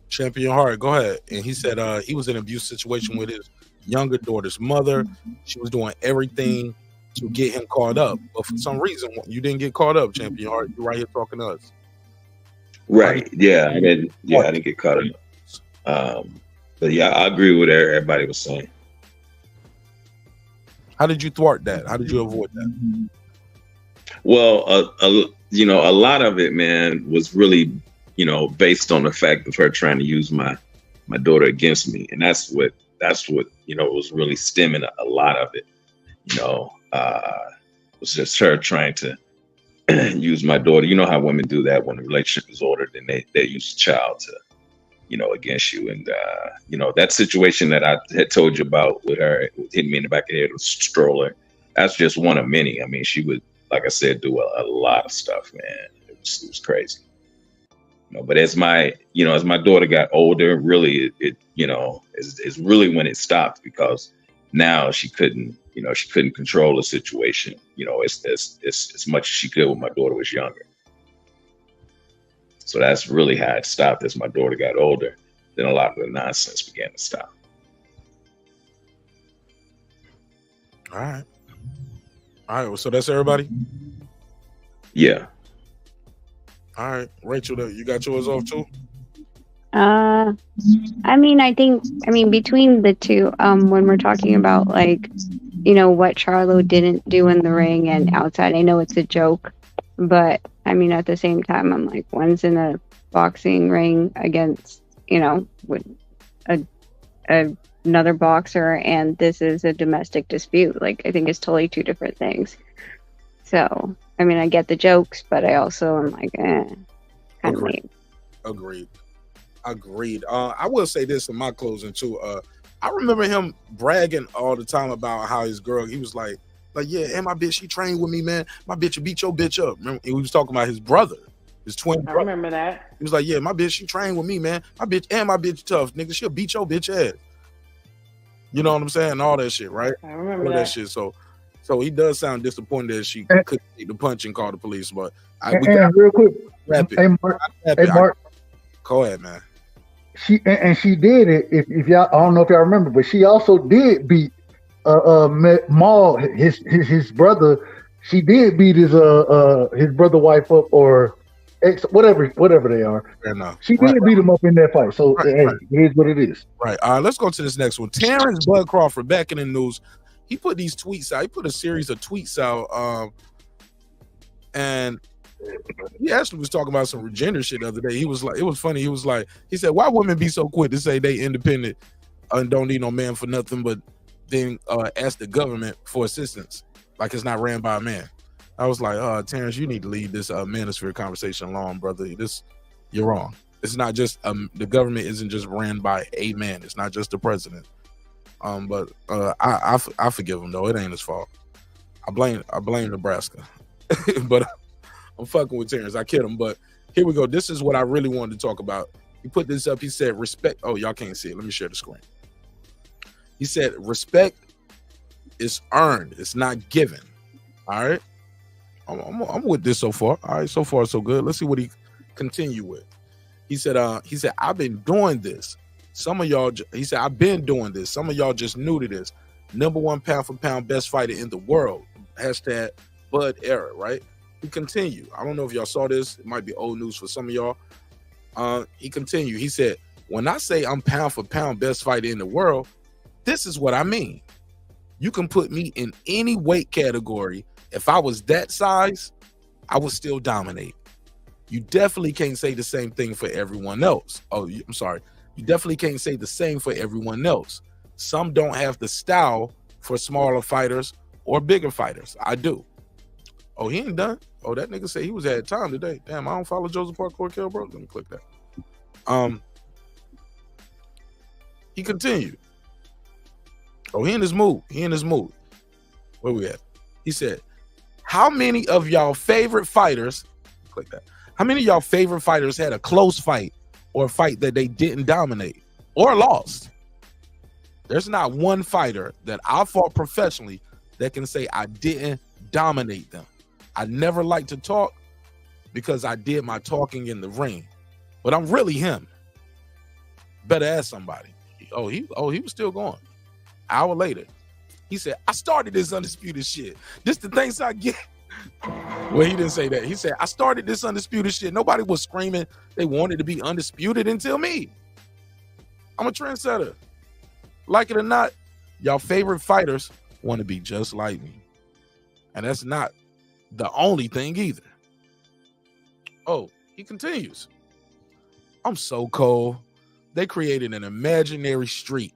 Champion Heart, go ahead. And he said he was in an abuse situation with his younger daughter's mother. She was doing everything to get him caught up, but for some reason you didn't get caught up. Champion Heart, you're right here talking to us. Right. Yeah. I didn't get caught up. But yeah, I agree with what everybody was saying. How did you thwart that? How did you avoid that? Well, a lot of it, man, was really, based on the fact of her trying to use my daughter against me, and that's what was really stemming a lot of it. Was just her trying to use my daughter. You know how women do that when the relationship is ordered, and they use a child to, against you. And that situation that I had told you about with her hitting me in the back of the head with a stroller, that's just one of many. I mean, she would, like I said, do a lot of stuff, man. It was crazy. But as my daughter got older, really, is really when it stopped, because now she couldn't control the situation, as much as she could when my daughter was younger. So that's really how it stopped. As my daughter got older, then a lot of the nonsense began to stop. All right. Well, so that's everybody? Yeah. All right. Rachel, you got yours off too? I mean, between the two, when we're talking about, like, what Charlo didn't do in the ring and outside, I know it's a joke, but I mean, at the same time, I'm like, one's in a boxing ring against, with another boxer, and this is a domestic dispute. Like, I think it's totally two different things. So, I mean, I get the jokes, but I also am like, kind of lame. Agreed. I will say this in my closing too. I remember him bragging all the time about how his girl, he was like, yeah, and my bitch, she trained with me, man. My bitch will beat your bitch up. Remember, he was talking about his brother, his twin brother. I remember that. He was like, yeah, my bitch, she trained with me, man. My bitch tough, nigga. She'll beat your bitch ass. You know what I'm saying? All that shit, right? I remember all that shit. So he does sound disappointed that she couldn't take the punch and call the police. But real quick, Marq, go ahead, man. She did it. If y'all, I don't know if y'all remember, but she also did beat Maul, his brother. She did beat his brother wife up, or ex, whatever they are. She did beat him up in that fight. So hey, it is what it is. Right. All right. Let's go to this next one. Terence Bud Crawford, back in the news. He put these tweets out. He put a series of tweets out, and he actually was talking about some gender shit the other day. He was like, it was funny. He was like, he said, why women be so quick to say they independent and don't need no man for nothing, but then ask the government for assistance like it's not ran by a man. I was like, Terrence, you need to leave this manosphere conversation alone, brother. You're wrong. It's not just the government isn't just ran by a man. It's not just the president. But I forgive him though. It ain't his fault. I blame Nebraska. But I'm fucking with Terrence. I kid him. But here we go. This is what I really wanted to talk about. He put this up. He said, respect. Oh, y'all can't see it. Let me share the screen. He said, respect is earned. It's not given. All right. I'm with this so far. All right. So far, so good. Let's see what he continue with. He said, I've been doing this. Some of y'all, he said, I've been doing this. Some of y'all just new to this. #1 pound for pound best fighter in the world. Hashtag Bud era, right? He continued. I don't know if y'all saw this. It might be old news for some of y'all. He continued. He said, when I say I'm pound for pound best fighter in the world, this is what I mean. You can put me in any weight category. If I was that size, I would still dominate. You definitely can't say the same thing for everyone else. Oh, I'm sorry. You definitely can't say the same for everyone else. Some don't have the style for smaller fighters or bigger fighters. I do. Oh, he ain't done. Oh, that nigga said he was at time today. Damn, I don't follow Joseph Parker Kill, bro. Let me click that. He continued. Oh, he in his mood. Where we at? He said, how many of y'all favorite fighters, click that. How many of y'all favorite fighters had a close fight or a fight that they didn't dominate or lost? There's not one fighter that I fought professionally that can say I didn't dominate them. I never like to talk because I did my talking in the ring, but I'm really him. Better ask somebody. Oh, he was still going. Hour later, he said, I started this undisputed shit. This the things I get. Well, he didn't say that. He said, I started this undisputed shit. Nobody was screaming they wanted to be undisputed until me. I'm a trendsetter. Like it or not, y'all favorite fighters want to be just like me. And that's not the only thing either. Oh, he continues. I'm so cold. They created an imaginary street.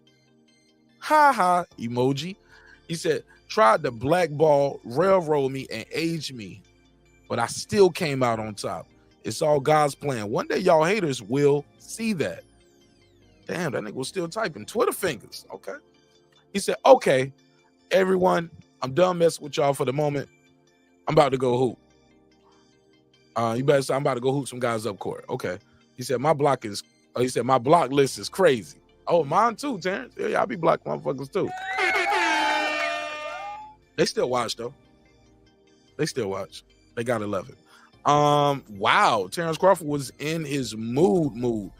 Ha ha emoji. He said, tried to blackball, railroad me, and age me, but I still came out on top. It's all God's plan. One day y'all haters will see that. Damn, that nigga was still typing. Twitter fingers. Okay. He said, okay, everyone, I'm done messing with y'all for the moment. I'm about to go hoop. You better say I'm about to go hoop some guys up court. Okay. He said, my block list is crazy. Oh, mine too, Terrence. Yeah, I be block motherfuckers too. They still watch though. They still watch. They gotta love it. Wow, Terence Crawford was in his mood.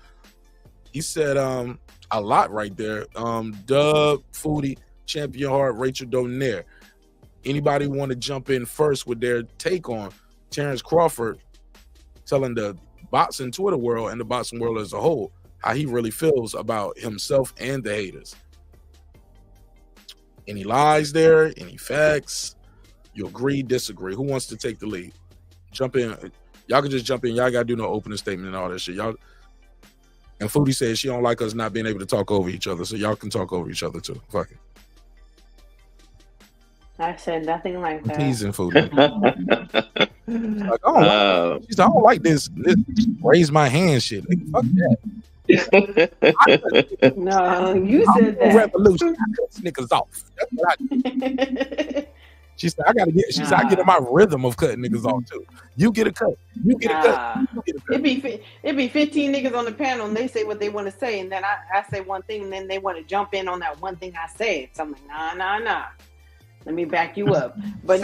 He said a lot right there. Dub, Foodie, Champion Heart, Rachel Donaire. Anybody want to jump in first with their take on Terence Crawford telling the boxing Twitter world and the boxing world as a whole how he really feels about himself and the haters? Any lies there? Any facts? You agree, disagree? Who wants to take the lead? Jump in. Y'all can just jump in. Y'all got to do no opening statement and all that shit. Y'all. And Foodie says she don't like us not being able to talk over each other, so y'all can talk over each other too. Fuck it. I said nothing like that. I'm teasing Foodie. Like, I don't like this raise my hand shit. Like, fuck that. No, you said that. Revolution. I cut niggas off. That's what I do. She said, I gotta get. She said, I get in my rhythm of cutting niggas off too. You get a cut. You get a cut. You get a cut. It'd be 15 niggas on the panel, and they say what they want to say, and then I say one thing, and then they want to jump in on that one thing I said. So I'm like, nah. Let me back you up. But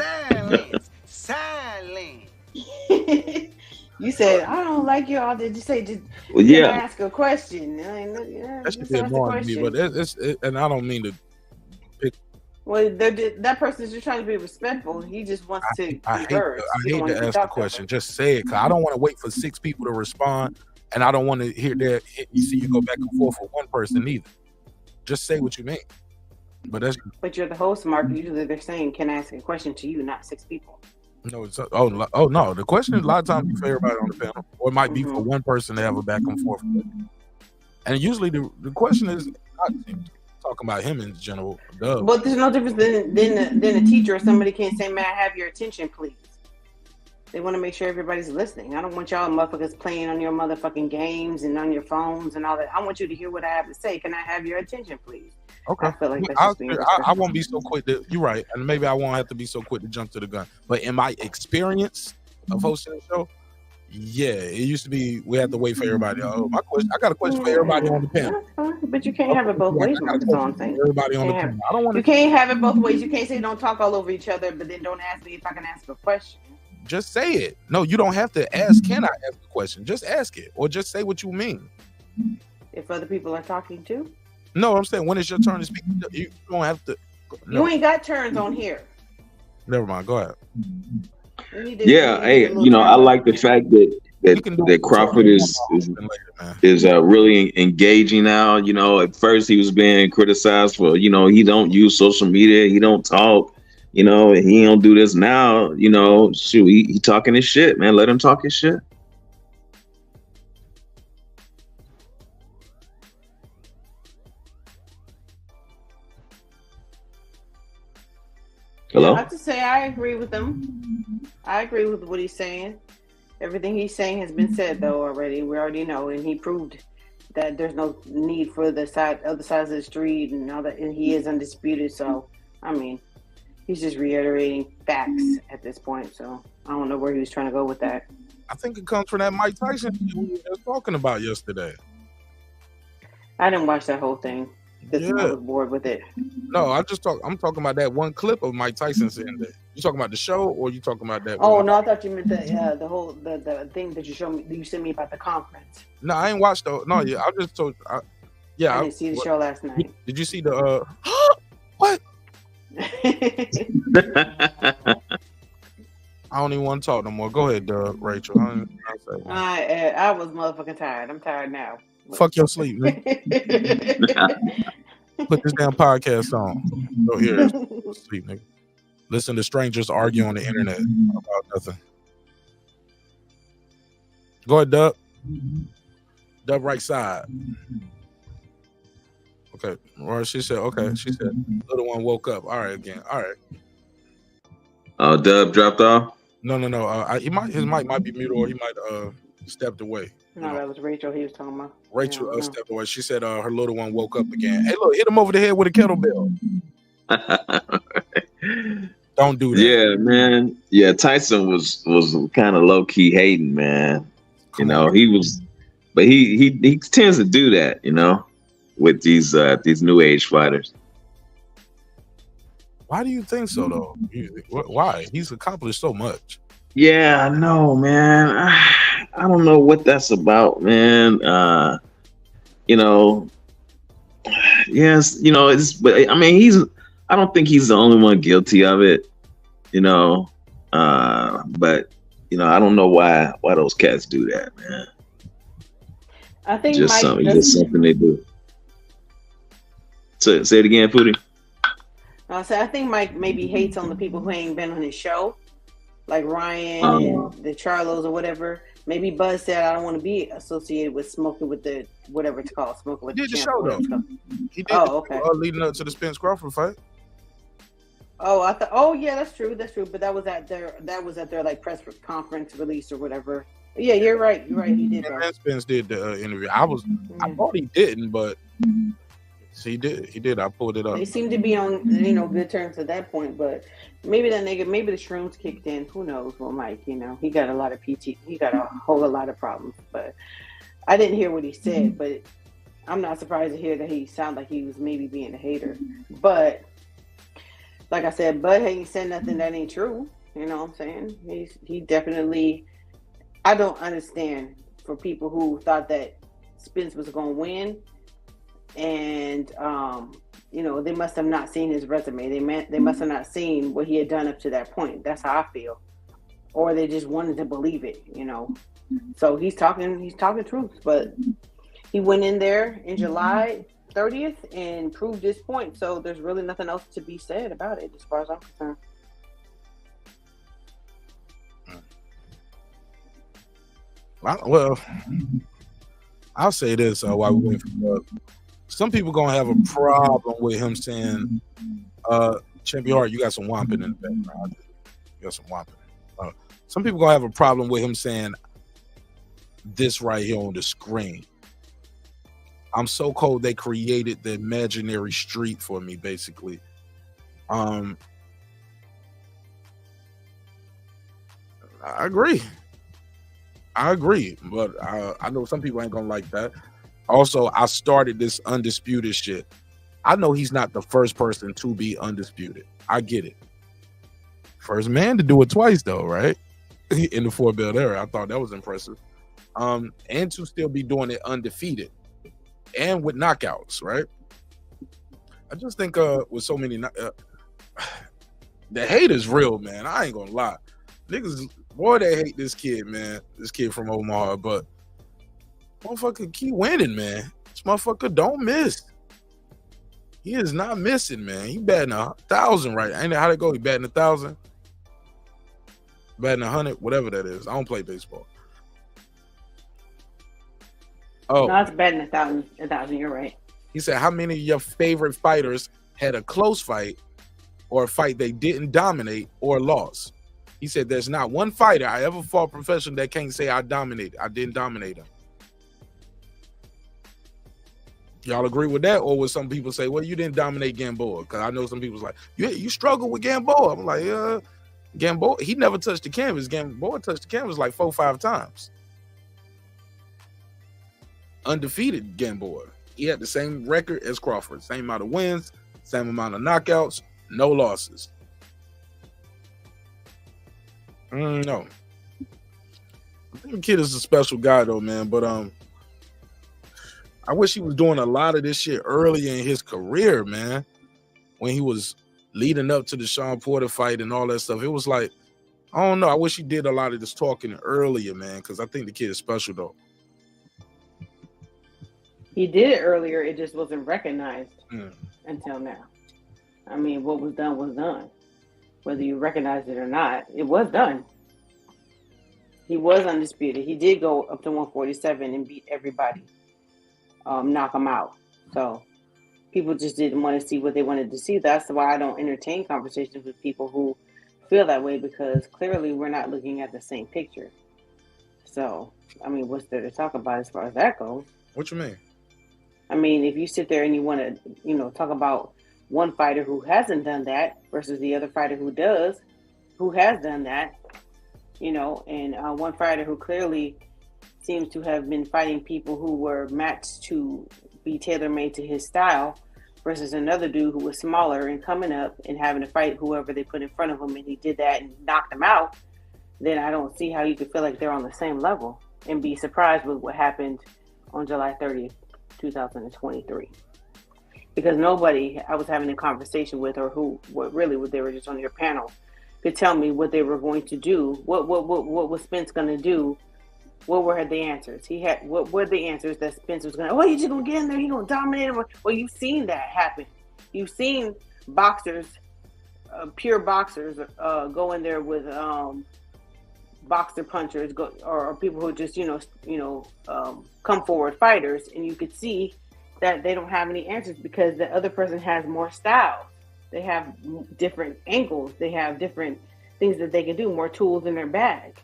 silence. You said, I don't like y'all. Did you say, ask a question? That should be annoying to me, but and I don't mean to pick. Well, that person's just trying to be respectful. He just wants to. I hate to ask the question. Just say it, because I don't want to wait for 6 people to respond, and I don't want to hear that. You see, you go back and forth with one person either. Just say what you mean. But you're the host, Mark. Usually they're saying, "Can I ask a question to you?" Not 6 people. No, it's oh no. The question is a lot of times be for everybody on the panel, or it might be for one person to have a back and forth. And usually the question is not talking about him in general. But there's no difference than a teacher or somebody can't say, "May I have your attention, please?" They want to make sure everybody's listening. I don't want y'all motherfuckers playing on your motherfucking games and on your phones and all that. I want you to hear what I have to say. Can I have your attention, please? Okay. I feel like that's just being I won't be so quick to. You're right, and maybe I won't have to be so quick to jump to the gun. But in my experience of hosting the show, yeah, it used to be we had to wait for everybody. Oh, my question. I got a question for everybody on the panel. But you can't have it both ways. That's all I'm saying. Everybody on the panel. I don't want. You can't have it both ways. You can't say don't talk all over each other, but then don't ask me if I can ask a question. Just say it. No, you don't have to ask. Can I ask a question? Just ask it, or just say what you mean. If other people are talking too. No, I'm saying when it's your turn to speak, you don't have to. No. You ain't got turns on here. Never mind. Go ahead. Yeah, hey, I like the fact that Crawford is really engaging now. At first he was being criticized for he don't use social media, he don't talk, he don't do this. Now shoot, he talking his shit, man. Let him talk his shit. Hello? I have to say I agree with him. I agree with what he's saying. Everything he's saying has been said though already. We already know, and he proved that there's no need for the other sides of the street and all that, and he is undisputed. So I mean, he's just reiterating facts at this point. So I don't know where he was trying to go with that. I think it comes from that Mike Tyson we were just talking about yesterday. I didn't watch that whole thing. I was bored with it. No, I'm talking about that one clip of Mike Tyson saying that. You talking about the show, or you talking about that? Oh no, I thought you meant the whole the thing that you showed me. You sent me about the conference. No, I ain't watched though. No, yeah, I just told. I didn't see the show last night. Did you see the? What? I don't even want to talk no more. Go ahead, Rachel. I was motherfucking tired. I'm tired now. Fuck your sleep, man. Put this damn podcast on. Go here. Sleep, nigga. Listen to strangers argue on the internet about nothing. Go ahead, Dub. Dub right side. Okay. Or she said, okay. She said, little one woke up. All right, again. All right. Dub dropped off? No. His mic might be muted, or he might stepped away. No, that was Rachel he was talking about. Rachel stepped away. She said her little one woke up again. Hey, look, hit him over the head with a kettlebell. Don't do that. Yeah, man. Yeah, Tyson was kind of low key hating, man. He was, but he tends to do that, with these new age fighters. Why do you think so, though? Why? He's accomplished so much. Yeah, I know, man. I don't know what that's about, man. Yes, but I mean, I don't think he's the only one guilty of it, but I don't know why those cats do that, man. I think just something they do. Say it again, Foodie. I think Mike maybe hates on the people who ain't been on his show, like Ryan and the Charlos or whatever. Maybe Buzz said, I don't want to be associated with smoking with the whatever it's called, smoking with the show though. He did okay. Leading up to the Spence Crawford fight. Oh, I thought. Oh, yeah, that's true. But that was at their like press conference release or whatever. Yeah, you're right. He did. And Spence did the interview. I thought he didn't, but he did. I pulled it up. They seemed to be on good terms at that point, but maybe the shrooms kicked in. Who knows? Well, Mike, he got a lot of PT. He got a whole lot of problems. But I didn't hear what he said. But I'm not surprised to hear that he sounded like he was maybe being a hater. But like I said, Bud ain't said nothing that ain't true. You know what I'm saying? He definitely. I don't understand for people who thought that Spence was going to win, and they must have not seen his resume. They must have not seen what he had done up to that point. That's how I feel, or they just wanted to believe it. So he's talking truth, but he went in there in July 30th and proved his point. So there's really nothing else to be said about it, as far as I'm concerned. Well, I'll say this while we wait for Doug. Some people gonna have a problem with him saying, Champion Heart, you got some whomping in the background. You got some whomping. Some people gonna have a problem with him saying this right here on the screen. I'm so cold they created the imaginary street for me, basically. I agree, but I know some people ain't gonna like that. Also, I started this undisputed shit. I know he's not the first person to be undisputed. I get it. First man to do it twice though, right? In the 4 belt era. I thought that was impressive. And to still be doing it undefeated and with knockouts, right? I just think with so many the hate is real, man. I ain't gonna lie. Niggas, boy, they hate this kid, man. This kid from Omaha, but motherfucker keep winning, man. This motherfucker don't miss. He is not missing, man. He batting 1,000 right. Ain't that how they go? He batting 1,000? Batting 100, whatever that is. I don't play baseball. Oh. No, it's batting 1,000, you're right. He said, how many of your favorite fighters had a close fight or a fight they didn't dominate or lost? He said, there's not one fighter I ever fought professional that can't say I dominated. I didn't dominate him. Y'all agree with that? Or would some people say, well, you didn't dominate Gamboa? Because I know some people's like, you struggle with Gamboa. I'm like, Gamboa, he never touched the canvas. Gamboa touched the canvas like 4 or 5 times. Undefeated Gamboa. He had the same record as Crawford. Same amount of wins, same amount of knockouts, no losses. No. I think the kid is a special guy though, man. But I wish he was doing a lot of this shit earlier in his career, man. When he was leading up to the Sean Porter fight and all that stuff. It was like, I don't know. I wish he did a lot of this talking earlier, man, because I think the kid is special though. He did it earlier. It just wasn't recognized until now. I mean, what was done was done. Whether you recognize it or not, it was done. He was undisputed. He did go up to 147 and beat everybody, knock him out. So people just didn't want to see what they wanted to see. That's why I don't entertain conversations with people who feel that way, because clearly we're not looking at the same picture. So, I mean, what's there to talk about as far as that goes? What you mean? I mean, if you sit there and you want to, talk about one fighter who hasn't done that versus the other fighter who has done that, and one fighter who clearly seems to have been fighting people who were matched to be tailor-made to his style versus another dude who was smaller and coming up and having to fight whoever they put in front of him, and he did that and knocked him out, then I don't see how you could feel like they're on the same level and be surprised with what happened on July 30th, 2023. Because nobody I was having a conversation with, or they were just on your panel, could tell me what they were going to do. What was Spence going to do? What were the answers? What were the answers that Spence was going to, he's just going to get in there, he's going to dominate him. Well, you've seen that happen. You've seen boxers, pure boxers, go in there with boxer punchers, or people who just, come forward fighters, and you could see that they don't have any answers because the other person has more style. They have different angles. They have different things that they can do, more tools in their bag.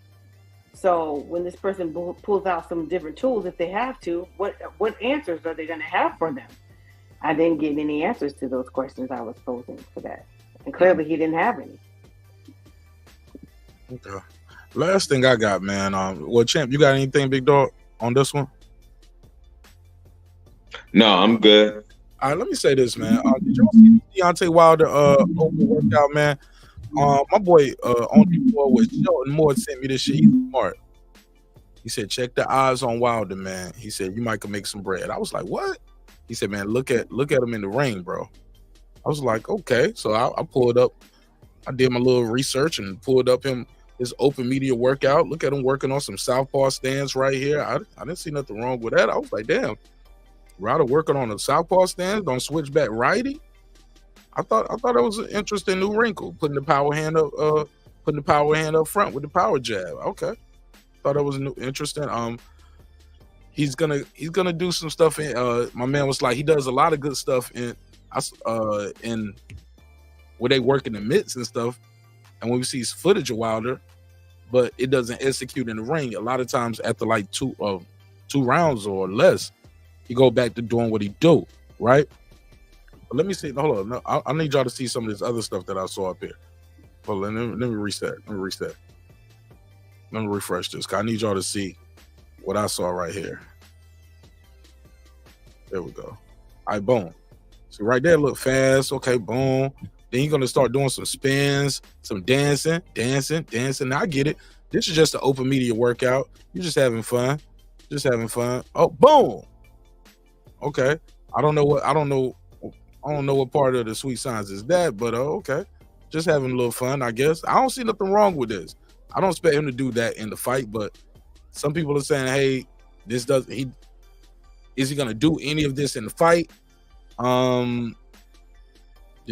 So when this person pulls out some different tools, if they have to, what answers are they going to have for them? I didn't get any answers to those questions I was posing for that. And clearly he didn't have any. Okay. Last thing I got, man. Champ, you got anything, big dog, on this one? No, I'm good. All right, let me say this, man. Did y'all see Deontay Wilder open workout, man? My boy on the board with Shelton Moore sent me this shit. He's smart. He said, check the odds on Wilder, man. He said, you might could make some bread. I was like, what? He said, man, look at him in the ring, bro. I was like, okay. So I pulled up. I did my little research and pulled up his open media workout. Look at him working on some southpaw stands right here. I didn't see nothing wrong with that. I was like, damn. Rather working on a southpaw stance, don't switch back righty. I thought that was an interesting new wrinkle, putting the power hand up front with the power jab. Okay. Thought that was interesting. He's gonna do some stuff in. My man was like, he does a lot of good stuff in where they work in the mitts and stuff. And when we see footage of Wilder, but it doesn't execute in the ring. A lot of times after like two rounds or less, he go back to doing what he do, right? But let me see. Hold on. No, I need y'all to see some of this other stuff that I saw up here. Well, let me reset. Let me refresh this. Cause I need y'all to see what I saw right here. There we go. All right, boom. See right there, look fast. Okay, boom. Then you're gonna start doing some spins, some dancing. Now I get it. This is just an open media workout. You're just having fun. Oh, boom. Okay. I don't know what part of the sweet signs is that, but okay. Just having a little fun, I guess. I don't see nothing wrong with this. I don't expect him to do that in the fight, but some people are saying, hey, is he gonna do any of this in the fight? The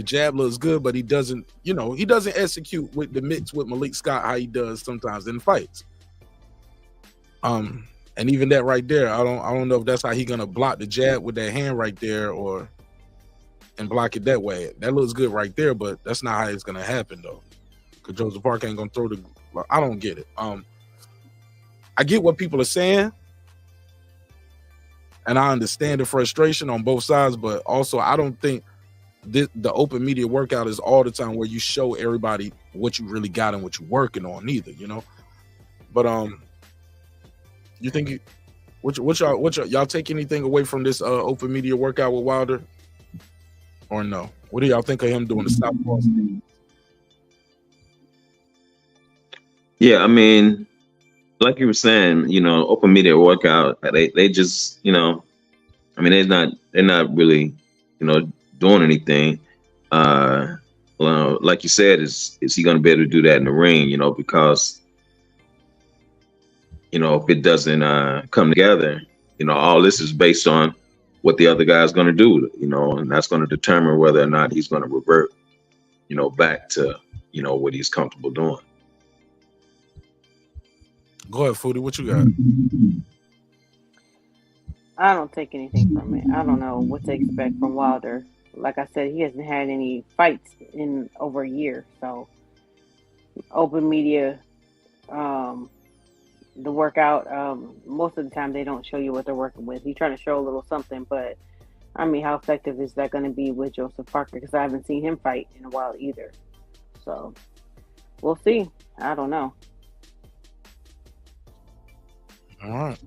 jab looks good, but he doesn't execute with the mix with Malik Scott how he does sometimes in fights. And even that right there, I don't know if that's how he gonna block the jab with that hand right there and block it that way. That looks good right there, but that's not how it's gonna happen though. Because Joseph Parker ain't gonna throw the. I don't get it. I get what people are saying, and I understand the frustration on both sides, but also I don't think the open media workout is all the time where you show everybody what you really got and what you're working on either, you know. But you think what y'all take anything away from this open media workout with Wilder, or no? What do y'all think of him doing the southpaw? Yeah, I mean, like you were saying, open media workout, they just, I mean, they're not really, doing anything. Well, like you said, is he going to be able to do that in the ring? Because if it doesn't come together, all this is based on what the other guy's going to do, and that's going to determine whether or not he's going to revert, back to what he's comfortable doing. Go ahead, Foodie. What you got? I don't take anything from it. I don't know what to expect from Wilder. Like I said, he hasn't had any fights in over a year. So open media, the workout, most of the time they don't show you what they're working with. He's trying to show a little something, but I mean, how effective is that going to be with Joseph Parker? Because I haven't seen him fight in a while either. So we'll see. I don't know. All right.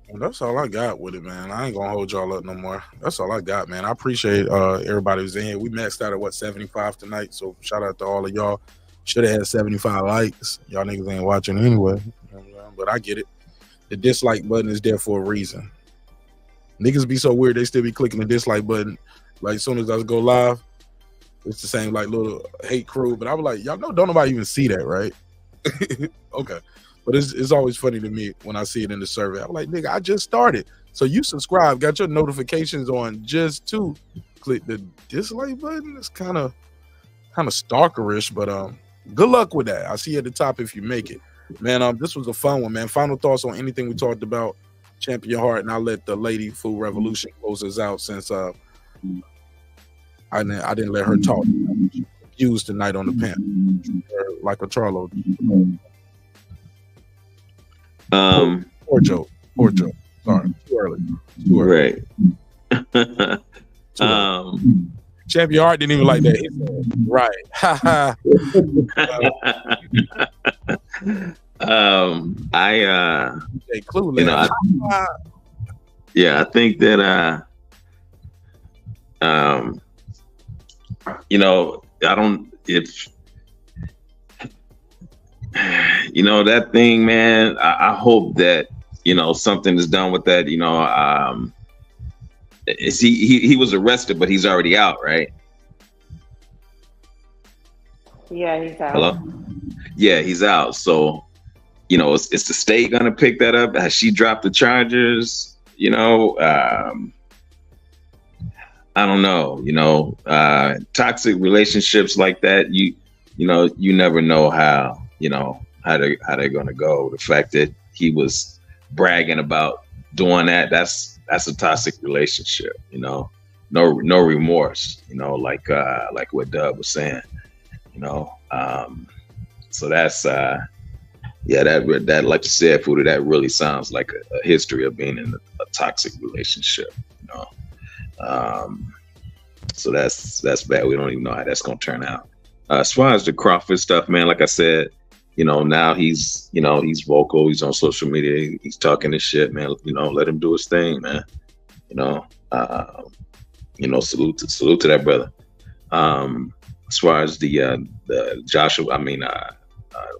Well, that's all I got with it, man. I ain't gonna hold y'all up no more. That's all I got, man. I appreciate everybody who's in here. We maxed out at 75 tonight, so shout out to all of y'all. Should have had 75 likes. Y'all niggas ain't watching anyway, but I get it. The dislike button is there for a reason. Niggas be so weird, they still be clicking the dislike button. Like as soon as I go live, it's the same like little hate crew. But I was like, y'all know, don't nobody even see that, right? Okay. But it's always funny to me when I see it in the survey. I'm like, nigga, I just started. So you subscribe, got your notifications on just to click the dislike button. It's kind of stalkerish, but good luck with that. I see you at the top if you make it. Man, this was a fun one, man. Final thoughts on anything we talked about, Champion Heart, and I'll let the Lady Food Revolution close us out since I didn't let her talk. She used tonight on the panel like a Charlo. Poor joke. Sorry, too early. Right. Champion Heart didn't even like that. He said, right. I think that I don't, if that thing, man, I hope that something is done with that. He was arrested, but he's already out, right? Yeah, he's out. Hello? Yeah, he's out. So, is the state gonna pick that up? Has she dropped the charges? I don't know. Toxic relationships like that, you never know how how they're gonna go. The fact that he was bragging about doing that's a toxic relationship, you know. No remorse, you know, like what Dub was saying, you know. So that's that like you said, Fuda, that really sounds like a history of being in a toxic relationship, you know. So that's bad. We don't even know how that's gonna turn out. As far as the Crawford stuff, man, like I said, you know, now he's vocal, he's on social media, he's talking this shit, man. You know, let him do his thing, man. You know, salute to that brother. As far as the Joshua,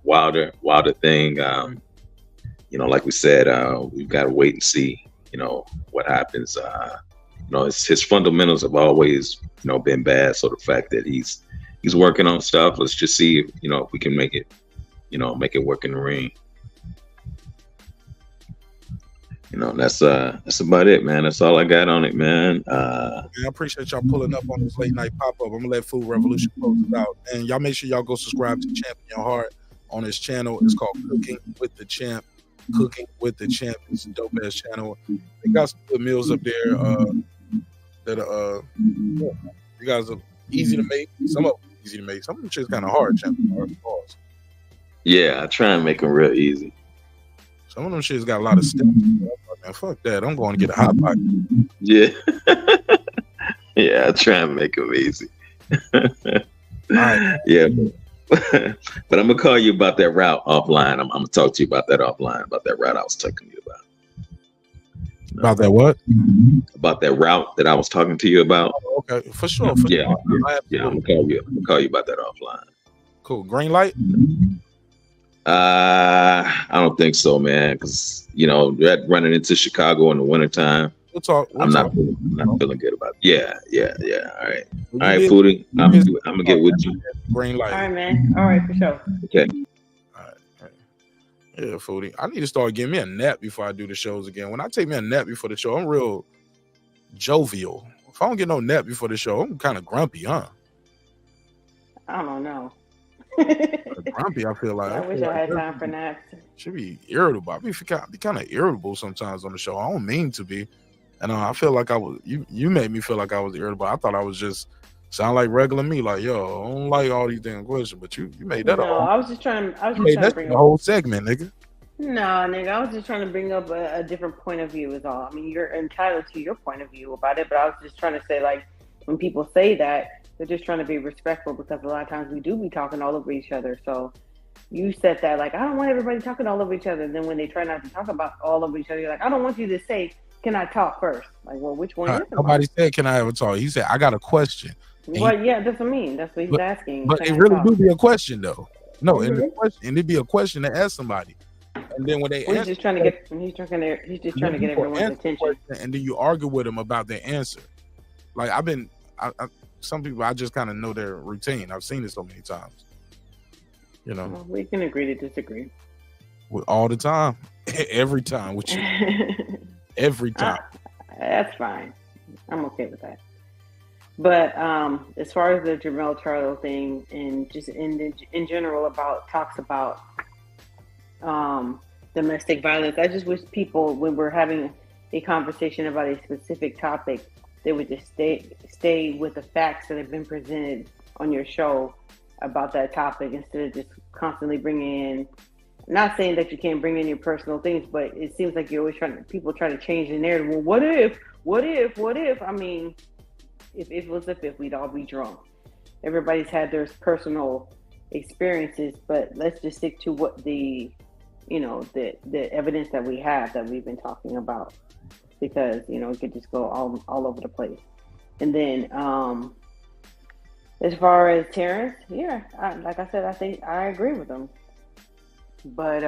Wilder thing, you know, like we said, we've got to wait and see, you know, what happens. You know, his fundamentals have always, you know, been bad. So the fact that he's working on stuff, let's just see if, you know, if we can make it work in the ring. You know, that's about it, man. That's all I got on it, man. I appreciate y'all pulling up on this late night pop up. I'm gonna let Food Revolution close it out, and y'all make sure y'all go subscribe to Champion Heart on his channel. It's called Cooking with the Champ. Cooking with the Champ. It's a dope ass channel. They got some good meals up there you guys are easy to make. Some of them easy to make. Some of them shit's kind of hard. Champion Heart. Yeah, I try and make them real easy. Some of them shit's got a lot of steps. Man, fuck that. I'm going to get a hot pot. Yeah. Yeah, I try and make them easy. Right. Yeah. But I'm going to call you about that route offline. I'm going to talk to you about that offline, about that route I was talking to you about. About that what? About that route that I was talking to you about. Oh, okay, for sure. I'm going to call you about that offline. Cool. Green light? I don't think so, man. Because running into Chicago in the wintertime. We'll talk. I'm not feeling good about it. Yeah. All right. All right, Foodie. I'm gonna get with you. Green light. All right, man. All right, for sure. Okay. All right. Yeah, Foodie. I need to start getting me a nap before I do the shows again. When I take me a nap before the show, I'm real jovial. If I don't get no nap before the show, I'm kind of grumpy, huh? I don't know. Grumpy, I feel like. I wish I had time for naps. Should be irritable. I be kind of irritable sometimes on the show. I don't mean to be, and I feel like I was. You made me feel like I was irritable. I thought I was just sound like regular me. Like, yo, I don't like all these damn questions, but you made that. No, I was just trying. I was you just made trying to bring the up whole segment, nigga. No, nigga, I was just trying to bring up a different point of view. Is all. I mean, you're entitled to your point of view about it, but I was just trying to say, like, when people say that, they're just trying to be respectful because a lot of times we do be talking all over each other. So you said that, like, I don't want everybody talking all over each other. And then when they try not to talk about all over each other, you're like, I don't want you to say, can I talk first? Like, well, which one is it? Nobody said, can I ever talk? He said, I got a question. Well, yeah, that's what I mean. That's what he's asking. But it really do be a question, though. No, and it'd be a question to ask somebody. And then when they he's just trying to get everyone's attention. And then you argue with them about their answer. Like, some people, I just kind of know their routine. I've seen it so many times. You know, well, we can agree to disagree. All the time, every time with you, every time. That's fine. I'm okay with that. But as far as the Jermell Charlo thing, and just in general talks about domestic violence, I just wish people, when we're having a conversation about a specific topic, they would just stay with the facts that have been presented on your show about that topic, instead of just constantly bringing in, not saying that you can't bring in your personal things, but it seems like you're always people try to change the narrative. Well, what if? I mean, if it was if we'd all be drunk. Everybody's had their personal experiences, but let's just stick to what the evidence that we have, that we've been talking about. Because, it could just go all over the place. And then, as far as Terence, like I said, I think I agree with him. But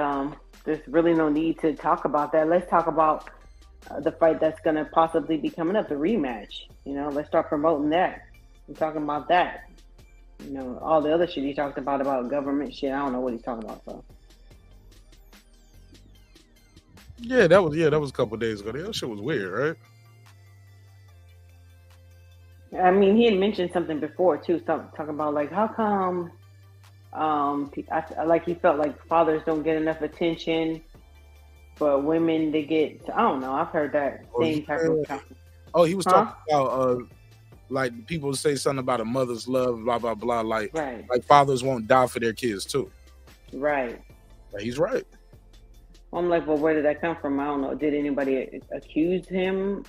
there's really no need to talk about that. Let's talk about the fight that's going to possibly be coming up, the rematch. Let's start promoting that. We're talking about that. All the other shit he talked about government shit, I don't know what he's talking about, so. Yeah, that was a couple of days ago. That shit was weird, right? I mean, he had mentioned something before too, talking about, like, how come Like he felt like fathers don't get enough attention, but women they get. I don't know. I've heard that same type of. He was talking about like people say something about a mother's love, blah blah blah. Like fathers won't die for their kids too. Right. Like, he's right. I'm like, well, where did that come from? I don't know. Did anybody accuse him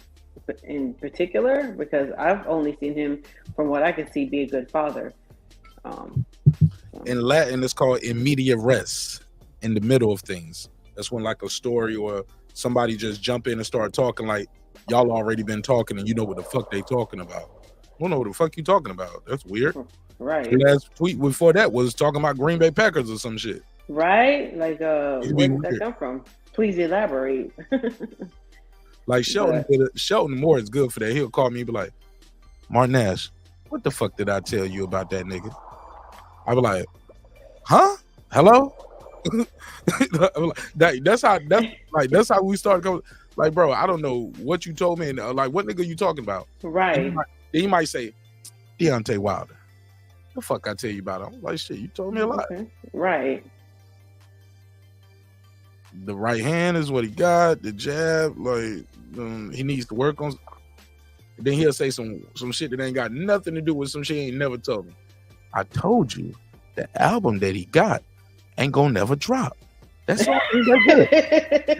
in particular? Because I've only seen him, from what I can see, be a good father. In Latin, it's called in media res, in the middle of things. That's when like a story or somebody just jump in and start talking like y'all already been talking and you know what the fuck they talking about. I don't know what the fuck you talking about. That's weird. Right. The last tweet before that was talking about Green Bay Packers or some shit. Right? Like, where did that come from? Please elaborate. Like Shelton Moore is good for that. He'll call me and be like, Marq Nash, what the fuck did I tell you about that nigga? I be like, huh? Hello? that's how we started going. Like, bro, I don't know what you told me. And, like, what nigga you talking about? Right. Then he might say, Deontay Wilder. The fuck I tell you about him? I'm like, shit, you told me a lot. Okay. Right. The right hand is what he got. The jab, like, he needs to work on. Then he'll say some shit that ain't got nothing to do with some shit he ain't never told me. I told you the album that he got ain't gonna never drop. That song ain't that good.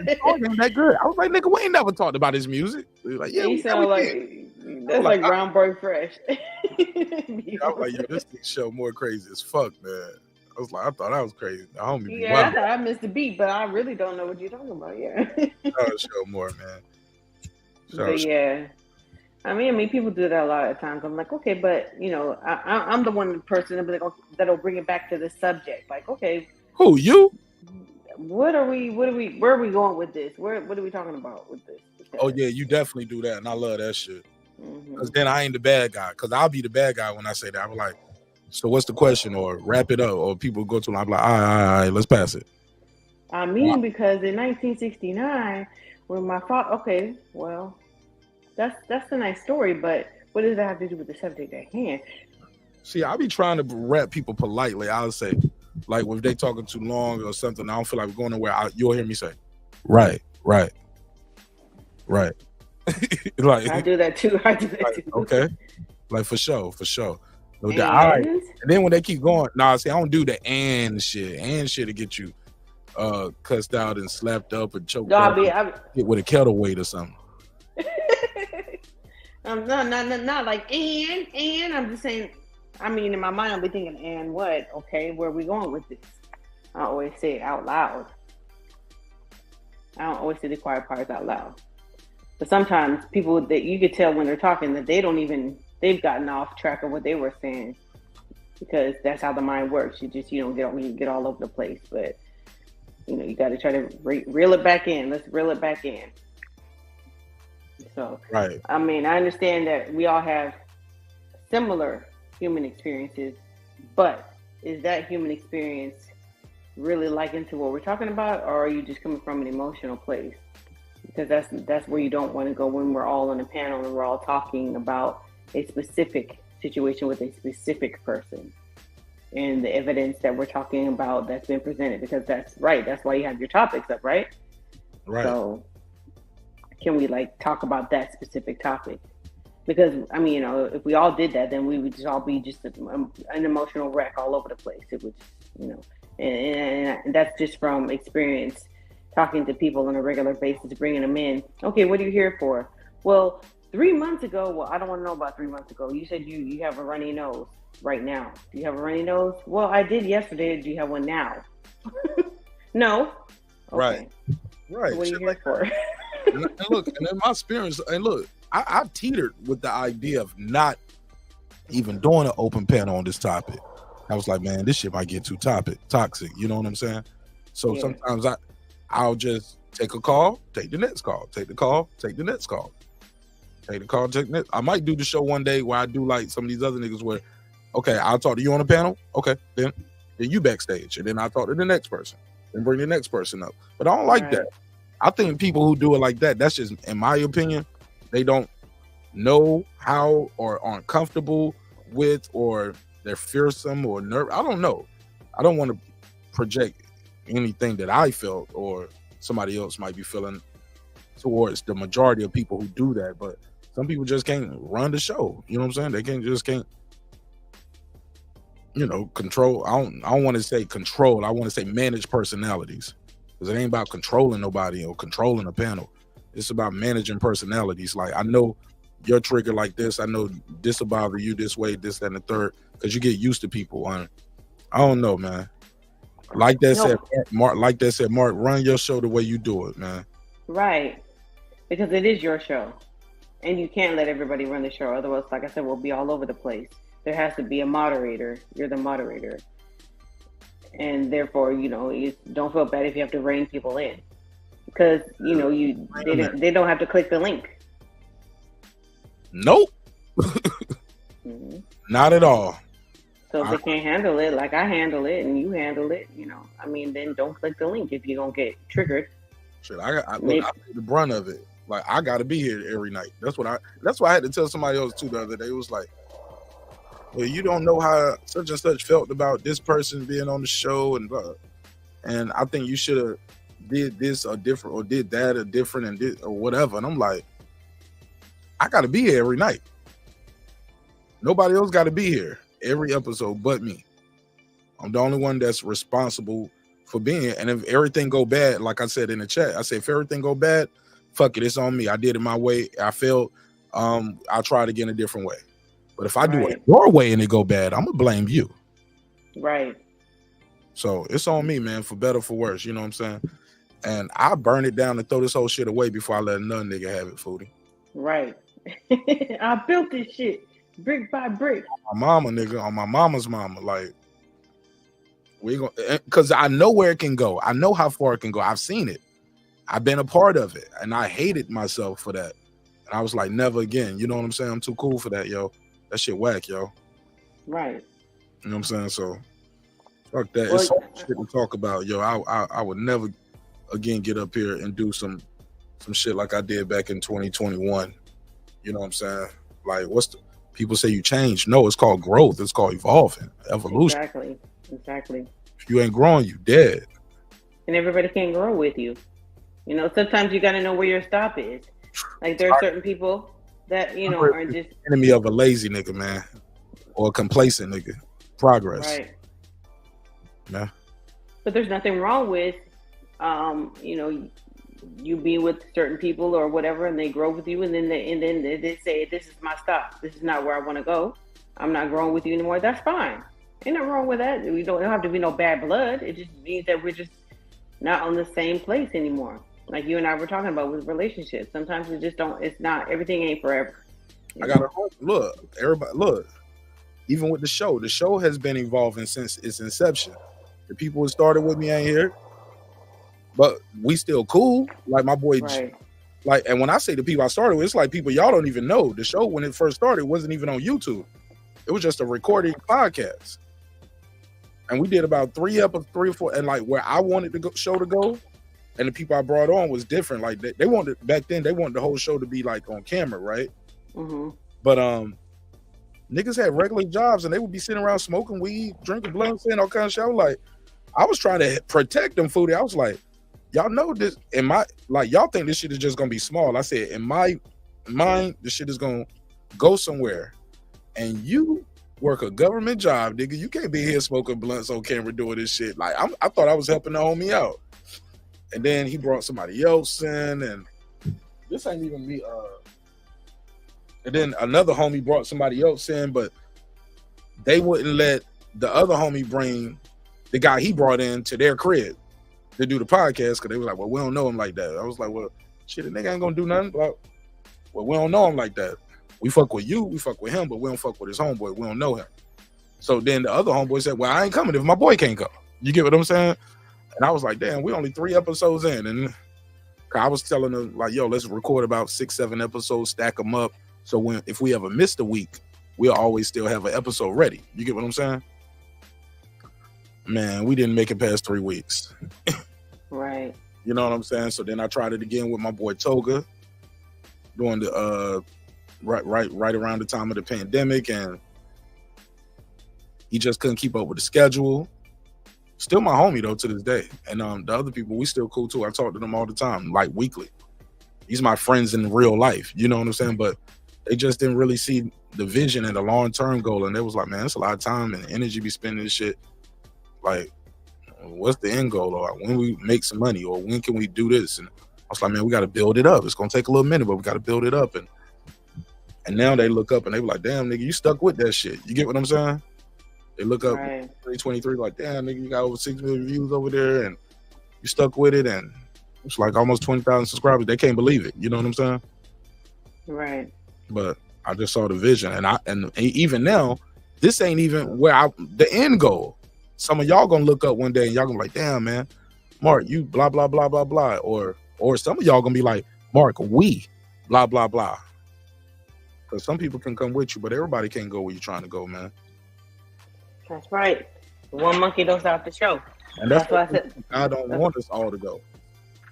That song ain't that good. I was like, nigga, we ain't never talked about his music. He was like, yeah, he sound like that's like Brown Boy Fresh. I was like, yo, this thing show more crazy as fuck, man. I was like, I thought I was crazy. The homie, I thought I missed the beat, but I really don't know what you're talking about. Yeah. Show more, man. But yeah. I mean, people do that a lot of times. I'm like, okay, but you know, I'm the one person that'll bring it back to the subject. Like, okay, who you? Where are we going with this? What are we talking about with this? Because, oh yeah, you definitely do that, and I love that shit. Because then I ain't the bad guy. Because I'll be the bad guy when I say that. I'm like, so what's the question? Or wrap it up. Or people go to, I'm like, all right, let's pass it. I mean, because in 1969, when my father, okay, well, that's a nice story, but what does that have to do with the subject at hand? See, I be trying to rap people politely. I'll say, like, if they talking too long or something, I don't feel like we're going nowhere. You'll hear me say, right. Like, I do that too. Okay, like for sure. No doubt. All right. And then when they keep going, see, I don't do the and shit to get you cussed out and slapped up and choked up. Hit with a kettle weight or something. Not like and. I'm just saying. I mean, in my mind, I'll be thinking, and what? Okay, where are we going with this? I always say it out loud. I don't always say the quiet parts out loud. But sometimes people that you could tell when they're talking that they've gotten off track of what they were saying, because that's how the mind works. You get all over the place. But you got to try to reel it back in. Let's reel it back in. So, right. I mean, I understand that we all have similar human experiences, but is that human experience really likened to what we're talking about, or are you just coming from an emotional place? Because that's where you don't want to go when we're all on a panel and we're all talking about a specific situation with a specific person and the evidence that we're talking about that's been presented, because that's right. That's why you have your topics up, right? Right. So can we talk about that specific topic? Because, I mean, if we all did that, then we would just all be just an emotional wreck all over the place. It would, and that's just from experience, talking to people on a regular basis, bringing them in. Okay, what are you here for? Well, 3 months ago, I don't want to know about 3 months ago. You said you have a runny nose right now. Do you have a runny nose? Well, I did yesterday. Do you have one now? No. Okay. Right. So what are you here for? And look, and in my experience, I teetered with the idea of not even doing an open panel on this topic. I was like, man, this shit might get too toxic. You know what I'm saying? So sometimes I'll just take a call, take the next call, take the call, take the next call, take the call, take the next. I might do the show one day where I do like some of these other niggas where, okay, I'll talk to you on the panel. Okay, then you backstage, and then I'll talk to the next person and bring the next person up. But I don't like that. I think people who do it like that, that's just, in my opinion, they don't know how or aren't comfortable with, or they're fearsome or nervous. I don't know. I don't want to project anything that I felt or somebody else might be feeling towards the majority of people who do that, but some people just can't run the show. You know what I'm saying? They can't, control. I don't want to say control. I want to say manage personalities, because it ain't about controlling nobody or controlling a panel. It's about managing personalities. Like, I know you're triggered like this. I know this will bother you this way, this, that, and the third, because you get used to people. I don't know, man. Like that said, Marq, run your show the way you do it, man. Right. Because it is your show. And you can't let everybody run the show. Otherwise, like I said, we'll be all over the place. There has to be a moderator. You're the moderator. And therefore, you don't feel bad if you have to rein people in. Because, they don't have to click the link. Nope. Not at all. So if they can't handle it, like I handle it and you handle it, then don't click the link if you're going to get triggered. Shit, I take the brunt of it. Like, I got to be here every night. That's why I had to tell somebody else too the other day. It was like, well, you don't know how such and such felt about this person being on the show, and I think you should have did this or different, or did that or different, and did or whatever. And I'm like, I got to be here every night. Nobody else got to be here every episode but me. I'm the only one that's responsible for being here. And if everything go bad, like I said in the chat, I said, if everything go bad, fuck it, it's on me. I did it my way. I failed. I'll try it again a different way. But if I do it your way and it go bad, I'm gonna blame you. Right. So it's on me, man, for better, for worse. You know what I'm saying? And I burn it down and throw this whole shit away before I let another nigga have it, Foodie. Right. I built this shit brick by brick. On my mama, nigga, on my mama's mama. Like, we gonna, because I know where it can go. I know how far it can go. I've seen it. I've been a part of it, and I hated myself for that. And I was like, never again. You know what I'm saying? I'm too cool for that, yo. That shit whack, yo. Right. You know what I'm saying? So, fuck that. It's so much shit to talk about, yo. I would never again get up here and do some shit like I did back in 2021. You know what I'm saying? Like, people say you change. No, it's called growth. It's called evolving, evolution. Exactly. If you ain't growing, you dead. And everybody can't grow with you. Sometimes you got to know where your stop is. Like, there are certain people that, are just enemy of a lazy nigga, man, or a complacent nigga. Progress. Right. Yeah. But there's nothing wrong with, you be with certain people or whatever, and they grow with you, and then they say, this is my stop. This is not where I want to go. I'm not growing with you anymore. That's fine. Ain't nothing wrong with that. We don't have to be no bad blood. It just means that we're just not on the same place anymore. Like you and I were talking about with relationships. Sometimes we just don't, everything ain't forever. I gotta look, everybody, look, even with the show has been evolving since its inception. The people who started with me ain't here, but we still cool. Like my boy, right. And when I say the people I started with, it's like people y'all don't even know. The show, when it first started, wasn't even on YouTube. It was just a recorded podcast. And we did about 3 or 4, and like where I wanted the show to go, and the people I brought on was different. Like they wanted, back then, they wanted the whole show to be like on camera, right? Mm-hmm. But niggas had regular jobs, and they would be sitting around smoking weed, drinking blunt, saying all kinds of shit. I was trying to protect them, Foodie. I was like, y'all know this. Y'all think this shit is just gonna be small. I said, in my mind, this shit is gonna go somewhere. And you work a government job, nigga. You can't be here smoking blunts on camera doing this shit. Like, I thought I was helping the homie out. And then he brought somebody else in, and this ain't even me. And then another homie brought somebody else in, but they wouldn't let the other homie bring the guy he brought in to their crib to do the podcast, because they was like, well, we don't know him like that. I was like, well, shit, the nigga ain't gonna do nothing. Well, we don't know him like that. We fuck with you, we fuck with him, but we don't fuck with his homeboy. We don't know him. So then the other homeboy said, well, I ain't coming if my boy can't come. You get what I'm saying? And I was like, damn, we only 3 episodes in. And I was telling them, like, yo, let's record about 6-7 episodes, stack them up. So if we ever missed a week, we'll always still have an episode ready. You get what I'm saying? Man, we didn't make it past 3 weeks. Right. You know what I'm saying? So then I tried it again with my boy Toga, doing the right around the time of the pandemic, and he just couldn't keep up with the schedule. Still my homie though to this day. And the other people, we still cool too. I talk to them all the time, like weekly. These are my friends in real life. You know what I'm saying? But they just didn't really see the vision and the long-term goal. And they was like, man, it's a lot of time and energy be spending this shit. Like, what's the end goal? Or when we make some money, or when can we do this? And I was like, man, we got to build it up. It's gonna take a little minute, but we got to build it up. And now they look up and they be like, damn, nigga, you stuck with that shit. You get what I'm saying? They look up 323, like, damn, nigga, you got over 6 million views over there, and you stuck with it, and it's like almost 20,000 subscribers. They can't believe it. You know what I'm saying? Right. But I just saw the vision, and even now, this ain't even where the end goal. Some of y'all gonna look up one day and y'all gonna be like, damn, man, Marq, you blah blah blah blah blah, or some of y'all gonna be like, Marq, we blah blah blah. Because some people can come with you, but everybody can't go where you're trying to go, man. That's right. One monkey knows out the show. And that's why I said I don't want us all to go.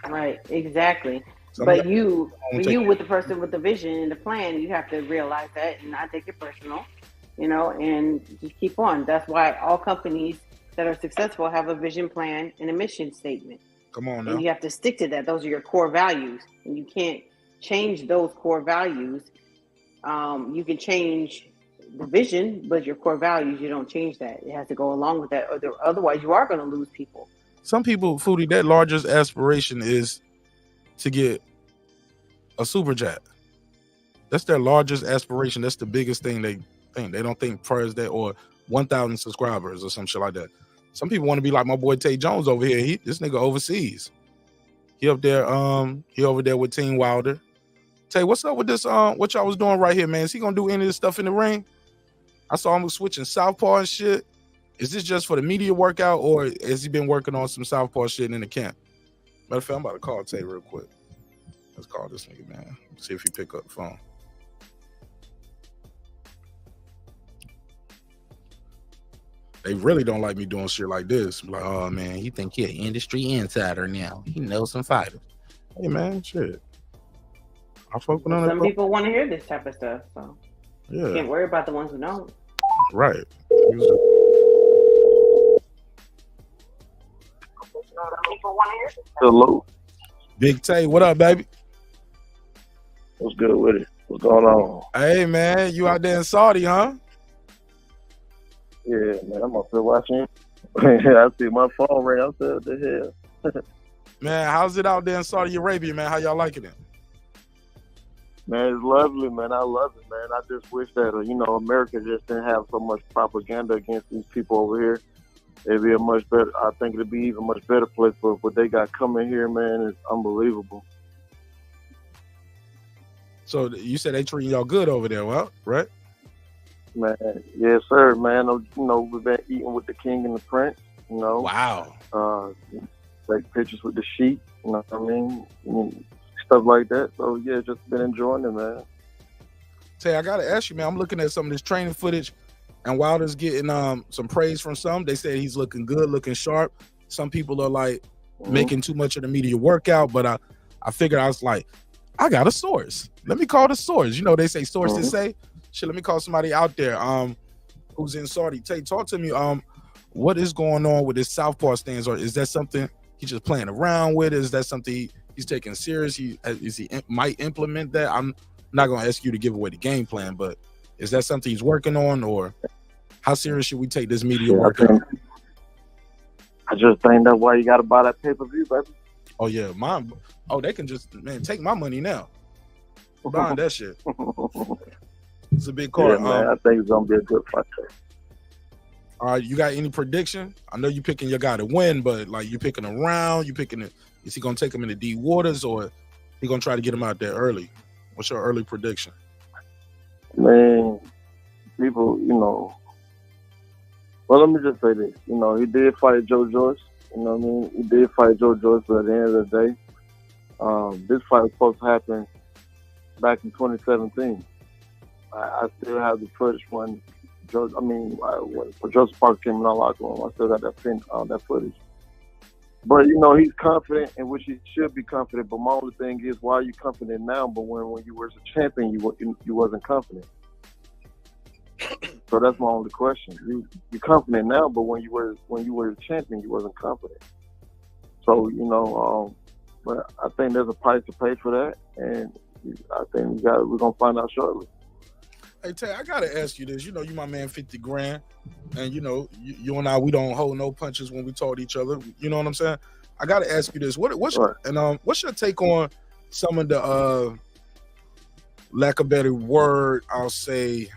Right, exactly. But you with the person with the vision and the plan, you have to realize that and not take it personal, you know, and just keep on. That's why all companies that are successful have a vision plan and a mission statement. Come on now. And you have to stick to that. Those are your core values, and you can't change those core values. You can change the vision, but your core values, you don't change that. It has to go along with that, otherwise you are going to lose people. Some people, Foodie, their largest aspiration is to get a super jet. That's their largest aspiration. That's the biggest thing they think. They don't think prior to that, or 1,000 subscribers or some shit like that. Some people want to be like my boy Tay Jones over here. This nigga overseas. He up there, he over there with Team Wilder. Tay, what's up with this? What y'all was doing right here, man? Is he gonna do any of this stuff in the ring? I saw him switching southpaw and shit. Is this just for the media workout, or has he been working on some southpaw shit in the camp? Matter of fact, I'm about to call Tay real quick. Let's call this nigga, man. See if he pick up the phone. They really don't like me doing shit like this. Like, oh man, he think he an industry insider now. He knows some fighters. Hey man, shit. I'm focusing on some people want to hear this type of stuff, so yeah. You can't worry about the ones who don't. Right. Hello. Big Tay, what up, baby? What's good with it? What's going on? Hey man, you out there in Saudi, huh? Yeah, man, I'm up there watching. I see my phone ring. I said, what the hell? Man, how's it out there in Saudi Arabia, man? How y'all liking it? Man, it's lovely, man. I love it, man. I just wish that, America just didn't have so much propaganda against these people over here. It'd be a much better, I think it'd be even much better place, but what they got coming here, man, is unbelievable. So you said they treating y'all good over there, well, right? Man, yes, sir, man. We've been eating with the king and the prince, Wow. Take pictures with the sheep, you know what I mean? Stuff like that. So, yeah, just been enjoying it, man. Tay, I got to ask you, man, I'm looking at some of this training footage, and Wilder's getting some praise from some. They say he's looking good, looking sharp. Some people are like making too much of the media workout, but I figured, I was like, I got a source. Let me call the source. They say sources say. Shit, let me call somebody out there who's in Saudi. Tay, talk to me. What is going on with his southpaw stance, or is that something he's just playing around with? Is that something he's taking serious? He might implement that? I'm not gonna ask you to give away the game plan, but is that something he's working on, or how serious should we take this media workout? I just think that's why you got to buy that pay-per-view, baby. Oh yeah, mine. Oh, they can just take my money now. Buying that shit. It's a big card. Yeah, man, I think it's gonna be a good fight. All right, you got any prediction? I know you picking your guy to win, but like you picking a round, is he gonna take him into deep waters, or he gonna try to get him out there early? What's your early prediction? Man, people, well, let me just say this. He did fight Joe Joyce. You know what I mean? He did fight Joe Joyce, but at the end of the day, this fight was supposed to happen back in 2017. I still have the footage when Joseph Parker came in our locker room. I still got that footage. But, he's confident, in which he should be confident. But my only thing is, why are you confident now? But when you were a champion, you wasn't confident. So So that's my only question. You're confident now, but when you were the champion, you wasn't confident. So but I think there's a price to pay for that, and I think we're gonna find out shortly. Hey Tay, I gotta ask you this. You my man 50 grand, and you and I, we don't hold no punches when we talk to each other. You know what I'm saying? I gotta ask you this. What's your take on some of the lack of a better word, I'll say,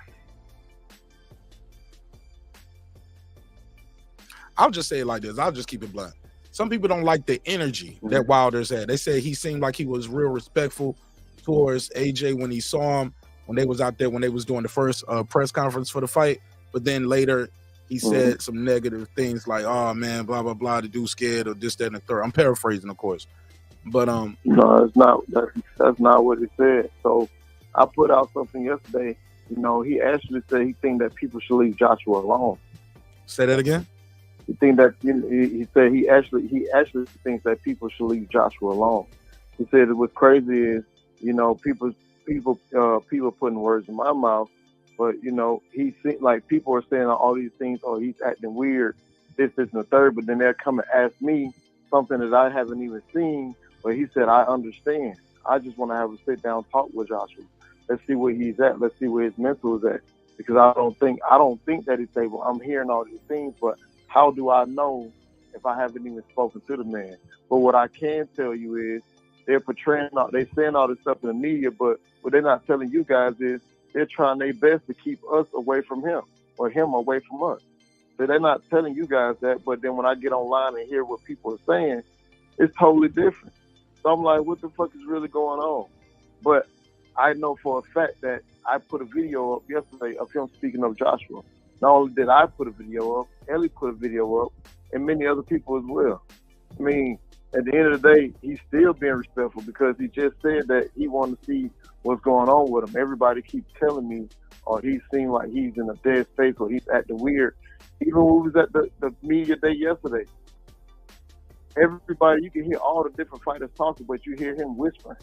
I'll just say it like this. I'll just keep it blunt. Some people don't like the energy that Wilder's had. They say he seemed like he was real respectful towards AJ when he saw him, when they was out there, when they was doing the first press conference for the fight. But then later he said some negative things like, oh man, blah, blah, blah, the dude scared or this, that, and the third. I'm paraphrasing, of course. But no, it's not. That's not what he said. So I put out something yesterday. He actually said he think that people should leave Joshua alone. Say that again. He think that he said he actually thinks that people should leave Joshua alone. He said what's crazy is people putting words in my mouth, but he seemed like people are saying all these things. Oh, he's acting weird, this, and the third. But then they'll come and ask me something that I haven't even seen. But he said, I understand. I just want to have a sit down talk with Joshua. Let's see where he's at. Let's see where his mental is at. Because I don't think that he's able. I'm hearing all these things, but how do I know if I haven't even spoken to the man? But what I can tell you is they're saying all this stuff in the media, but what they're not telling you guys is they're trying their best to keep us away from him or him away from us. So they're not telling you guys that, but then when I get online and hear what people are saying, it's totally different. So I'm like, what the fuck is really going on? But I know for a fact that I put a video up yesterday of him speaking of Joshua. Not only did I put a video up, Ellie put a video up, and many other people as well. I mean, at the end of the day, he's still being respectful because he just said that he wanted to see what's going on with him. Everybody keeps telling me, or he seemed like he's in a dead space or he's acting weird. Even when we was at the media day yesterday, everybody, you can hear all the different fighters talking, but you hear him whispering.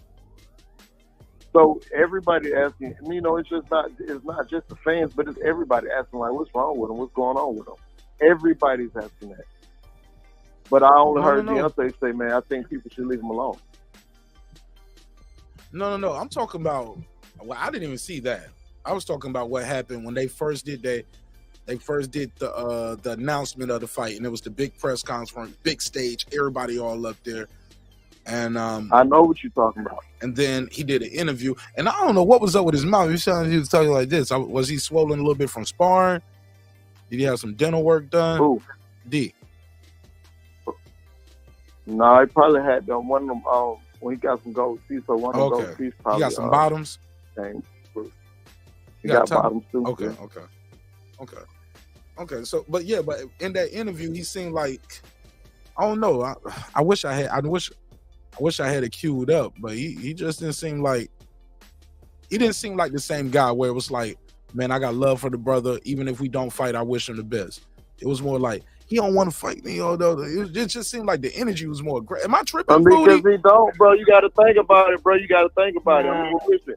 So everybody asking, it's not just the fans, but it's everybody asking, like, what's wrong with him? What's going on with him? Everybody's asking that. But I only heard Beyonce say, man, I think people should leave him alone. No. I'm talking about, well, I didn't even see that. I was talking about what happened when they first did the announcement of the fight, and it was the big press conference, big stage, everybody all up there. And I know what you're talking about. And then he did an interview, and I don't know what was up with his mouth. He was talking like this. Was he swollen a little bit from sparring? Did he have some dental work done? Who? D. No, he probably had one of them when he got some gold teeth. So one of those gold teeth probably. He got some bottoms. He got bottoms too. Okay. So, but in that interview, he seemed like, I don't know. I wish I had it queued up, but he just didn't seem like the same guy where it was like, man, I got love for the brother. Even if we don't fight, I wish him the best. It was more like, he don't want to fight me. It just seemed like the energy was more aggressive. Am I tripping, because he don't, bro. You got to think about it, bro. I mean, listen,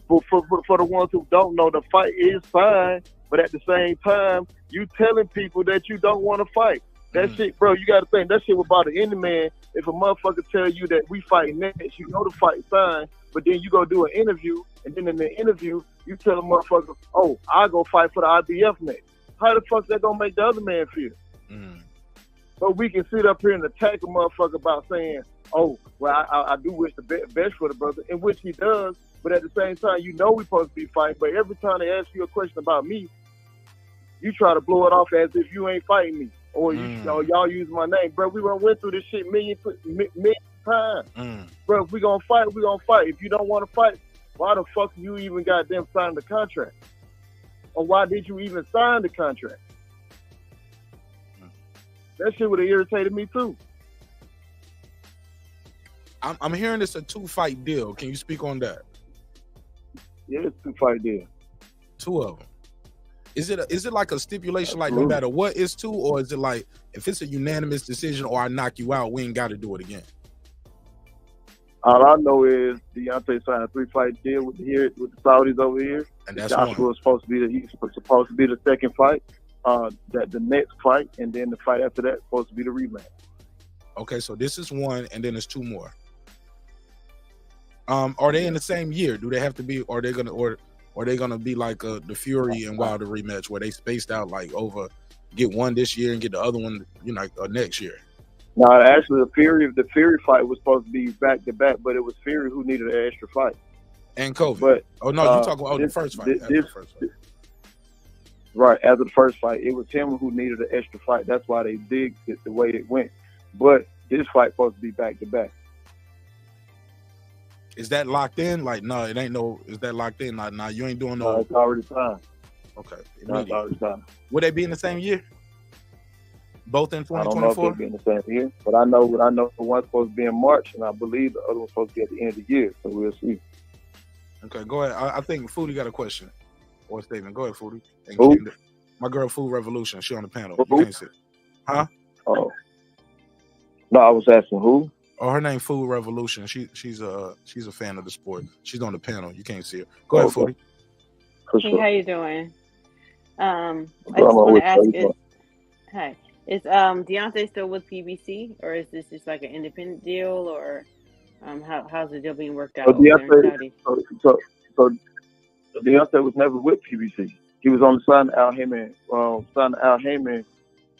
for the ones who don't know, the fight is fine, but at the same time, you telling people that you don't want to fight. That shit, bro, you got to think, that shit was about any man. If a motherfucker tell you that we fight next, you know the fight fine, but then you go do an interview, and then in the interview, you tell a motherfucker, oh, I'll go fight for the IBF next. How the fuck that gonna make the other man feel? So we can sit up here and attack a motherfucker about saying, oh, well, I do wish the best for the brother, in which he does, but at the same time, we supposed to be fighting, but every time they ask you a question about me, you try to blow it off as if you ain't fighting me. Or y'all use my name, bro. We went through this shit million times, bro. If we gonna fight, we gonna fight. If you don't want to fight, why the fuck you even goddamn sign the contract? Or why did you even sign the contract? That shit would have irritated me too. I'm hearing it's a 2-fight deal. Can you speak on that? Yeah, it's a 2-fight deal. 2 of them. Is it like a stipulation, like no matter what it's 2, or is it like if it's a unanimous decision or I knock you out, we ain't got to do it again? All I know is Deontay signed a 3-fight deal with the Saudis over here. And that's Joshua was supposed to be the second fight. That the next fight, and then the fight after that supposed to be the rematch. Okay, so this is one, and then there's two more. Are they in the same year? Do they have to be? Or are they gonna be like the Fury and Wilder rematch, where they spaced out like over, get one this year and get the other one, next year? No, actually, the Fury fight was supposed to be back to back, but it was Fury who needed an extra fight. And COVID. But you talking about the first fight? Right, after the first fight, it was him who needed an extra fight. That's why they did it the way it went. But this fight supposed to be back to back. Is that locked in? Like, no, it ain't no. Is that locked in? Nah, you ain't doing no. No, it's already signed. Okay, It's already signed. Would they be in the same year? Both in 2024? I don't know if they'll be in the same year, but I know one's supposed to be in March, and I believe the other one's supposed to be at the end of the year. So we'll see. Okay, go ahead. I think Foodie got a question or a statement. Go ahead, Foodie. My girl, Food Revolution. She on the panel. You can't see. Huh? Oh. No, I was asking who. Oh, her name Food Revolution. She's a fan of the sport. She's on the panel. You can't see her. Go ahead, Foodie. Hey, how you doing? I just want to ask is Deontay still with PBC, or is this just like an independent deal, or how's the deal being worked out? So Deontay was never with PBC. He was on the sign Al Heyman,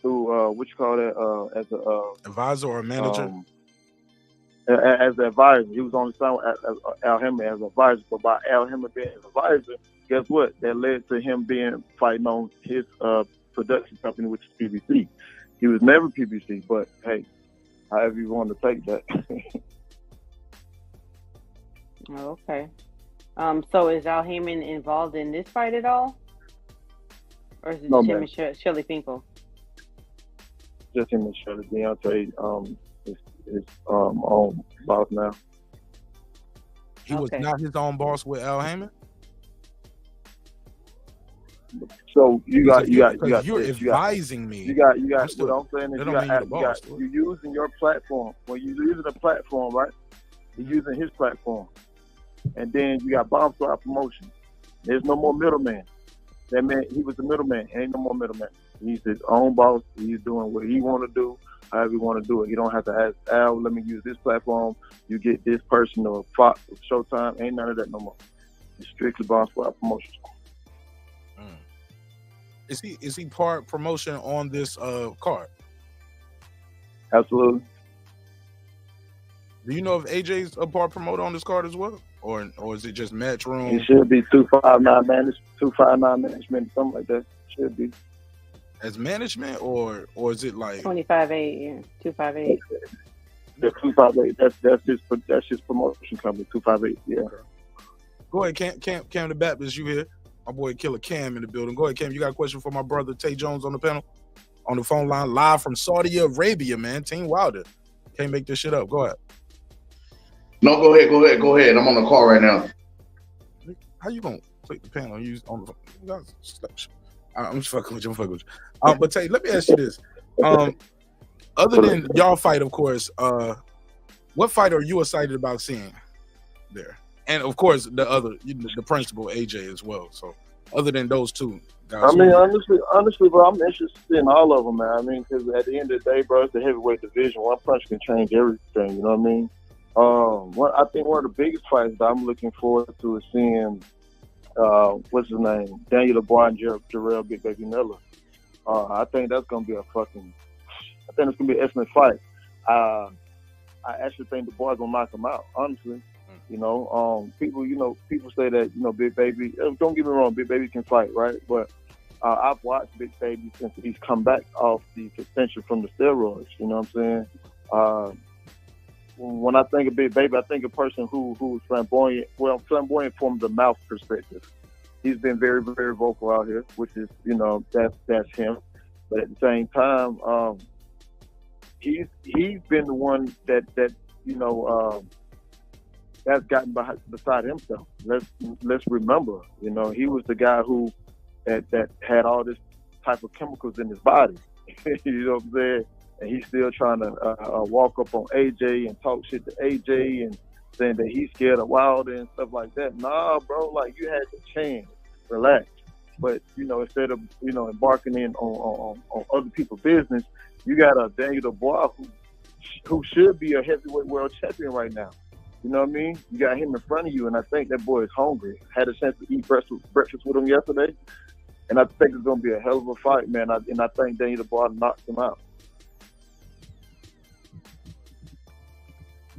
through what you call that as a advisor or manager. As an advisor, he was on the sign as Al Heyman as an advisor. But by Al Heyman being an advisor, guess what? That led to him fighting on his production company, which is PBC. He was never PBC, but hey, however you want to take that. Okay. So is Al Heyman involved in this fight at all? Or is it just him and Shelly Finkel? Just him and Shelly. Deontay is own boss now. He was not his own boss with Al Heyman? So you're advising me. You got what I'm saying is you're using your platform. When you're using a platform, right? You're using his platform. And then you got Bomb Squad Promotion. There's no more middleman. That man, he was the middleman. Ain't no more middleman. He's his own boss. He's doing what he want to do, however he want to do it. You don't have to ask Al, let me use this platform. You get this person or Fox or Showtime. Ain't none of that no more. It's strictly Bomb Squad Promotion. Is he part promotion on this card? Absolutely. Do you know if AJ's a part promoter on this card as well, or is it just Matchroom? It should be 259 management, something like that. Should be as management, or is it like 258? Yeah, 258. The 258. That's his promotion company. 258. Yeah. Go ahead, Cam the Baptist. You here? My boy Killer Cam in the building. Go ahead, Cam. You got a question for my brother Tay Jones on the panel, on the phone line, live from Saudi Arabia, man. Team Wilder. Can't make this shit up. Go ahead. No, go ahead. I'm on the call right now. How you gonna click the panel and use on the phone? I'm just fucking with you. But Tay, let me ask you this. Other than y'all fight, of course, what fight are you excited about seeing there? And of course, the principal AJ as well. So, other than those two guys, I mean, honestly, bro, I'm interested in all of them, man. I mean, because at the end of the day, bro, it's the heavyweight division. One punch can change everything. You know what I mean? I think one of the biggest fights that I'm looking forward to is seeing, what's his name, Daniel LeBron and Jermell Big Baby Miller. I think that's gonna be I think it's gonna be an excellent fight. I actually think the boy's gonna knock him out. Honestly. You know, people say that, Big Baby, don't get me wrong, Big Baby can fight, right? But I've watched Big Baby since he's come back off the suspension from the steroids, you know what I'm saying? When I think of Big Baby, I think of a person who's flamboyant from the mouth perspective. He's been very, very vocal out here, which is, that's him. But at the same time, he's been the one that that's gotten beside himself. Let's remember, he was the guy who that had all this type of chemicals in his body. You know what I'm saying? And he's still trying to walk up on AJ and talk shit to AJ saying that he's scared of Wilder and stuff like that. Nah, bro, like you had the chance, relax. But instead of embarking in on other people's business, you got a Daniel Dubois who should be a heavyweight world champion right now. You know what I mean? You got him in front of you, and I think that boy is hungry. Had a chance to eat breakfast with him yesterday, and I think it's going to be a hell of a fight, man. I think Daniel Dubois knocks him out.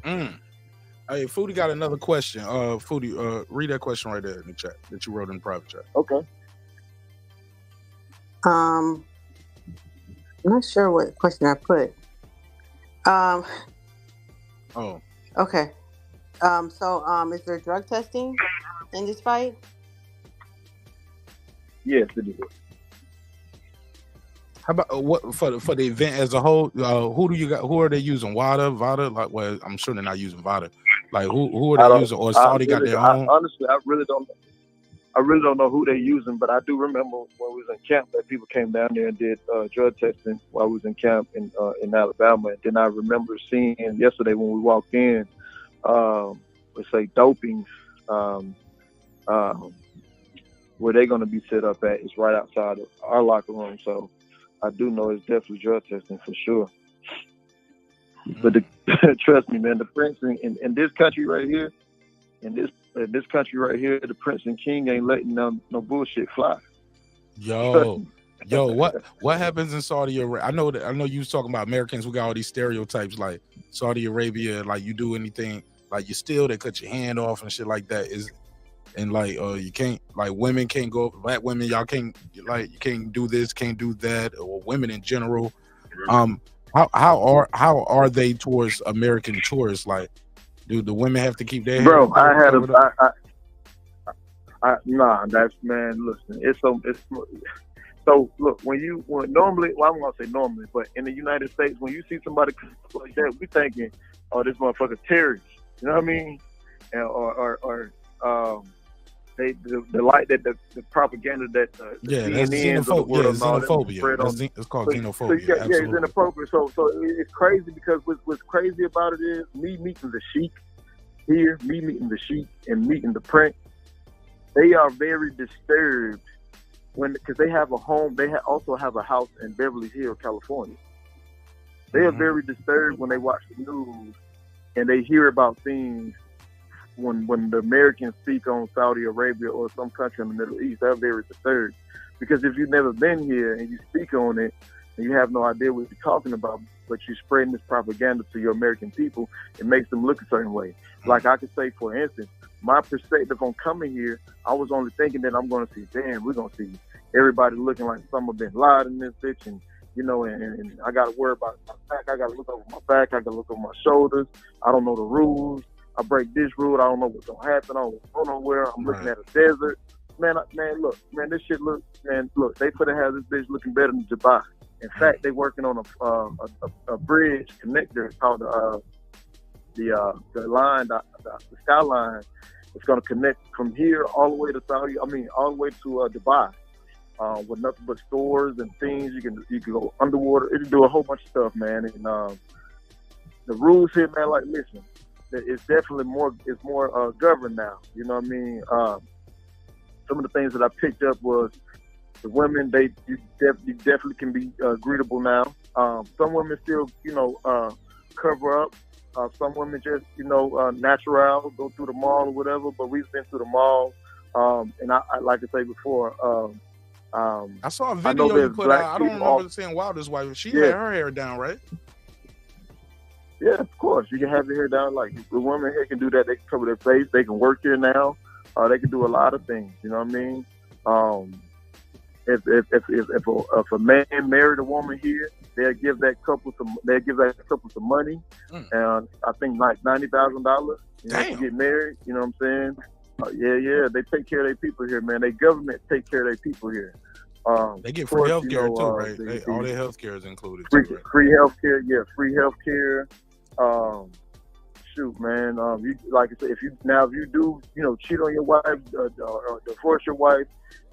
Hey, Foodie got another question. Foodie, read that question right there in the chat that you wrote in the private chat. Okay. I'm not sure what question I put. Oh. Okay. So is there drug testing in this fight? Yes, it is. How about what for the event as a whole? Who do you got? Who are they using? Vada? Like, well, I'm sure they're not using Vada. Like, who are they using? Or Saudi got their own? Honestly, I really don't know who they're using, but I do remember when we was in camp that people came down there and did drug testing while we was in camp in Alabama. And then I remember seeing yesterday when we walked in, let's say doping, where they're going to be set up at is right outside of our locker room. So I do know it's definitely drug testing for sure. But trust me, man, the prince in this country right here, in this country right here, the prince and king ain't letting no bullshit fly. Yo, what happens in Saudi Arabia? I know you was talking about Americans who got all these stereotypes, like Saudi Arabia, like you do anything, like you steal, they cut your hand off and shit like that. You can't, like, women can't go, black women, y'all can't, like, you can't do this, can't do that, or women in general. How are they towards American tourists? Like, do the women have to keep their hair? Bro, nah, that's, man, listen, it's so look, when normally, well, I'm gonna say normally, but in the United States, when you see somebody like that, we thinking, oh, this motherfucker terrorist, you know what I mean? And, or the light that the propaganda that that's xenophobia. It's called xenophobia. So, it's inappropriate. So it's crazy because what's crazy about it is me meeting the sheik here, me meeting the sheik and meeting the prince. They are very disturbed because they have a home. They also have a house in Beverly Hills, California. They are very disturbed when they watch the news and they hear about things. When the Americans speak on Saudi Arabia or some country in the Middle East, they're very disturbed. Because if you've never been here and you speak on it and you have no idea what you're talking about, but you're spreading this propaganda to your American people, it makes them look a certain way. Like I could say, for instance, my perspective on coming here, I was only thinking that I'm going to see, damn, we're going to see everybody looking like Osama bin Laden in this bitch, and and I got to worry about my back. I got to look over my back. I got to look over my shoulders. I don't know the rules. I break this rule. I don't know what's gonna happen. I don't go nowhere. I'm looking at a desert. Man, this shit look. They could have had this bitch looking better than Dubai. In fact, they working on a bridge connector called the line, the skyline. It's gonna connect from here all the way to all the way to Dubai, with nothing but stores and things. You can go underwater. It can do a whole bunch of stuff, man. And the rules here, man. Like, listen. It's definitely more governed now. You know what I mean? Some of the things that I picked up was the women, you definitely can be greetable now. Some women still, cover up. Some women just, natural, go through the mall or whatever, but we've been through the mall. And I like to say before, I saw a video you put out. I don't remember saying Wilder's wife. She had her hair down, right? Yeah, of course. You can have your hair down. Like, the women here can do that. They can cover their face. They can work here now. They can do a lot of things. You know what I mean? If a man married a woman here, they'll give that couple some money, and I think like $90,000 to get married. You know what I'm saying? Yeah. They take care of their people here, man. Their government take care of their people here. They get free health care too, right? All their health care is included. Free health care, yeah. Free health care. Shoot, man. You, like I said, if you do, cheat on your wife, or divorce your wife,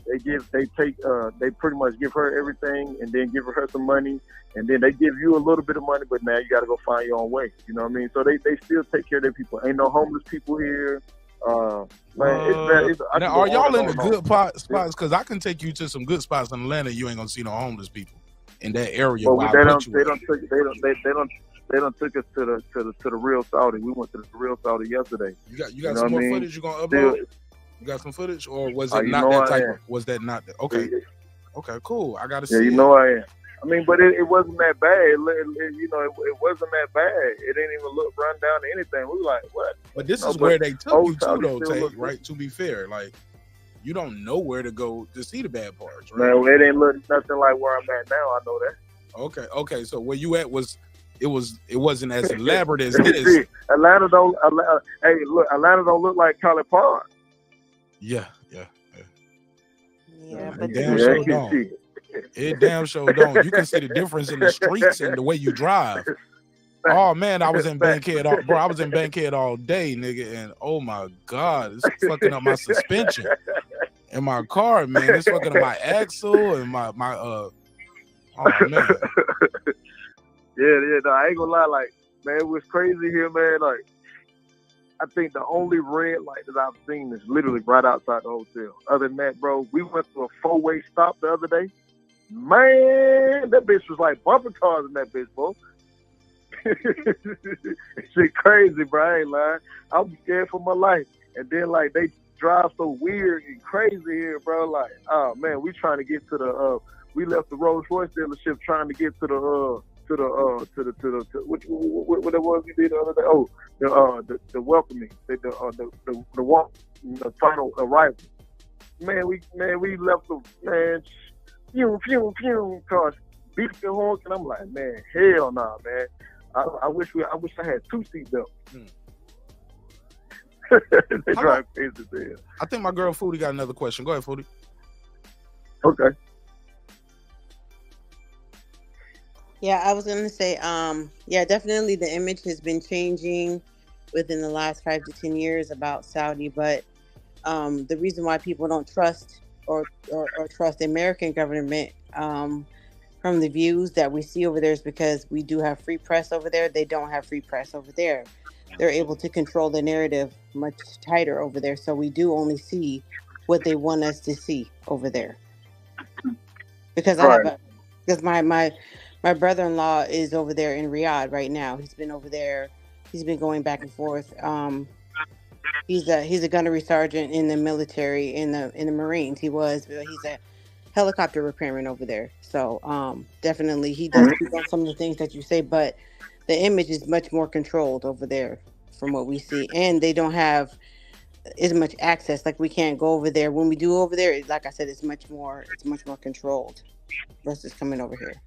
they pretty much give her everything and then give her some money, and then they give you a little bit of money, but now you got to go find your own way. You know what I mean? So they still take care of their people. Ain't no homeless people here. Man, now, are y'all in the good spots? Because I can take you to some good spots in Atlanta. You ain't gonna see no homeless people in that area. But they don't took us to the real Saudi. We went to the real Saudi yesterday. You got some more footage you gonna upload? You got some footage, or was it not that type of? Was that not that? Okay, okay, cool. I gotta see. Yeah, you know I am. I mean, but it wasn't that bad. It wasn't that bad. It didn't even look run down to anything. We were like, what? But this is where they took you to, though, Tate, right? To be fair, like, you don't know where to go to see the bad parts, right? No, it didn't look nothing like where I'm at now. I know that. Okay. So where you at it wasn't as elaborate as this. Atlanta don't look like College Park. Yeah. But damn sure don't. It damn sure don't. You can see the difference in the streets and the way you drive. Oh man, I was in Bankhead all day, nigga, and oh my god, it's fucking up my suspension in my car, man. It's fucking up my axle and my oh man. Yeah, no, I ain't gonna lie, like, man, it was crazy here, man. Like, I think the only red light that I've seen is literally right outside the hotel. Other than that, bro, we went to a 4-way stop the other day. Man, that bitch was like bumper cars in that bitch, bro. Shit crazy, bro. I ain't lying. I was scared for my life. And then, like, they drive so weird and crazy here, bro. Like, oh man, we trying to get to the we left the Rolls Royce dealership trying to get to the what it was we did the other day? Oh, the welcoming, the walk, the final arrival. Man, we left the fume cars beeping horns, and I'm like, man, hell nah, man. I wish I had 2 seatbelts. They drive crazy there. I think my girl Foodie got another question. Go ahead, Foodie. Okay. Yeah, I was gonna say, yeah, definitely the image has been changing within the last 5 to 10 years about Saudi, but the reason why people don't trust or trust the American government from the views that we see over there is because we do have free press over there. They don't have free press over there. They're able to control the narrative much tighter over there, so we do only see what they want us to see over there. Because because my brother-in-law is over there in Riyadh right now. He's been over there. He's been going back and forth. He's a gunnery sergeant in the military, in the Marines. He's a helicopter repairman over there. So definitely he does speak on some of the things that you say, but the image is much more controlled over there from what we see. And they don't have as much access. Like, we can't go over there. When we do over there, like I said, it's much more controlled versus coming over here.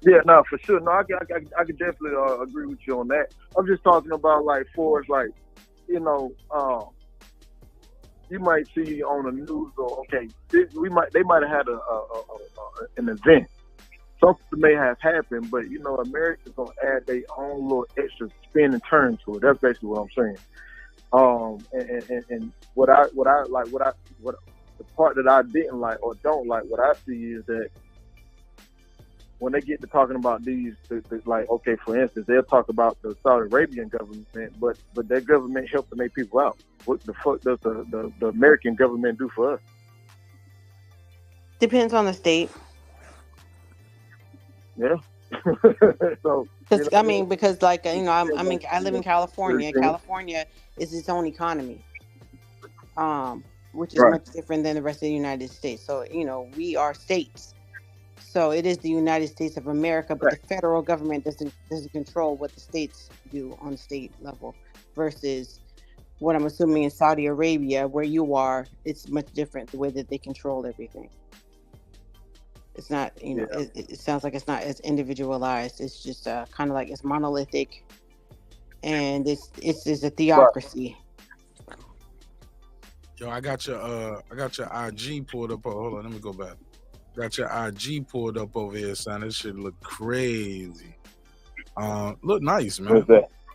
Yeah, no, for sure. No, I could definitely agree with you on that. I'm just talking about, like, for like, you know, you might see on the news, or okay, they might have had an event. Something may have happened, but you know, Americans gonna add their own little extra spin and turn to it. That's basically what I'm saying. And what the part that I didn't like or don't like, what I see is that when they get to talking about these, like, okay, for instance, they'll talk about the Saudi Arabian government, but their government helping their people out. What the fuck does the American government do for us? Depends on the state. Yeah. So, because like, you know, I live in California. California is its own economy, which is much different than the rest of the United States. So, you know, we are states. So it is the United States of America, but the federal government doesn't control what the states do on the state level versus what I'm assuming in Saudi Arabia, where you are. It's much different the way that they control everything. It's not, you know, it sounds like it's not as individualized. It's just kind of like it's monolithic, and it's a theocracy. Yo, I got your IG pulled up. Hold on, let me go back. Got your IG pulled up over here, son. This shit look crazy. Look nice, man.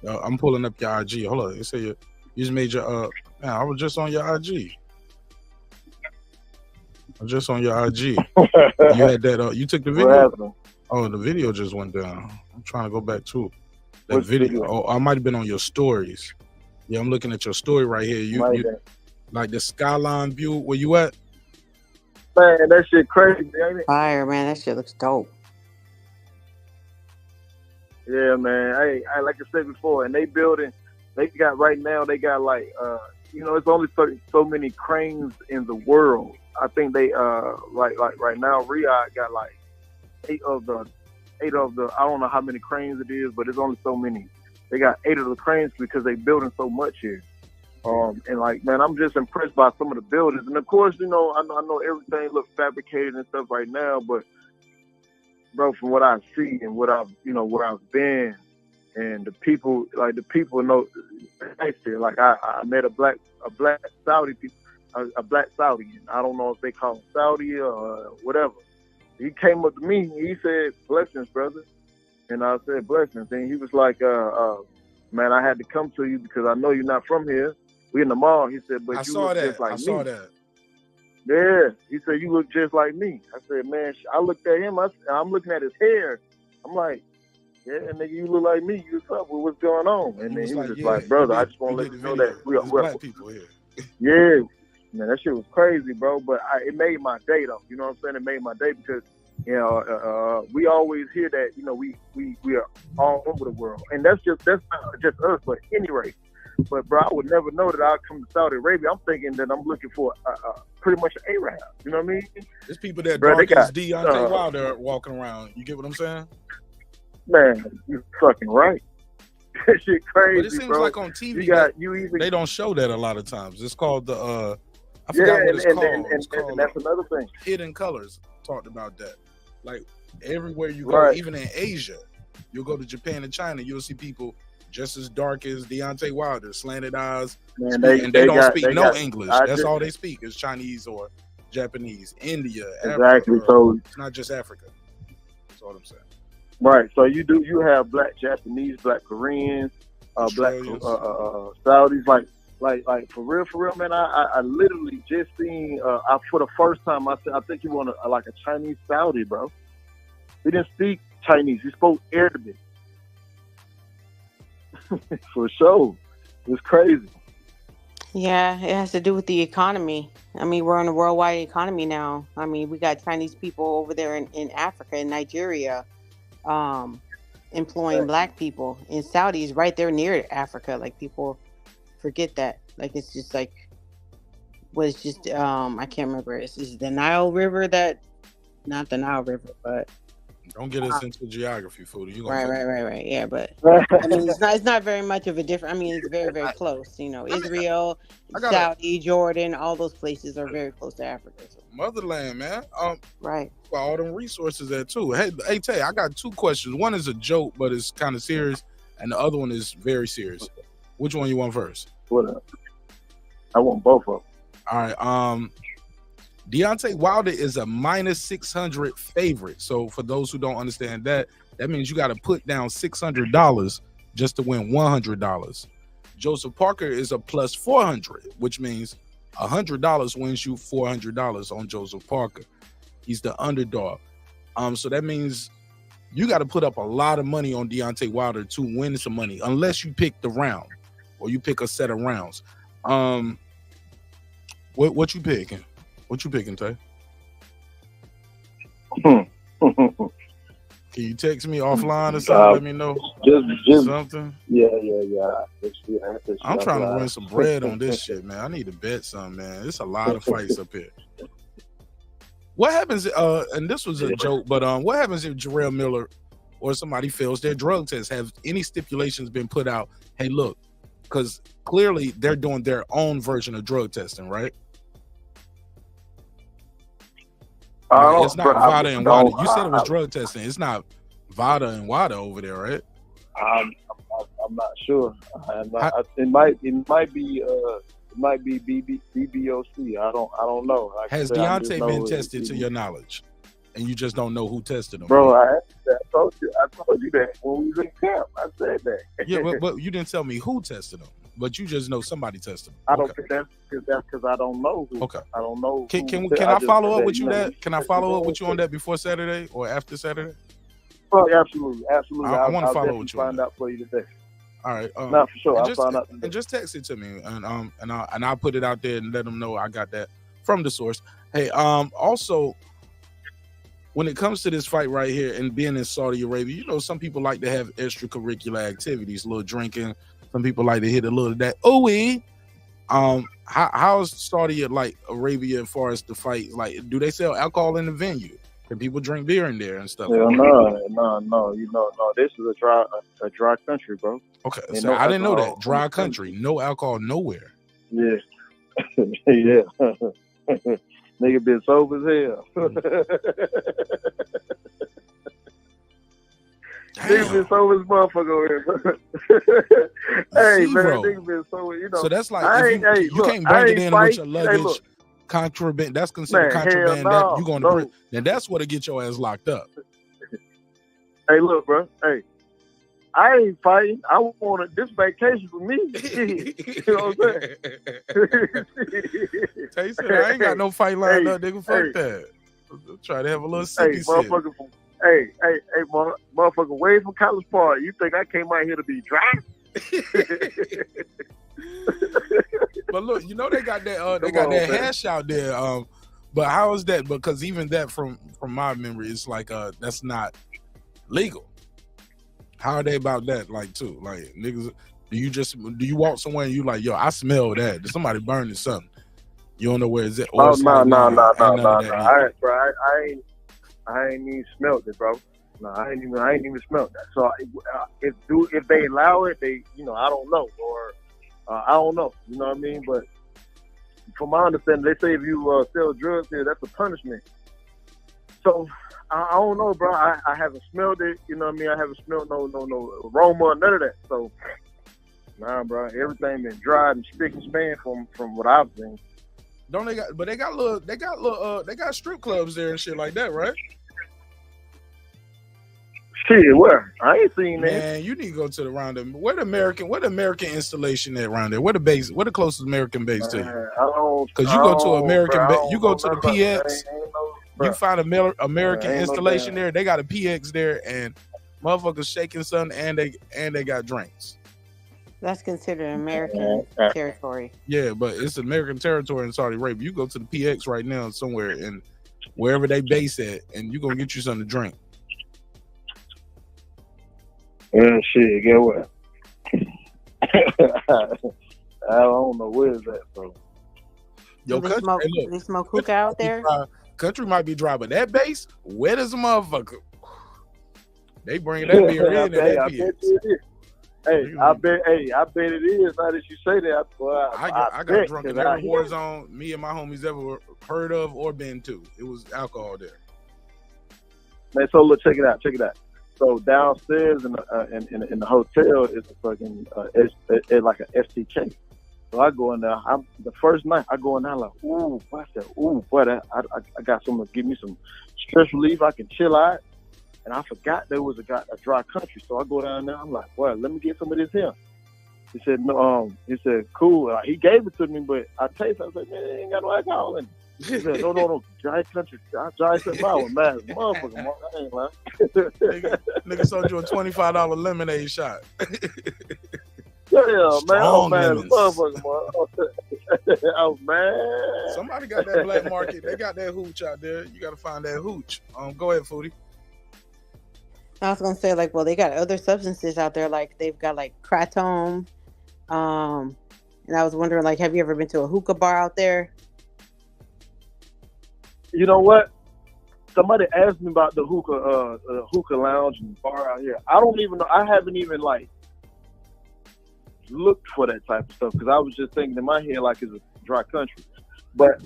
I'm pulling up your IG. Hold on, you say you just made your man, I was just on your IG. I'm just on your IG. You had that. You took the What video. happened? Oh, the video just went down. I'm trying to go back to that video. Oh, I might have been on your stories. Yeah, I'm looking at your story right here. You like the skyline view. Where you at? Man, that shit crazy, ain't it? Fire, man. That shit looks dope. Yeah, man. I like I said before, and they got right now. They got like, it's only so many cranes in the world. I think they like right now, Riyadh got like eight of the. I don't know how many cranes it is, but it's only so many. They got 8 of the cranes because they building so much here. And like, man, I'm just impressed by some of the buildings. And of course, I know everything looks fabricated and stuff right now, but bro, from what I see and what I've, where I've been, and the people know. Like I met a black Saudi people, a black Saudi. I don't know if they call him Saudi or whatever. He came up to me. He said, "Blessings, brother," and I said, "Blessings." And he was like, "Man, I had to come to you because I know you're not from here. We in the mall." He said, "But you look just like me." I saw that. Yeah, he said, "You look just like me." I said, "Man," I looked at him. I'm looking at his hair. I'm like, "Yeah, nigga, you look like me. What's up? What's going on?" And then he was just like, "Brother, I just want to let you know that we're black people here." Yeah, man, that shit was crazy, bro. But it made my day, though. You know what I'm saying? It made my day because, we always hear that, we are all over the world. And that's not just us, but any race. But, bro, I would never know that I'd come to Saudi Arabia. I'm thinking that I'm looking for pretty much an Arab. You know what I mean? There's people that dark as Deontay Wilder walking around. You get what I'm saying? Man, you're fucking right. That shit crazy, but it seems bro. like on TV, they don't show that a lot of times. It's called the I forgot what it's called. And that's another thing. Hidden Colors talked about that. Like everywhere you go, even in Asia, you'll go to Japan and China, you'll see people just as dark as Deontay Wilder, slanted eyes, and they don't speak English. That's all they speak is Chinese or Japanese. India, exactly. Africa, so it's not just Africa. That's all I'm saying. Right. So you have black Japanese, black Koreans, black Saudis, like for real, man. I literally just seen for the first time. I think you want a Chinese Saudi, bro. He didn't speak Chinese. He spoke Arabic. For sure, it's crazy. Yeah, it has to do with the economy. I mean, we're on a worldwide economy now. I mean, we got Chinese people over there in Africa, in Nigeria, employing black people. In Saudi is right there near Africa. Like, people forget that. Like, it's just like, I can't remember. It's the Nile River not the Nile River, but don't get us into geography, food. Right. Yeah, but I mean, it's not very much of a difference. I mean, it's very, very close. Israel, Saudi, Jordan, all those places are very close to Africa. So. Motherland, man. Right. Well, all them resources there too. Hey, Tay, I got 2 questions. One is a joke, but it's kind of serious, and the other one is very serious. Which one you want first? What up? I want both of them. All right. Deontay Wilder is a -600 favorite. So for those who don't understand that means you got to put down $600 just to win $100. Joseph Parker is a +400, which means $100 wins you $400 on Joseph Parker. He's the underdog. So that means you got to put up a lot of money on Deontay Wilder to win some money, unless you pick the round or you pick a set of rounds. What you picking? What you picking, Tay? Can you text me offline or something? Let me know. Just something. Yeah. I'm trying to run some bread on this shit, man. I need to bet something, man. There's a lot of fights up here. What happens? And this was a joke, but what happens if Jermell Miller or somebody fails their drug test? Have any stipulations been put out? Hey, look, because clearly they're doing their own version of drug testing, right? It's not Vada and Wada. You said it was drug testing. It's not Vada and Wada over there, right? I'm not sure. It might be BBOC. I don't know. Has Deontay been tested to your knowledge, and you just don't know who tested him? Bro, I told you that when we was in camp. I said that. Yeah, but you didn't tell me who tested him. but you just know somebody tested him. I don't think that's because I don't know who. Okay. I don't know. Can I follow up with you that? Can I follow up with you on that before Saturday or after Saturday? Oh, absolutely. I want to follow with you. Find out for you today. All right. Not for sure. I'll find out today. And just text it to me, and I'll put it out there and let them know I got that from the source. Hey, also, when it comes to this fight right here and being in Saudi Arabia, you know, some people like to have extracurricular activities, a little drinking. Some people like to hit a little of that. How's Saudi like Arabia as far as the fight? Like, do they sell alcohol in the venue? Can people drink beer in there and stuff? Yeah, no. You know, no. This is a dry country, bro. Okay, so I didn't know that. Dry country, no alcohol nowhere. Yeah, yeah. Nigga been sober as hell. Nigga been sober as motherfucker over here, bro. Hey, man, nigga been sober, you know. So that's like, you can't bring it in with your luggage. Contraband, that's considered contraband. That you going to prison, then that's what to get your ass locked up. Hey, look, bro. Hey, I ain't fighting. I want this vacation for me. You know what I'm saying? Hey, said, I ain't got no fight lined up, nigga. Fuck that. Try to have a little sippy sip. Hey, motherfucker, way from College Park. You think I came out here to be dry? But look, you know they got that that hash out there. But how is that? Because even that, from my memory, it's like that's not legal. How are they about that? Like too, like niggas, do you walk somewhere and you like, yo, I smell that? Did somebody burning something? You don't know where it's at. No. I ain't even smelled it, bro. No, I ain't even smelled that. So if they allow it, I don't know, or I don't know. You know what I mean? But from my understanding, they say if you sell drugs here, that's a punishment. So I don't know, bro. I haven't smelled it. You know what I mean? I haven't smelled no aroma, none of that. So nah, bro. Everything been dry and spick and span from what I've seen. Don't they got? But they got strip clubs there and shit like that, right? Shit, where? I ain't seen that. Man, you need to go to the round of where the American installation at around there? Where the closest American base to you? Because you go to American, you go to the PX, you find a American installation there. They got a PX there, and motherfuckers shaking something, and they got drinks. That's considered American territory. Yeah, but it's American territory in Saudi Arabia. You go to the PX right now somewhere, and wherever they base at, and you gonna get you something to drink. Yeah, shit, get what? I don't know where is that, bro. Yo, they smoke hookah out there? Country might be dry, but that base, wet as a motherfucker. They bring that beer in there. I bet it is. Now that you say that, boy, I got drunk in every war zone me and my homies ever heard of or been to. It was alcohol there. Man, so look, check it out. So downstairs in the hotel is a fucking it's like an STK. So I go in there. The first night I go in there like, ooh, boy, I got someone to give me some stress relief. I can chill out. And I forgot there was a dry country. So I go down there. I'm like, well, let me get some of this here. He said, no. He said, cool. He gave it to me, but I tasted. I said, man, it ain't got no alcohol in it. He said, no. Dry country. Dry country. Man, motherfucker. I ain't lying. Nigga sold you a $25 lemonade shot. Yeah, man. Oh, man. Motherfucker, man. Oh, man. Somebody got that black market. They got that hooch out there. You got to find that hooch. Go ahead, Foodie. I was gonna say, like, well, they got other substances out there, like they've got like kratom, and I was wondering, like, have you ever been to a hookah bar out there? You know what? Somebody asked me about the hookah lounge and bar out here. I don't even know. I haven't even like looked for that type of stuff because I was just thinking in my head like it's a dry country. But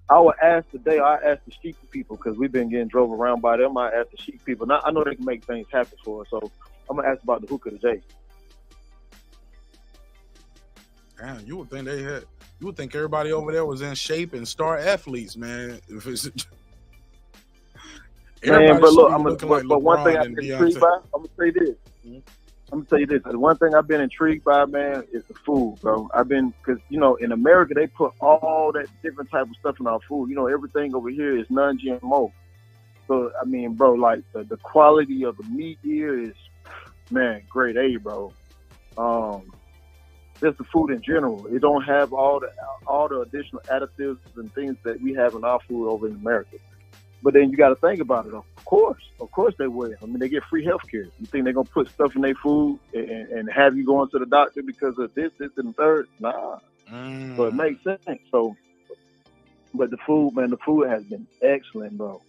I would ask today. I asked the sheep people because we've been getting drove around by them. I asked the sheep people. Now I know they can make things happen for us, so I'm gonna ask about the hookah today. Damn, you would think you would think everybody over there was in shape and star athletes, man. If it's man, but look, but one thing I can agree by, I'm gonna say this. Let me tell you this. The one thing I've been intrigued by, man, is the food, bro. Because, in America, they put all that different type of stuff in our food. Everything over here is non-GMO. So, I mean, bro, like, the quality of the meat here is, man, grade A, bro. Just the food in general. It don't have all the additional additives and things that we have in our food over in America. But then you got to think about it. Of course they will. I mean, they get free health care. You think they're going to put stuff in their food and have you going to the doctor because of this, and the third? Nah. So it makes sense. So, but the food has been excellent, bro.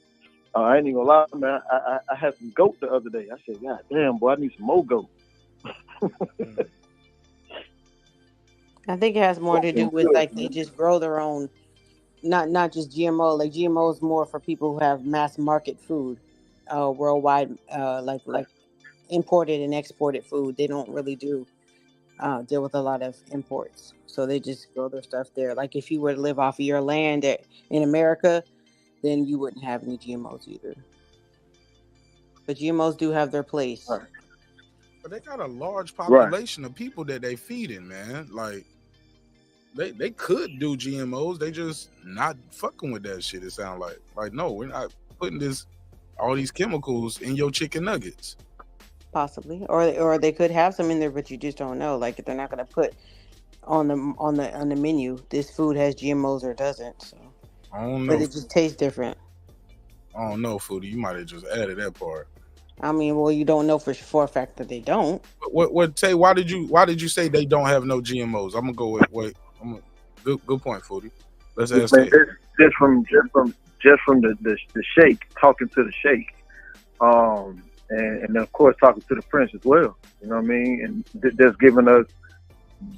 I ain't even gonna lie, man. I had some goat the other day. I said, God damn, boy, I need some more goat. I think it has more to do with like they just grow their own, not just GMO. Like GMO is more for people who have mass market food, worldwide, like imported and exported food. They don't really deal with a lot of imports, so they just grow their stuff there. Like if you were to live off of your land in America, then you wouldn't have any GMOs either. But GMOs do have their place. Right. But they got a large population of people that they feeding, man. Like they could do GMOs, they just not fucking with that shit. It sounds like no, we're not putting all these chemicals in your chicken nuggets. Possibly, or they could have some in there, but you just don't know. Like if they're not going to put on the menu, this food has GMOs or doesn't. So I don't know. But it just tastes different. I don't know, Foodie. You might have just added that part. I mean, well, you don't know for a fact that they don't. What Tay? Why did you say they don't have no GMOs? I'm gonna go with good point, Foodie. Let's ask Tay. Just from the sheikh, talking to the sheikh, and of course talking to the prince as well. You know what I mean? And just giving us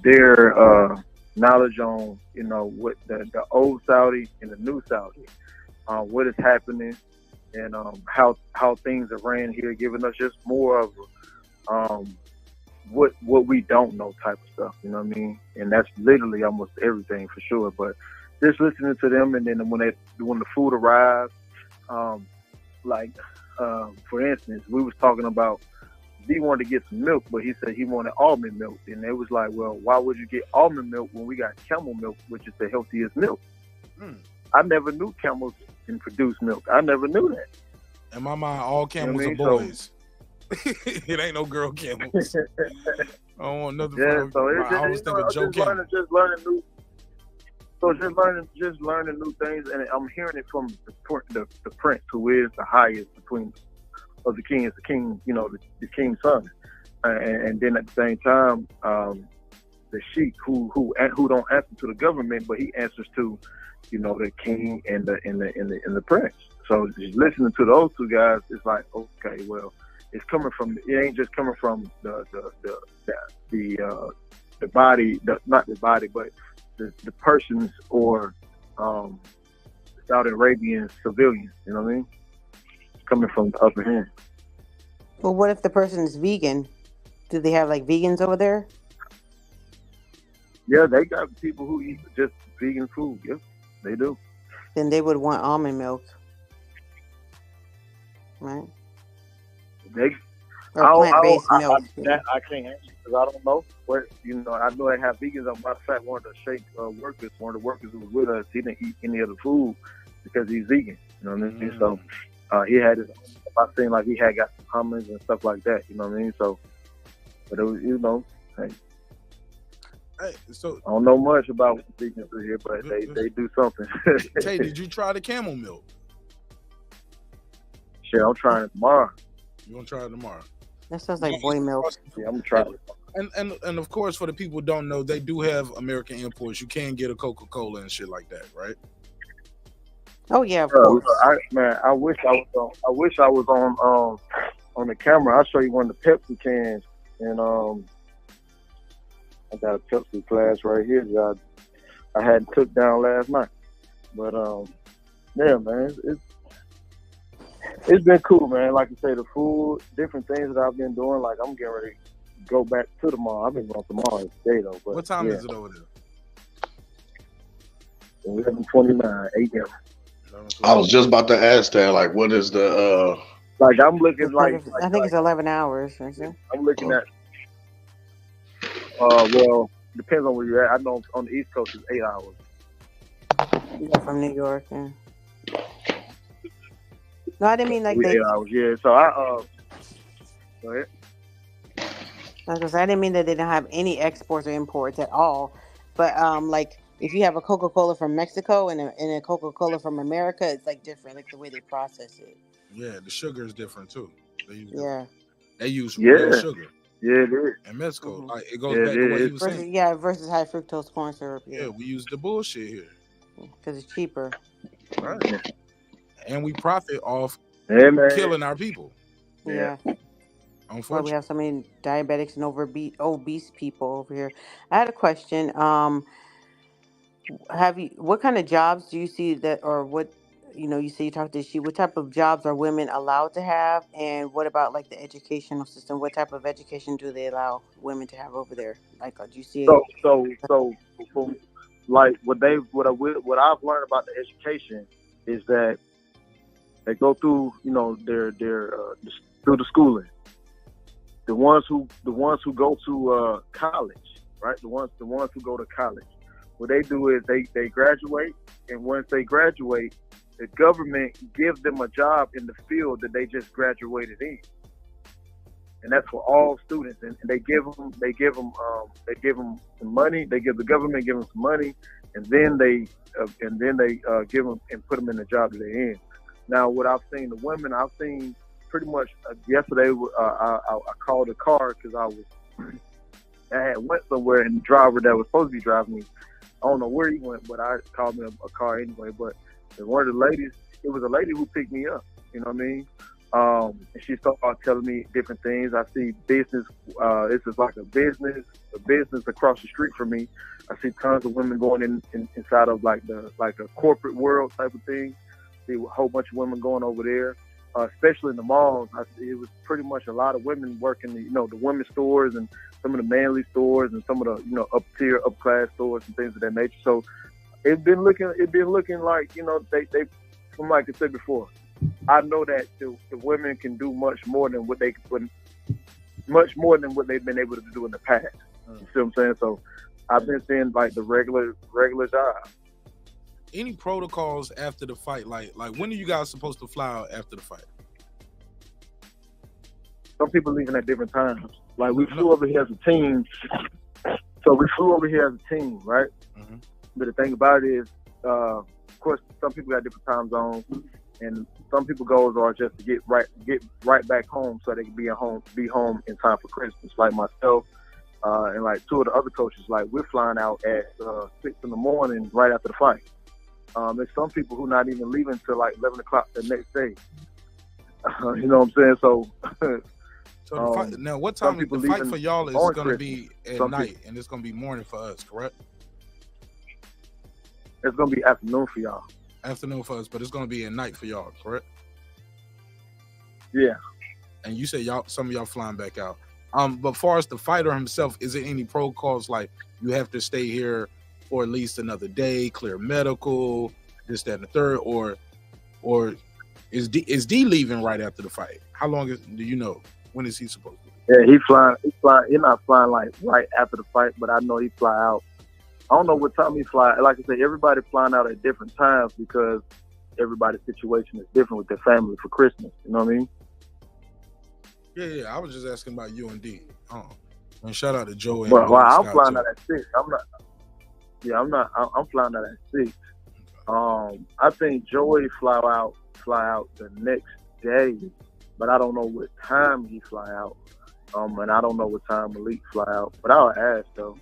their knowledge on what the old Saudi and the new Saudi, what is happening, and how things are ran here, giving us just more of what we don't know type of stuff. You know what I mean? And that's literally almost everything for sure. But just listening to them, and then when the food arrives, for instance, we was talking about he wanted to get some milk, but he said he wanted almond milk, and it was like, well, why would you get almond milk when we got camel milk, which is the healthiest milk? I never knew camels can produce milk. I never knew that. In my mind, all camels are boys. It ain't no girl camels. I don't want nothing. Yeah, so I always think of Joe Camel. Just learning new things, and I'm hearing it from the prince, who is the highest of the king, is the king, the king's son, and then at the same time, the sheik who don't answer to the government, but he answers to, the king and the prince. So just listening to those two guys, it's like, okay, well, it ain't just coming from the body, not the body, but the persons or Saudi Arabian civilians. You know what I mean? It's coming from the upper hand. Well, what if the person is vegan? Do they have like vegans over there? Yeah, they got people who eat just vegan food. Yeah, they do. Then they would want almond milk, right? Plant-based milk. I can't answer because I don't know. I know they have vegans. Matter of fact, one of the workers who was with us, he didn't eat any other food because he's vegan. You know what I mean? So he had his. I seen like he had got some hummus and stuff like that. You know what I mean? So, but it was, Hey, so I don't know much about vegans here, but they do something. Tay, did you try the camel milk? Shit, I'm trying it tomorrow. You gonna try it tomorrow? That sounds like boy milk. Yeah, I'm gonna try it. And of course, for the people who don't know, they do have American imports. You can get a Coca-Cola and shit like that, right? Oh yeah, of course. I wish I was on the camera. I'll show you one of the Pepsi cans, and I got a Pepsi glass right here that I hadn't took down last night. But yeah, man, it's been cool, man. Like you say, the food, different things that I've been doing. Like I'm getting ready to go back to the mall. I've been going to the mall today though. But what time is it over there? 11:29 a.m. I was just about to ask that. Like, what is the? Like I'm looking like I think it's 11 hours. Isn't it? I'm looking at Well, depends on where you're at. I know on the East Coast it's 8 hours. Yeah, from New York. Yeah. No, I didn't mean like We they. 8 hours, yeah. So go ahead. Because I didn't mean that they didn't have any exports or imports at all, but like if you have a Coca-Cola from Mexico and a Coca-Cola from America, it's like different, like the way they process it. Yeah, the sugar is different too. Yeah. They use real sugar. Yeah, it is. In Mexico, like it goes Yeah, back it to what he is. was Versus, saying. yeah, versus high fructose corn syrup. Yeah, we use the bullshit here, because it's cheaper. right? And we profit off Hey, man. killing our people. Yeah. Why we Unfortunately, have so many diabetics and obese people over here. I had a question. What kind of jobs do you see that, or what, you say you talked to she, what type of jobs are women allowed to have, and what about like the educational system? What type of education do they allow women to have over there? Like, do you see? So, from, like what I've learned about the education is that they go through, their through the schooling. The ones who go to college, right? The ones who go to college. What they do is they graduate, and once they graduate, the government gives them a job in the field that they just graduated in, and that's for all students. And they give them some money. They give the government give them some money, and then they give them and put them in the job that they're in. Now, what I've seen the women, I've seen pretty much yesterday. I called a car because I had went somewhere, and the driver that was supposed to be driving me, I don't know where he went, but I called me a car anyway. But one of the ladies, it was a lady who picked me up. You know what I mean? And she started telling me different things. I see business. This is like a business across the street from me. I see tons of women going inside of like a corporate world type of thing. See a whole bunch of women going over there, especially in the malls. It was pretty much a lot of women working, the women's stores and some of the manly stores and some of the, up class stores and things of that nature. So it's been looking like, they from like I said before, I know that the women can do much more than what they've been able to do in the past. You see what I'm saying? So I've been seeing like the regular job. Any protocols after the fight? Like when are you guys supposed to fly out after the fight? Some people leaving at different times. Like we flew over here as a team. So we flew over here as a team, right? Mm-hmm. But the thing about it is, of course, some people got different time zones, and some people goals are just to get right back home so they can be home in time for Christmas. Like myself, and like two of the other coaches, like we're flying out at 6 a.m. right after the fight. There's some people who not even leaving until like 11 o'clock the next day. You know what I'm saying? So. So the fight, now, what time the fight for y'all is going to be at night, and it's going to be morning for us, correct? It's going to be afternoon for y'all. Afternoon for us, but it's going to be at night for y'all, correct? Yeah. And you said some of y'all flying back out. But far as the fighter himself, is there any protocols like you have to stay here for at least another day, clear medical, this, that, and the third, or is D leaving right after the fight? How long do you know? When is he supposed to? Yeah, he's flying. He's not flying like right after the fight, but I know he fly out. I don't know what time he fly. Like I said, everybody flying out at different times because everybody's situation is different with their family for Christmas. You know what I mean? Yeah. I was just asking about you and D. And shout out to Joey. Well, I'm flying out at 6. I'm not. Yeah, I'm not. I'm flying out at 6. I think Joey fly out the next day. But I don't know what time he fly out, and I don't know what time Malik fly out. But I'll ask though.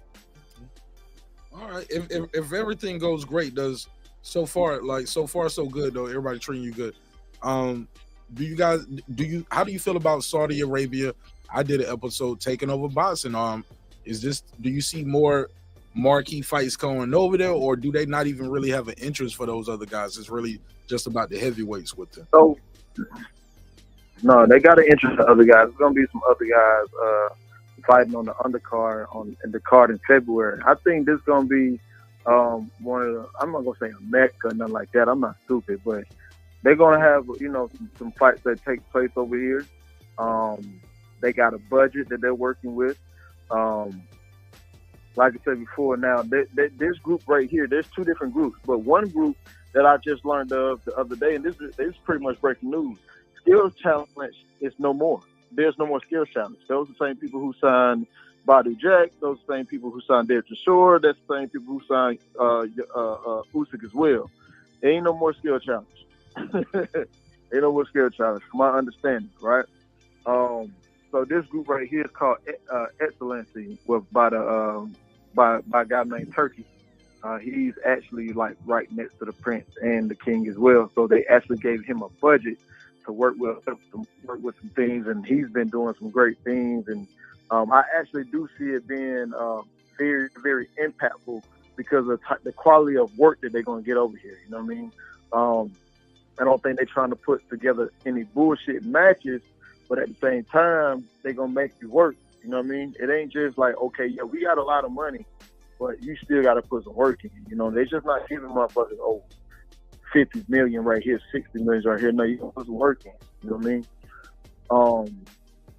All right, if everything goes great, so far so good though. Everybody treating you good. How do you feel about Saudi Arabia? I did an episode taking over boxing. Do you see more marquee fights going over there, or do they not even really have an interest for those other guys? It's really just about the heavyweights with them. So. No, they got an interest in other guys. There's gonna be some other guys fighting on the undercard in the card in February. I think this is gonna be one of the. I'm not gonna say a Mecca or nothing like that. I'm not stupid, but they're gonna have some fights that take place over here. They got a budget that they're working with. like I said before, now this group right here, there's two different groups, but one group that I just learned of the other day, and this is pretty much breaking news. Skills challenge is no more. There's no more skills challenge. Those are the same people who signed Badu Jack. Those are the same people who signed Derek Shore. That's the same people who signed Usyk as well. There ain't no more skill challenge. Ain't no more skill challenge, from my understanding, right? So this group right here is called Excellency, by a guy named Turkey. He's actually like right next to the Prince and the King as well. So they actually gave him a budget to work with some things, and he's been doing some great things. And I actually do see it being very, very impactful because of the quality of work that they're going to get over here. You know what I mean? I don't think they're trying to put together any bullshit matches, but at the same time, they're going to make you work. You know what I mean? It ain't just like, okay, yeah, we got a lot of money, but you still got to put some work in. You know, they're just not giving motherfuckers, 50 million right here, 60 million right here. No, you got to put some work in. You know what I mean?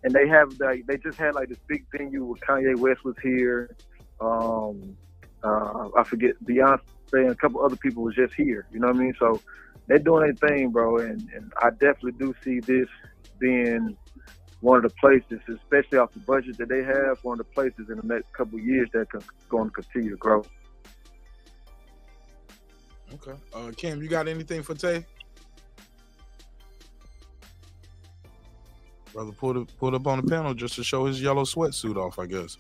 And they just had like this big venue where Kanye West was here. I forget, Beyonce and a couple other people was just here. You know what I mean? So they're doing their thing, bro. And I definitely do see this being one of the places, especially off the budget that they have, one of the places in the next couple of years that going to continue to grow. Okay. Kim, you got anything for Tay? Brother put up on the panel just to show his yellow sweatsuit off, I guess.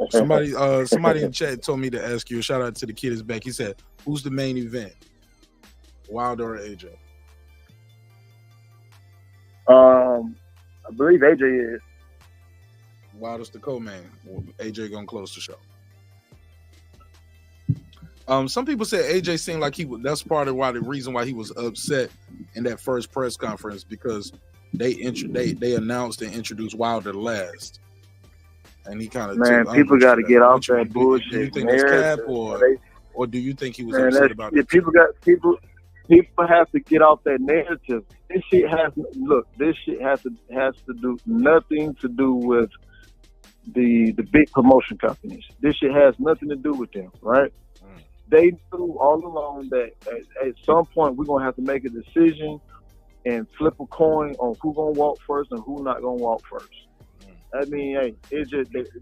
Somebody in chat told me to ask you, a shout out to the kid is back. He said, who's the main event? Wilder or AJ? I believe AJ is. Wilder's the co-main. AJ gonna close the show. Some people said AJ seemed like that's part of the reason why he was upset in that first press conference, because they announced and introduced Wilder last. And he kind of people got to get off that bullshit. Do you think it's cap, or do you think he was upset about it? People have to get off that narrative. This shit has to do nothing to do with the big promotion companies. This shit has nothing to do with them, right? They knew all along that at some point we're gonna have to make a decision and flip a coin on who gonna walk first and who not gonna walk first. I mean, hey,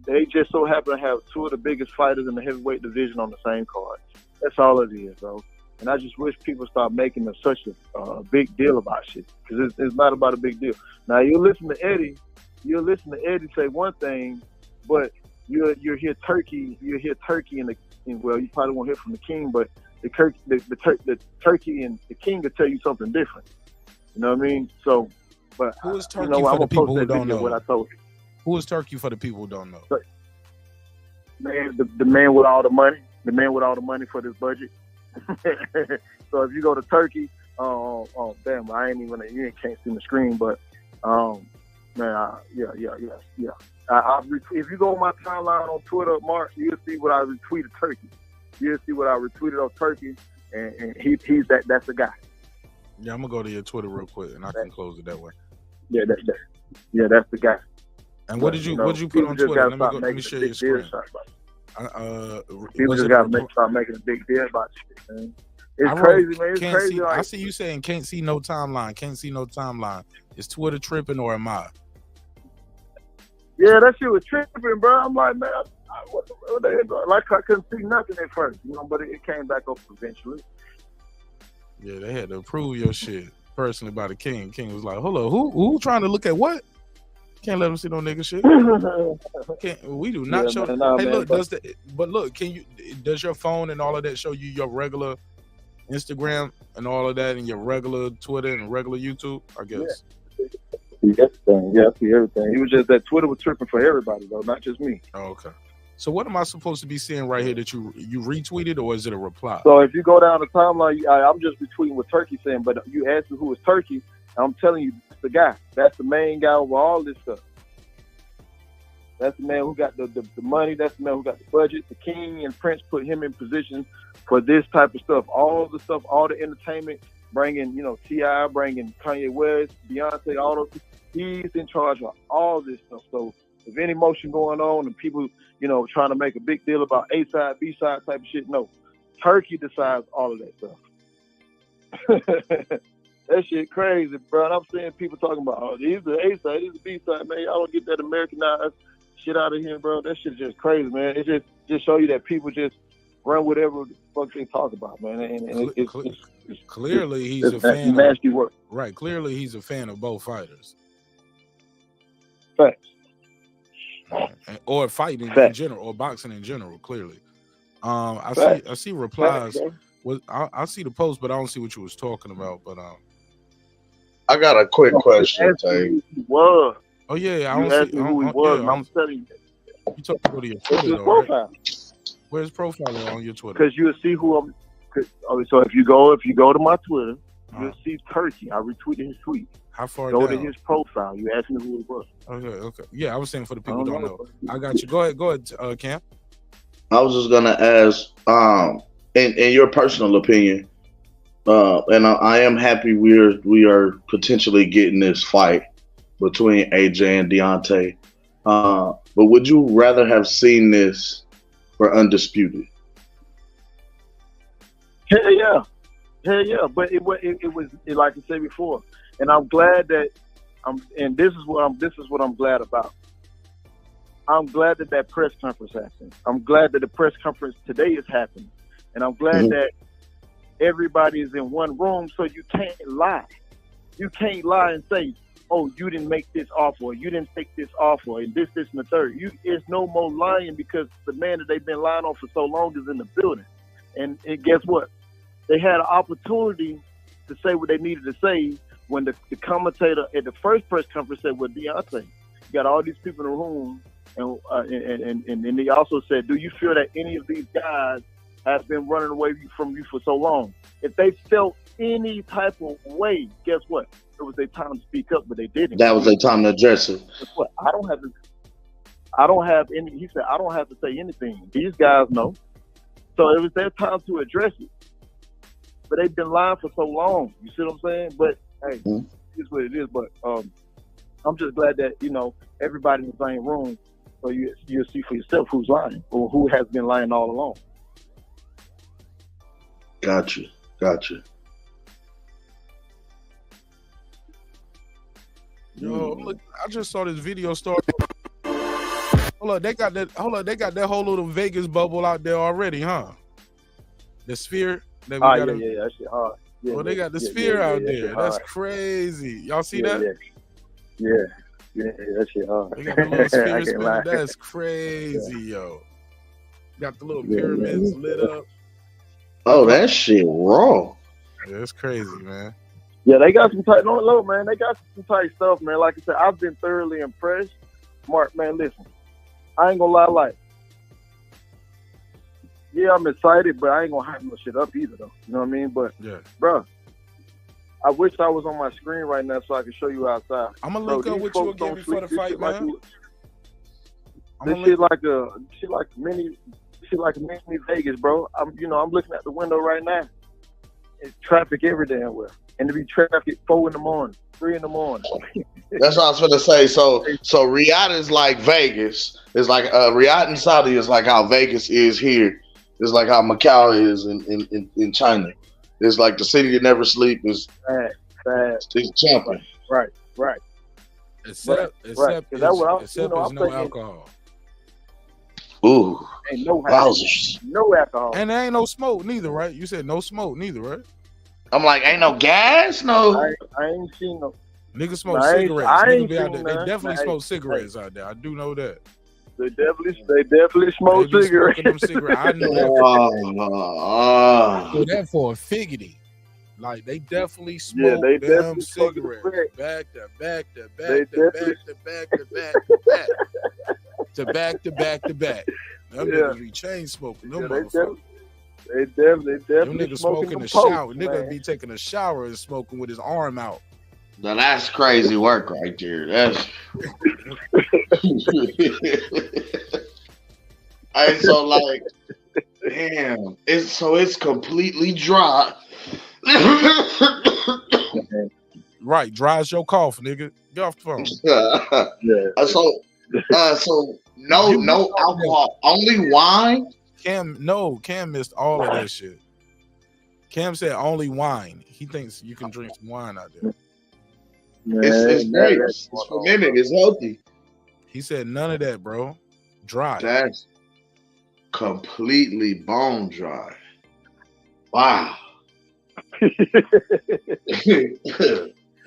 they just so happen to have two of the biggest fighters in the heavyweight division on the same card. That's all it is, bro. And I just wish people stop making such a big deal about shit, because it's not about a big deal. Now you'll listen to Eddie say one thing, but you'll hear Turkey well, you probably won't hear from the King, but the Turkey and the King will tell you something different. You know what I mean? So, but who is Turkey for the people who don't know? What I told you. Who is Turkey for the people who don't know? Man, the man with all the money. The man with all the money for this budget. So if you go to Turkey, damn, I ain't even, you can't see the screen, but yeah. If you go on my timeline on Twitter, Mark, you'll see what I retweeted Turkey. You'll see what I retweeted on Turkey, and he's that's the guy. Yeah, I'm gonna go to your Twitter real quick, and I can close it that way. Yeah, that's the guy. And what did you put on Twitter? Let me share your screen. People just gotta start making a big deal about shit, man. It's crazy, man. It's crazy. I see you saying can't see no timeline. Can't see no timeline. Is Twitter tripping or am I? Yeah, that shit was tripping, bro. I'm like, man, what the hell? Like, I couldn't see nothing at first, but it came back up eventually. Yeah, they had to approve your shit personally by the King. King was like, hold on, who trying to look at what? Can't let them see no nigga shit. We do not show. Look, does your phone and all of that show you your regular Instagram and all of that, and your regular Twitter and regular YouTube? I guess. Yeah, I see everything. It was just that Twitter was tripping for everybody though, not just me. Oh, okay. So what am I supposed to be seeing right here that you retweeted, or is it a reply? So if you go down the timeline, I'm just retweeting what Turkey saying, but you asked me who is Turkey, and I'm telling you, that's the guy. That's the main guy over all this stuff. That's the man who got the money. That's the man who got the budget. The King and Prince put him in position for this type of stuff. All the stuff, all the entertainment, bringing, T.I., bringing Kanye West, Beyonce, all those. He's in charge of all this stuff. So if any motion going on and people, you know, trying to make a big deal about A side, B side type of shit, no. Turkey decides all of that stuff. That shit crazy, bro. And I'm seeing people talking about, oh, these are A side, these are B side, man. Y'all don't get that Americanized shit out of here, bro. That shit's just crazy, man. It just show you that people just run whatever the fuck they talk about, man. And clearly he's a fan nasty work. Right. Clearly he's a fan of both fighters. Facts. Or fighting in general, or boxing in general, clearly. I see replies. I see the post, but I don't see what you was talking about. But I got a quick question, Tay. What? Oh yeah, I don't see who he was. I'm telling you. You talking about your Twitter, though, profile. Right? Where's profile on your Twitter? Because you'll see who I'm. So if you go to my Twitter, you'll see Turkey. I retweeted his tweet. How far go down? to his profile. You asked me who it was. Okay. Yeah, I was saying for the people who don't know. I got you. Go ahead, Cam. I was just gonna ask, in your personal opinion, and I am happy we are potentially getting this fight between AJ and Deontay. But would you rather have seen this for Undisputed? Hell yeah. But it was like I said before, and I'm glad that this is what I'm glad about. I'm glad that press conference happened. I'm glad that the press conference today is happening, and I'm glad that everybody is in one room, so you can't lie. You can't lie and say, "Oh, you didn't make this offer, or you didn't take this offer, and this, and the third." It's no more lying, because the man that they've been lying on for so long is in the building. And guess what? They had an opportunity to say what they needed to say when the commentator at the first press conference said, "Well, Beyonce, you got all these people in the room," and they also said, "Do you feel that any of these guys have been running away from you for so long?" If they felt any type of way, guess what? It was their time to speak up, but they didn't. That was their time to address it. Guess what? I don't have any. He said, "I don't have to say anything. These guys know." So it was their time to address it. But they've been lying for so long. You see what I'm saying? But hey, it's what it is. But I'm just glad that, you know, everybody in the same room, so you'll see for yourself who's lying or who has been lying all along. Gotcha. Yo, look, I just saw this video start. Hold up, they got that whole little Vegas bubble out there already, huh? The sphere. That that shit hard. Yeah, well, they got the sphere out there. That's crazy. Y'all see that? Yeah, that shit hard. They got the little sphere spinning. That's crazy, yo. Got the little pyramids lit up. Oh, that shit raw. Yeah, it's crazy, man. Yeah, they got some tight. No, man, they got some tight stuff, man. Like I said, I've been thoroughly impressed. Mark, man, listen, I ain't gonna lie, like, yeah, I'm excited, but I ain't gonna hype no shit up either, though. You know what I mean? But, bro, I wish I was on my screen right now so I could show you outside. I'm gonna link up with you again before the fight, man. This shit like a mini Vegas, bro. I'm looking at the window right now. It's traffic every damn where, and to be traffic 4 in the morning, 3 in the morning. That's what I was gonna say. So Riyadh is like Vegas. It's like Riyadh in Saudi is like how Vegas is here. It's like how Macau is in China. It's like the city that never sleep is jumping. Right. Except there's no alcohol. Ooh. Ain't no alcohol. And there ain't no smoke neither, right? You said no smoke neither, right? I'm like, ain't no gas? No. I ain't seen no. Niggas smoke cigarettes. They definitely smoke cigarettes out there. I do know that. They definitely smoke cigarettes. I know that. So that for a figgity. Like, they definitely smoke them cigarettes. Back to back to back to back to back to back to back to back to back. Them niggas be chain smoking. Them motherfuckers. They definitely them niggas smoking in the shower. Niggas be taking a shower and smoking with his arm out. Now that's crazy work right there. That's so like, damn. It's completely dry. Right, dry as your cough, nigga. Get off the phone. So no alcohol, only wine. Cam missed all of that shit. Cam said only wine. He thinks you can drink some wine out there. It's great. It's fermented. It's healthy. He said none of that, bro. Dry. That's completely bone dry. Wow.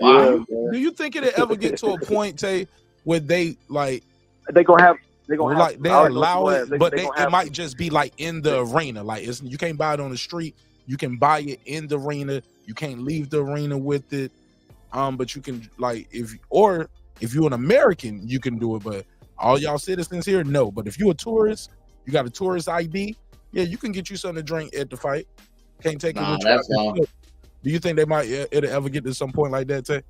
Wow. Do you think it'll ever get to a point, Tay, where they like they're gonna have they'll allow it, but it might just be like in the arena. Like you can't buy it on the street. You can buy it in the arena. You can't leave the arena with it. But you can like if you're an American, you can do it. But all y'all citizens here, no. But if you're a tourist, you got a tourist ID, yeah, you can get you something to drink at the fight. Can't take it with you. Do you think it'll ever get to some point like that, Tay?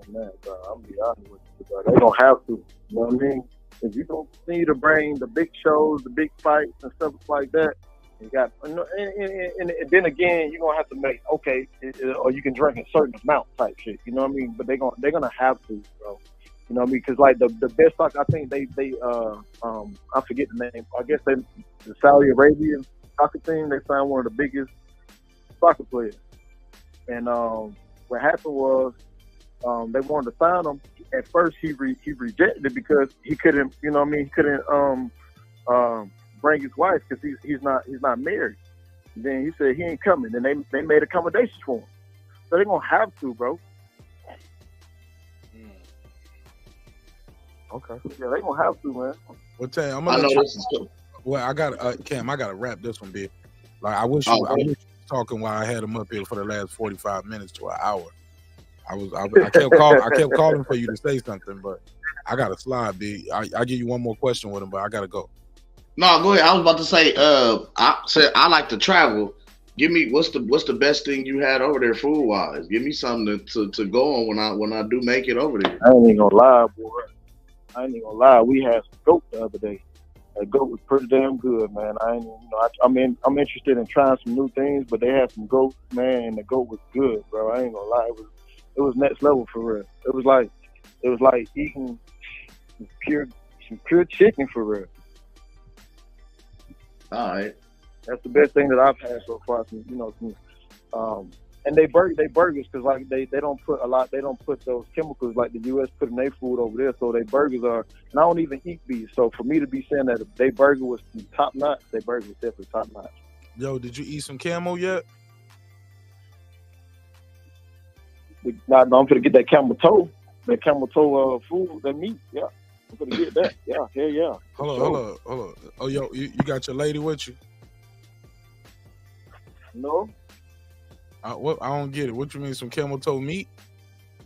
Man, bro, I'm gonna be honest with you, bro. They don't have to. You know what I mean? If you don't need to bring the big shows, the big fights and stuff like that, you got. And then again, you're gonna have to make or you can drink a certain amount type shit. You know what I mean? But they're gonna have to, bro. You know what I mean? Because like the best soccer, I think they I forget the name. I guess the Saudi Arabian soccer team, they signed one of the biggest soccer players. And what happened was they wanted to sign him. At first he rejected it because he couldn't, you know what I mean, he couldn't bring his wife because he's not married. And then he said he ain't coming. And they made accommodations for him. So they're gonna have to, bro. Okay. Yeah, they gonna have to, man. Well, Tay, I'm gonna I got Cam, I gotta wrap this one, bit. Like I wish you was talking while I had him up here for the last 45 minutes to an hour. I kept calling for you to say something, but I gotta slide, B. I give you one more question with him, but I gotta go. No, go ahead. I was about to say, I said I like to travel. Give me what's the best thing you had over there food wise? Give me something to go on when I do make it over there. I ain't even gonna lie, boy. We had some goat the other day. That goat was pretty damn good, man. I'm interested in trying some new things, but they had some goat, man, and the goat was good, bro. I ain't gonna lie, it was next level for real. It was like eating some pure chicken for real. All right, that's the best thing that I've had so far. And they burgers because like they don't put those chemicals like the U.S. put in their food over there. So they burgers are, and I don't even eat beef. So for me to be saying that they burger was top notch, they burger was definitely top notch. Yo, did you eat some camel yet? No, I'm gonna get that camel toe food, that meat. Yeah, I'm gonna get that. Yeah, yeah. Hold on. Oh, yo, you got your lady with you? No. I don't get it. What you mean, some camel toe meat?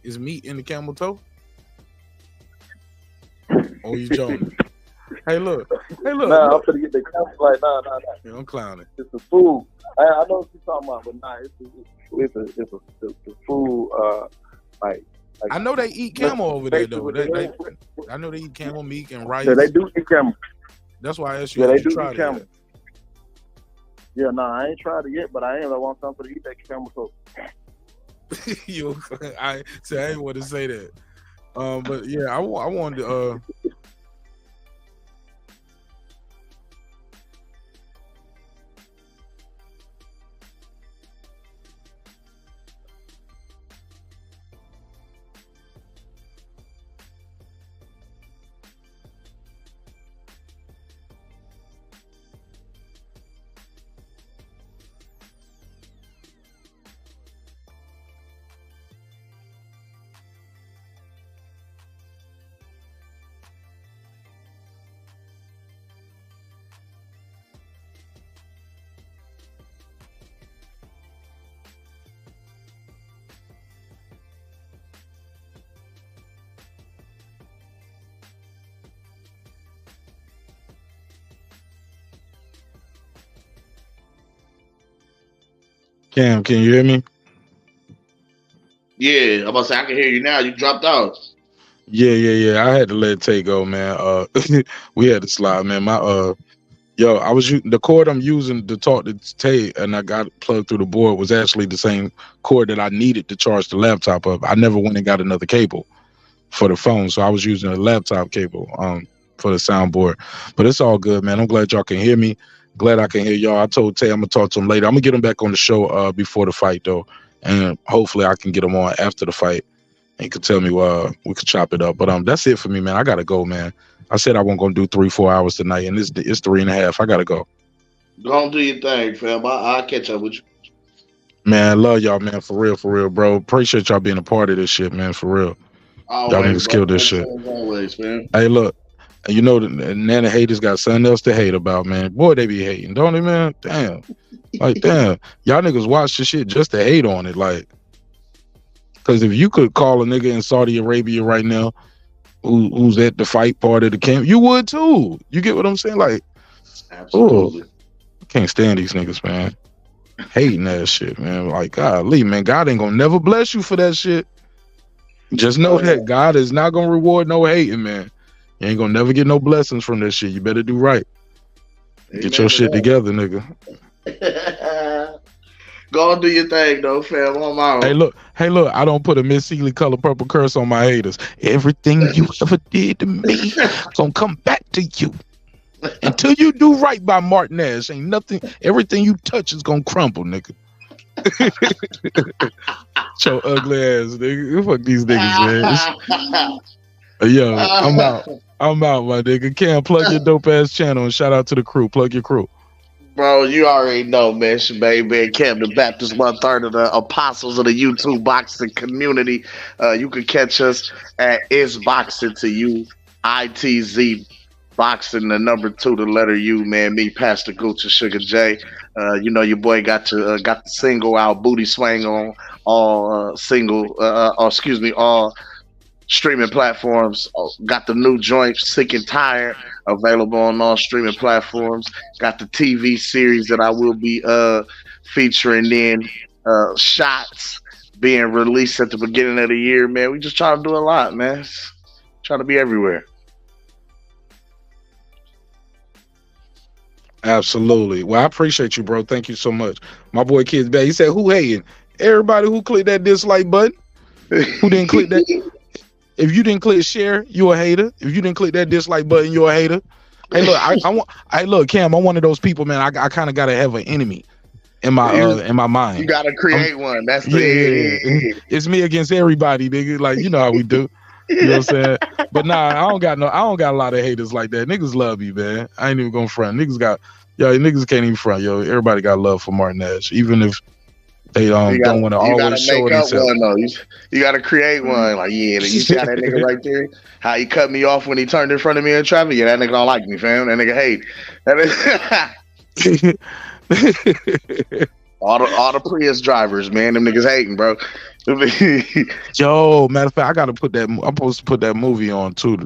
Is meat in the camel toe? Oh, you joking? Hey, look. Nah, I'm gonna get the camel. Like, nah. Yeah, I'm clowning. It's the food. I know what you're talking about, but nah, it's the food. Like I know they eat camel over there though. I know they eat camel meat and rice. Yeah, they do eat camel. That's why I asked you. Yeah, they you do tried eat camel. Yeah, I ain't tried it yet, but I want something to eat that camel toe. I ain't want to say that. But yeah, I wanted to. Cam, can you hear me? Yeah, I'm about to say I can hear you now. You dropped out. Yeah. I had to let Tay go, man. We had to slide, man. The cord I'm using to talk to Tay, and I got it plugged through the board, was actually the same cord that I needed to charge the laptop up. I never went and got another cable. for the phone, so I was using a laptop cable for the soundboard. But it's all good, man. I'm glad y'all can hear me. Glad I can hear y'all. I told Tay I'm gonna talk to him later. I'm gonna get him back on the show before the fight though, and hopefully I can get him on after the fight. And he could tell me we could chop it up. But that's it for me, man. I gotta go, man. I said I wasn't gonna do 3-4 hours tonight, and it's 3.5. I gotta go. Don't do your thing, fam. I'll catch up with you. Man, I love y'all, man. For real, bro. Appreciate y'all being a part of this shit, man. For real. Always, y'all niggas kill this shit. Always, man. Hey, look. You know, the Nana haters got something else to hate about, man. Boy, they be hating, don't they, man? Damn. Like, damn. Y'all niggas watch this shit just to hate on it. Like, because if you could call a nigga in Saudi Arabia right now who's at the fight part of the camp, you would too. You get what I'm saying? Like, absolutely. I can't stand these niggas, man. Hating that shit, man. Like, golly, man. God ain't gonna never bless you for that shit. Just know that God is not gonna reward no hating, man. You ain't gonna never get no blessings from that shit. You better do right. Get your shit together, nigga. Go and do your thing, though, fam. I'm out. Hey, look. I don't put a Miss Seeley color purple curse on my haters. Everything you ever did to me gonna come back to you. Until you do right by Marq Nash, ain't nothing. Everything you touch is gonna crumble, nigga. Your ugly ass, nigga. Fuck these niggas, man. Yo, I'm out, my nigga. Cam, plug your dope ass channel and shout out to the crew. Plug your crew. Bro, you already know, man. It's your baby, Cam the Baptist, 1/3 of the apostles of the YouTube boxing community. You can catch us at Is Boxing to You, ITZ Boxing, the number 2, the letter U, man. Me, Pastor Gooch and Sugar J. You know your boy got the single out, Booty Swang, on all all streaming platforms. Got the new joint, Sick and Tired, available on all streaming platforms. Got the TV series that I will be featuring in, Shots, being released at the beginning of the year, man. We just try to do a lot, man. Trying to be everywhere. Absolutely. Well, I appreciate you, bro. Thank you so much. My boy Kid's back. He said, who hating? Everybody who clicked that dislike button. Who didn't click that? If you didn't click share, you a hater. If you didn't click that dislike button, you're a hater. Hey, look, look, Cam, I'm one of those people, man. I kind of gotta have an enemy in my mind. You gotta create one. That's it's me against everybody, nigga. Like, you know how we do. You know what I'm saying? But nah, I don't got a lot of haters like that. Niggas love you, man. I ain't even gonna front. Niggas can't even front, yo. Everybody got love for Marq Nash, even if they don't want to always show it themselves. You gotta create one. Like, yeah, you see how that nigga right there? How he cut me off when he turned in front of me in traffic? Yeah, that nigga don't like me, fam. That nigga hate. All the Prius drivers, man. Them niggas hating, bro. Yo, matter of fact, I gotta put that. I'm supposed to put that movie on too.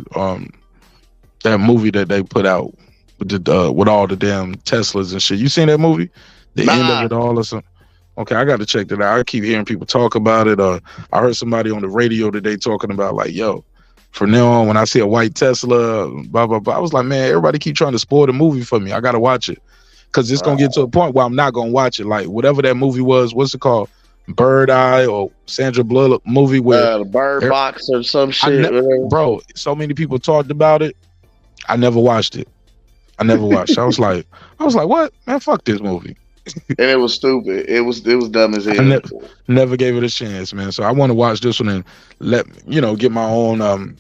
That movie that they put out with all the damn Teslas and shit. You seen that movie? The end of it all or something? Okay, I gotta check that out. I keep hearing people talk about it. I heard somebody on the radio today talking about, like, yo, from now on, when I see a white Tesla, blah blah blah. I was like, man, everybody keep trying to spoil the movie for me. I gotta watch it. Cause it's gonna get to a point where I'm not gonna watch it. Like, whatever that movie was, what's it called? Bird Eye or Sandra Bullock movie where the Bird Box or some shit. Bro, so many people talked about it. I never watched it. I was like, what? Man, fuck this movie. And it was stupid. It was dumb as hell. I never gave it a chance, man. So I want to watch this one and get my own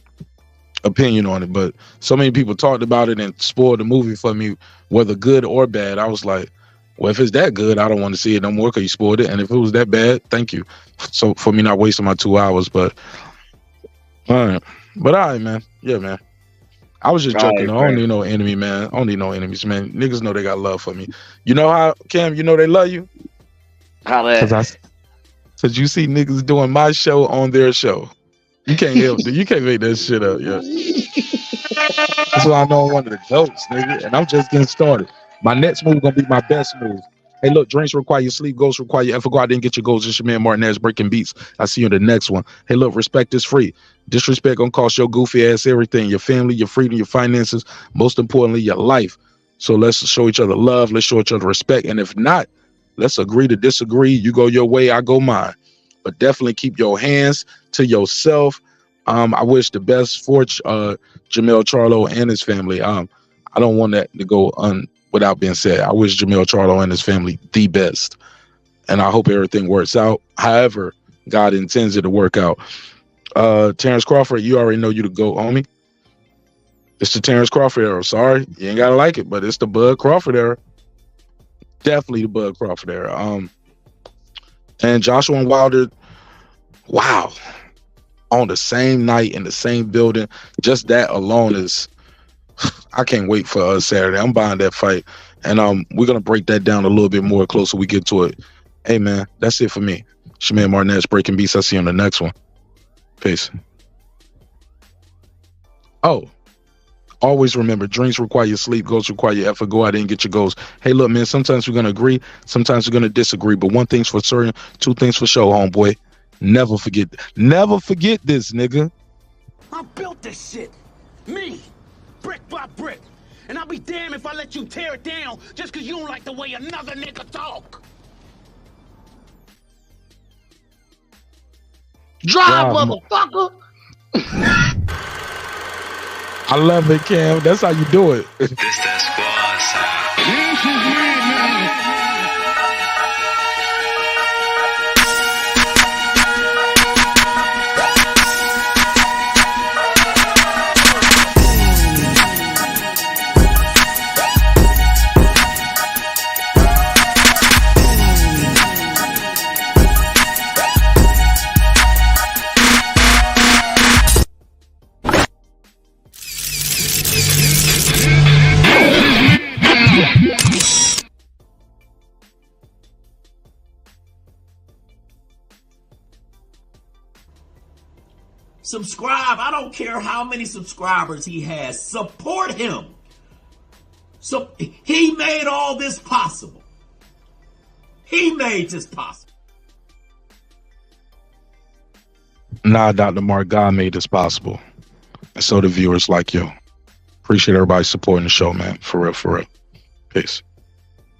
opinion on it. But so many people talked about it and spoiled the movie for me, whether good or bad. I was like, well, if it's that good, I don't want to see it no more because you spoiled it. And if it was that bad, thank you. So for me not wasting my 2 hours. But all right, man. Yeah, man. I was just joking. I don't need no enemy, man. I don't need no enemies, man. Niggas know they got love for me. You know how, Cam, you know they love you? How that? Because you see niggas doing my show on their show. You can't help it. You can't make that shit up, yeah. That's why I know I'm one of the goats, nigga. And I'm just getting started. My next move gonna be my best move. Hey, look, drinks require your sleep, goals require your effort. Go out there and get your goals. It's your man Marq Nash breaking beats. I see you in the next one. Hey, look, respect is free. Disrespect gonna cost your goofy ass everything. Your family, your freedom, your finances, most importantly, your life. So let's show each other love. Let's show each other respect. And if not, let's agree to disagree. You go your way, I go mine. But definitely keep your hands to yourself. I wish the best for Jermell Charlo and his family. I don't want that to go without being said. I wish Jermell Charlo and his family the best, and I hope everything works out. However, God intends it to work out. Terence Crawford, you already know you to go, homie. It's the Terence Crawford era. Sorry, you ain't gotta like it, but it's the Bud Crawford era. Definitely the Bud Crawford era. And Joshua and Wilder, wow, on the same night in the same building. Just that alone is, I can't wait for Saturday. I'm buying that fight, and we're gonna break that down a little bit more closer we get to it. Hey man, that's it for me. It's your man Marq Nash, Breaking Beats. I'll see you on the next one. Peace. Oh, always remember, dreams require sleep, goals require effort. Go out there and get your goals. Hey, look, man, sometimes we're going to agree, sometimes we're going to disagree, but one thing's for certain, two things for sure, homeboy. Never forget this, nigga. I built this shit. Me. Brick by brick. And I'll be damned if I let you tear it down just because you don't like the way another nigga talk. Drive, motherfucker. I love it, Cam. That's how you do it. This that squad sound. This is me now. Subscribe. I don't care how many subscribers he has. Support him. So he made all this possible. He made this possible. Nah, Dr. Mark, God made this possible. And so do viewers like you. Appreciate everybody supporting the show, man. For real, for real. Peace.